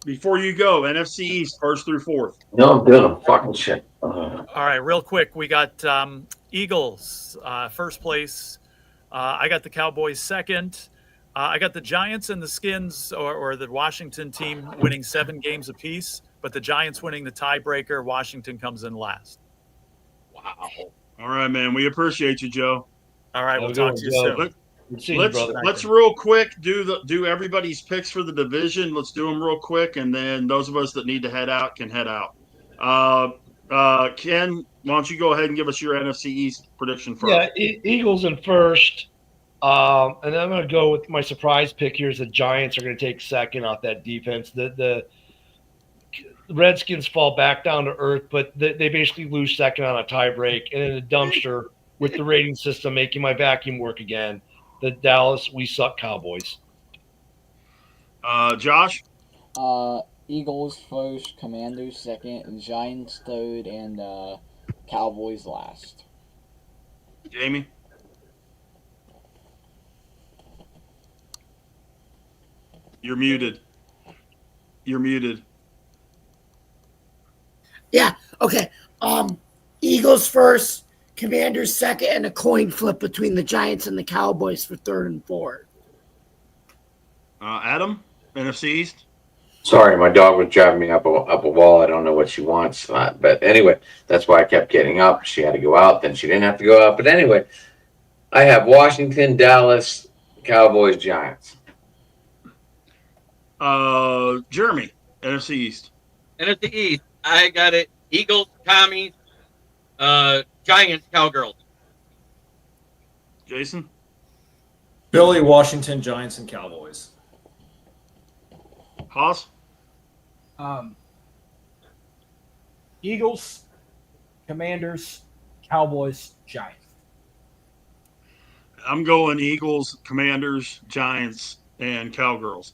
Before you go, NFC East, 1st through 4th. No, I'm doing a fucking shit. All right, real quick. We got Eagles, first place. I got the Cowboys second. I got the Giants and the Skins, or the Washington team, winning 7 games apiece, but the Giants winning the tiebreaker. Washington comes in last. Wow. All right, man. We appreciate you, Joe. All right, we'll talk to you soon. Let's real quick do everybody's picks for the division. Let's do them real quick, and then those of us that need to head out can head out. Ken, why don't you go ahead and give us your NFC East prediction first? Yeah, Eagles in first. And then I'm going to go with my surprise pick here is the Giants are going to take second off that defense. The Redskins fall back down to earth, but they basically lose second on a tie break. And in a dumpster with the rating system making my vacuum work again, the Dallas We Suck Cowboys. Josh? Eagles first, Commanders second, Giants third, and Cowboys last. Jamie? You're muted. Yeah. Okay. Eagles first, Commanders second, and a coin flip between the Giants and the Cowboys for 3rd and 4th. Adam, NFC East. Sorry, my dog was driving me up a wall. I don't know what she wants, but anyway, that's why I kept getting up. She had to go out, then she didn't have to go out. But anyway, I have Washington, Dallas, Cowboys, Giants. Jeremy, NFC East. NFC East, I got it. Eagles, Commies, Giants, Cowgirls. Jason? Billy, Washington, Giants, and Cowboys. Haas? Eagles, Commanders, Cowboys, Giants. I'm going Eagles, Commanders, Giants, and Cowgirls.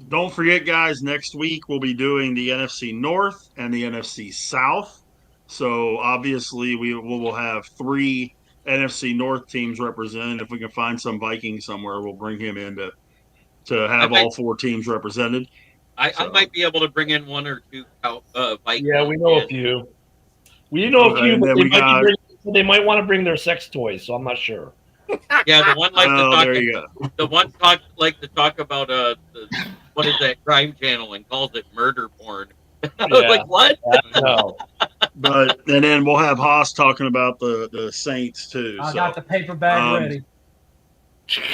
Don't forget, guys, next week we'll be doing the NFC North and the NFC South. So obviously we will have 3 NFC North teams represented. If we can find some Viking somewhere, we'll bring him in to have all 4 teams represented. I might be able to bring in 1 or 2 Vikings. Yeah, we know a few. We know a few, but they might want to bring their sex toys, so I'm not sure. Yeah, the one like to talk about what is that crime channel and calls it murder porn. I was like, what? No. But and then we'll have Haas talking about the Saints too. I got the paper bag ready.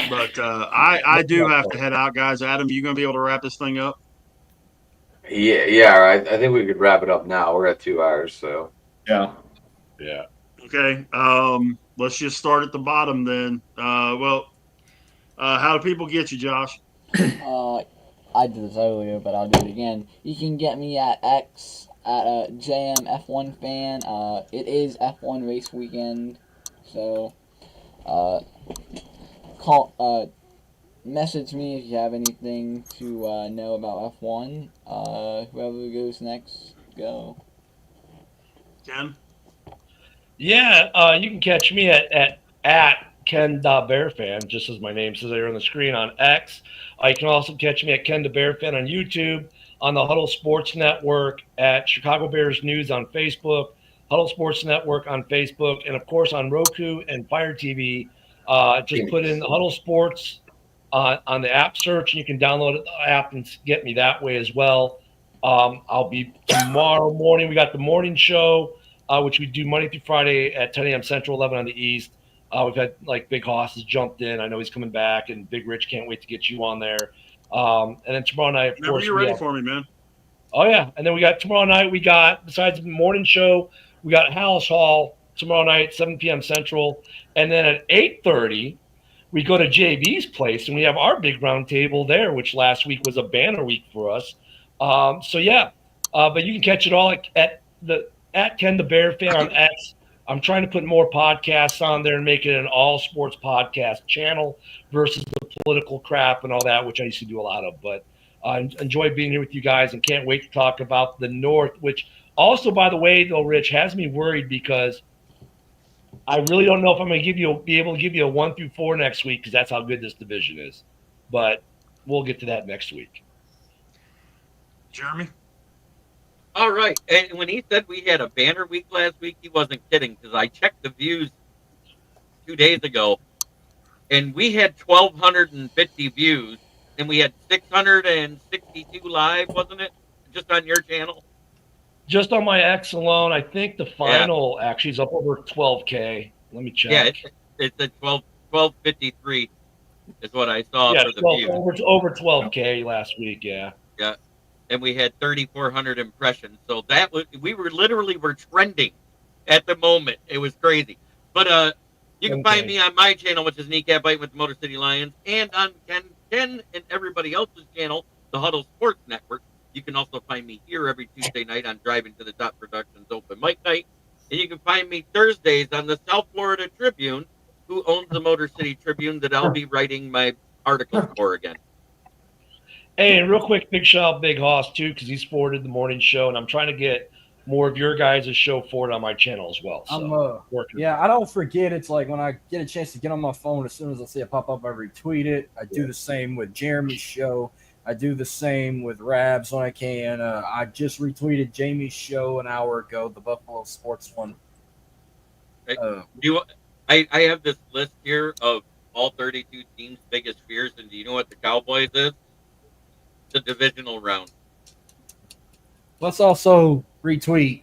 But I do have to head out, guys. Adam, you gonna be able to wrap this thing up? Yeah. I think we could wrap it up now. We're at 2 hours, so yeah. Okay. Let's just start at the bottom then. How do people get you, Josh? I did this earlier, but I'll do it again. You can get me at X at JMF1 fan. It is F1 race weekend, so message me if you have anything to know about F1. Whoever goes next, go. Ken? Yeah, you can catch me at Ken.BearFan, just as my name says there on the screen on X. You can also catch me at Ken.BearFan on YouTube, on the Huddle Sports Network, at Chicago Bears News on Facebook, Huddle Sports Network on Facebook, and of course on Roku and Fire TV. Just put in Huddle Sports on the app search, and you can download the app and get me that way as well. I'll be tomorrow morning. We got the morning show, which we do Monday through Friday at 10 a.m. Central, 11 on the East. We've had Big Hoss has jumped in. I know he's coming back, and Big Rich can't wait to get you on there. And then tomorrow night, of course, you're ready for me, man. Oh yeah, and then we got tomorrow night. We got, besides the morning show, we got House Hall tomorrow night, 7 p.m. Central, and then at 8:30 we go to JB's place and we have our big round table there, which last week was a banner week for us. But you can catch it all at Ken the Bear Fan on X. I'm trying to put more podcasts on there and make it an all sports podcast channel versus the political crap and all that, which I used to do a lot of. But I enjoy being here with you guys and can't wait to talk about the North, which also, by the way, though, Rich, has me worried because I really don't know if I'm going to be able to give you a 1 through 4 next week because that's how good this division is. But we'll get to that next week. Jeremy? All right. And when he said we had a banner week last week, he wasn't kidding because I checked the views 2 days ago and we had 1,250 views and we had 662 live, wasn't it? Just on your channel? Just on my X alone, I think the final actually is up over 12K. Let me check. Yeah, it's at 1253 is what I saw for the views. Over 12K last week, yeah. Yeah. And we had 3,400 impressions. So that was, we were trending at the moment. It was crazy. But you can find me on my channel, which is Kneecap Biting with the Motor City Lions, and on Ken and everybody else's channel, the Huddle Sports Network. You can also find me here every Tuesday night on Driving to the Top Productions Open Mic Night. And you can find me Thursdays on the South Florida Tribune, who owns the Motor City Tribune, that I'll be writing my articles for again. Hey, and real quick, big shout out Big Hoss too, because he's forwarded the morning show, and I'm trying to get more of your guys' show forward on my channel as well. So I don't forget. It's like when I get a chance to get on my phone, as soon as I see it pop up, I retweet it. I do the same with Jeremy's show. I do the same with Rabs when I can. I just retweeted Jamie's show an hour ago, the Buffalo Sports one. I have this list here of all 32 teams' biggest fears, and do you know what the Cowboys is? The divisional round. Let's also retweet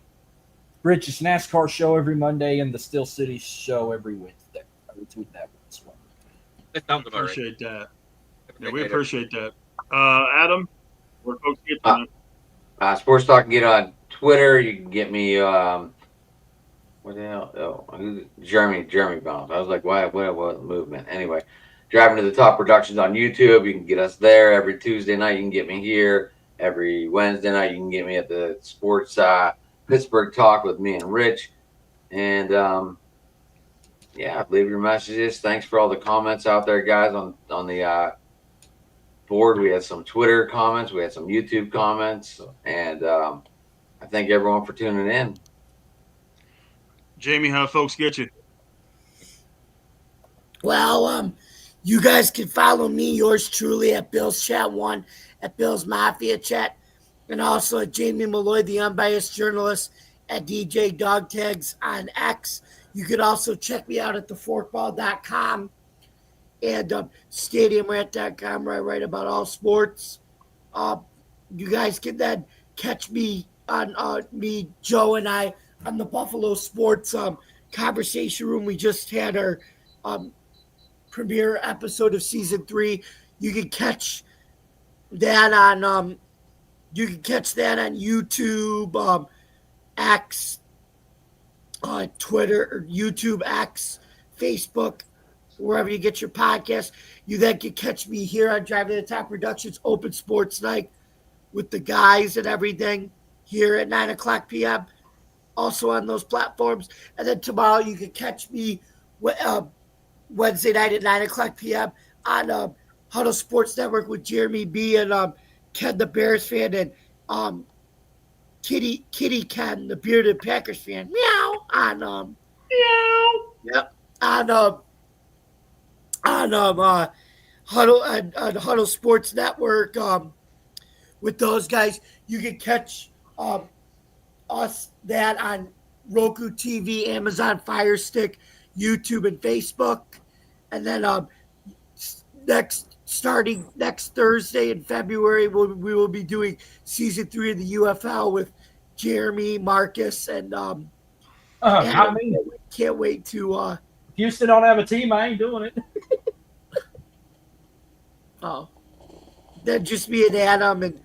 Rich's NASCAR show every Monday and the Steel City show every Wednesday. I retweet that one as well. That sounds about Appreciate right. that. Yeah, we appreciate that. Adam, where folks get to Sports Talk can get on Twitter. You can get me. What the hell? Oh, Jeremy Bounce. I was like, what movement? Anyway, Driving to the Top Productions on YouTube. You can get us there every Tuesday night. You can get me here every Wednesday night. You can get me at the Sports Pittsburgh Talk with me and Rich. And leave your messages. Thanks for all the comments out there, guys, on the board. We had some Twitter comments, we had some YouTube comments, and I thank everyone for tuning in. Jamie, how folks get you? Well, you guys can follow me, yours truly, at Bill's Chat 1, at Bill's Mafia Chat, and also at Jamie Malloy, the unbiased journalist, at DJ Dog Tags on X. You could also check me out at theforkball.com and stadiumrant.com, where I write about all sports. You guys can then catch me on me, Joe, and I on the Buffalo Sports Conversation Room. We just had our premiere episode of season 3. You can catch that on YouTube, X, Twitter, or YouTube, X, Facebook, wherever you get your podcast. You then can catch me here on Driving to the Top Productions Open Sports Night with the guys and everything here at 9:00 p.m. Also on those platforms. And then tomorrow you can catch me Wednesday night at 9:00 p.m. on Huddle Sports Network with Jeremy B. and Ken the Bears fan and Kitty Ken the bearded Packers fan. Meow on Huddle Sports Network with those guys. You can catch us that on Roku TV, Amazon Fire Stick, YouTube, and Facebook. And then starting next Thursday in February, we will be doing season 3 of the UFL with Jeremy, Marcus, and can't wait to Houston don't have a team. I ain't doing it. Then just me and Adam and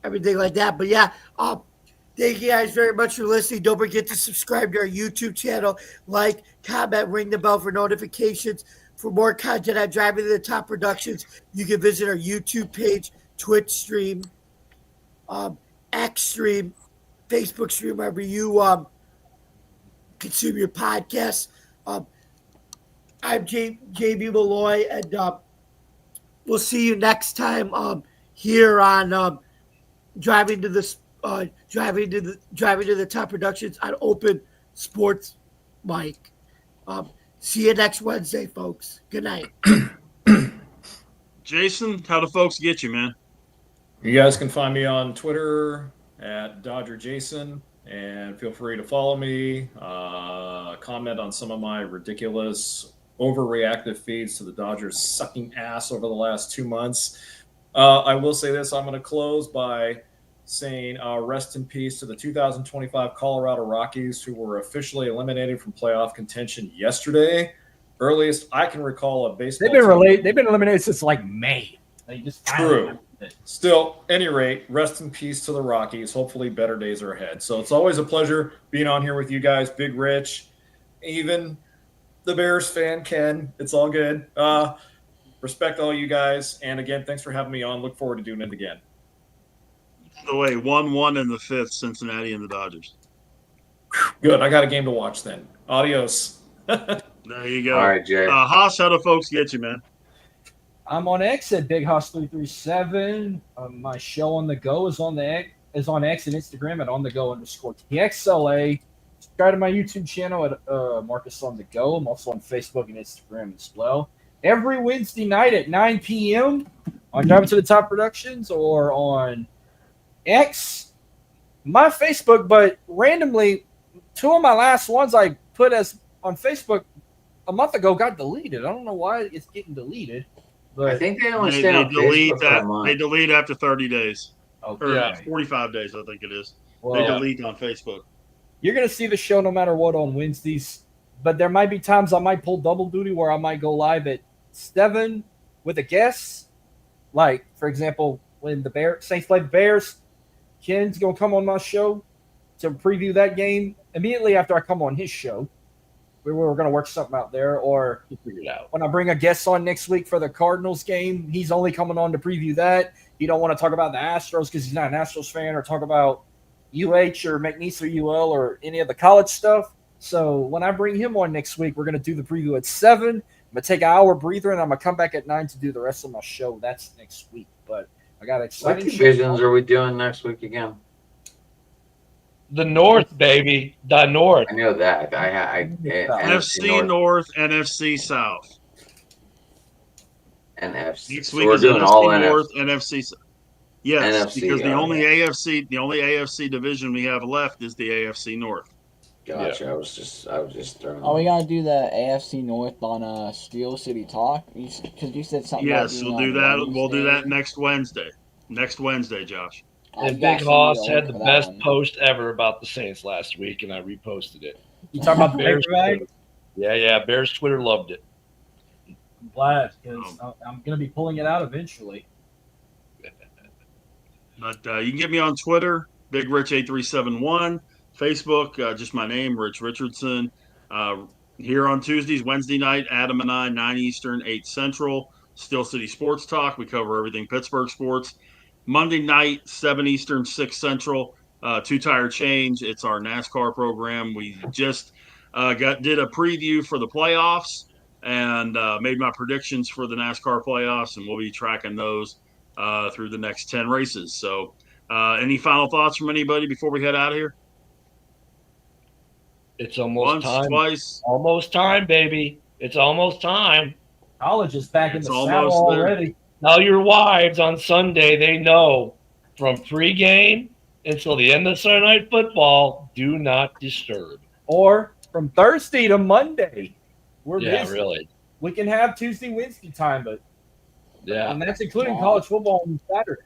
everything like that. But yeah, thank you guys very much for listening. Don't forget to subscribe to our YouTube channel, like, comment, ring the bell for notifications. For more content on Driving to the Top Productions, you can visit our YouTube page, Twitch stream, X stream, Facebook stream, wherever you consume your podcasts. I'm JB Malloy, and we'll see you next time here on driving to the top productions on Open Sports Mike. See you next Wednesday, folks. Good night. Jason, how do folks get you, man? You guys can find me on Twitter at Dodger Jason, and feel free to follow me, comment on some of my ridiculous overreactive feeds to the Dodgers sucking ass over the last 2 months. I will say this. I'm going to close by saying rest in peace to the 2025 Colorado Rockies, who were officially eliminated from playoff contention yesterday. Earliest I can recall a baseball They've been eliminated since like May. They just True. Still, any rate, rest in peace to the Rockies. Hopefully better days are ahead. So it's always a pleasure being on here with you guys, Big Rich, even the Bears fan, Ken. It's all good. Respect all you guys. And again, thanks for having me on. Look forward to doing it again. By the way, 1-1 in the fifth, Cincinnati and the Dodgers. Good. I got a game to watch then. Adios. There you go. All right, Jay. Haas, how do folks get you, man? I'm on X at Big Hoss 337. My show on the go is on X and Instagram at _TXLA. Subscribe to my YouTube channel at Marcus on the Go. I'm also on Facebook and Instagram as well. Every Wednesday night at 9 p.m. on Driving to the Top Productions or on X, my Facebook. But randomly, 2 of my last ones I put as on Facebook a month ago got deleted. I don't know why it's getting deleted. But I think they only They stay on delete Facebook for a that. month. They delete after 30 days. Or yeah. 45 days, I think it is. Well, They delete on Facebook. You're going to see the show no matter what on Wednesdays. But there might be times I might pull double duty where I might go live at 7 with a guest. Like, for example, when the Saints play the Bears, Ken's going to come on my show to preview that game immediately after I come on his show. We're going to work something out there. Or figure it out. When I bring a guest on next week for the Cardinals game, he's only coming on to preview that. He don't want to talk about the Astros because he's not an Astros fan, or talk about UH or McNeese or UL or any of the college stuff. So when I bring him on next week, we're going to do the preview at 7. I'm going to take an hour breather, and I'm going to come back at 9 to do the rest of my show. That's next week. But I got exciting What divisions are we doing next week again? The North, baby. The North. I know that. NFC North, NFC South. NFC. Next So week we're is doing NFC all North, NFC. Yes, NFC, because the only AFC division we have left is the AFC North. Gotcha. I was just throwing. Oh, we gotta do the AFC North on Steel City Talk because you said something. Yes, about we'll do being that. on We'll do that Wednesday. next Wednesday. Next Wednesday, Josh. And Big Hoss had the best post ever about the Saints last week, and I reposted it. You talking about the Bears? paper bag? Yeah. Bears Twitter loved it. I'm glad because I'm going to be pulling it out eventually. But you can get me on Twitter, Big Rich 8371, Facebook, just my name, Rich Richardson. Here on Tuesdays, Wednesday night, Adam and I, 9 Eastern, 8 Central, Steel City Sports Talk. We cover everything Pittsburgh sports. Monday night, 7 Eastern, 6 Central, Two Tire Change. It's our NASCAR program. We just did a preview for the playoffs and made my predictions for the NASCAR playoffs, and we'll be tracking those through the next 10 races. So any final thoughts from anybody before we head out of here? It's almost Once, time. twice. Almost time, baby. It's almost time. College is back in the saddle almost there. already. Tell your wives on Sunday they know from pregame until the end of Sunday Night Football, do not disturb. Or from Thursday to Monday. We're busy. Really. We can have Tuesday, Wednesday time, but and that's including Wow. college football on Saturday.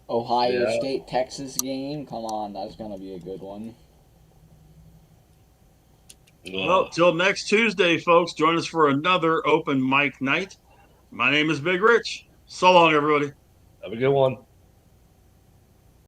Ohio State Texas game. Come on, that's gonna be a good one. Well, till next Tuesday, folks, join us for another open mic night. My name is Big Rich. So long, everybody. Have a good one.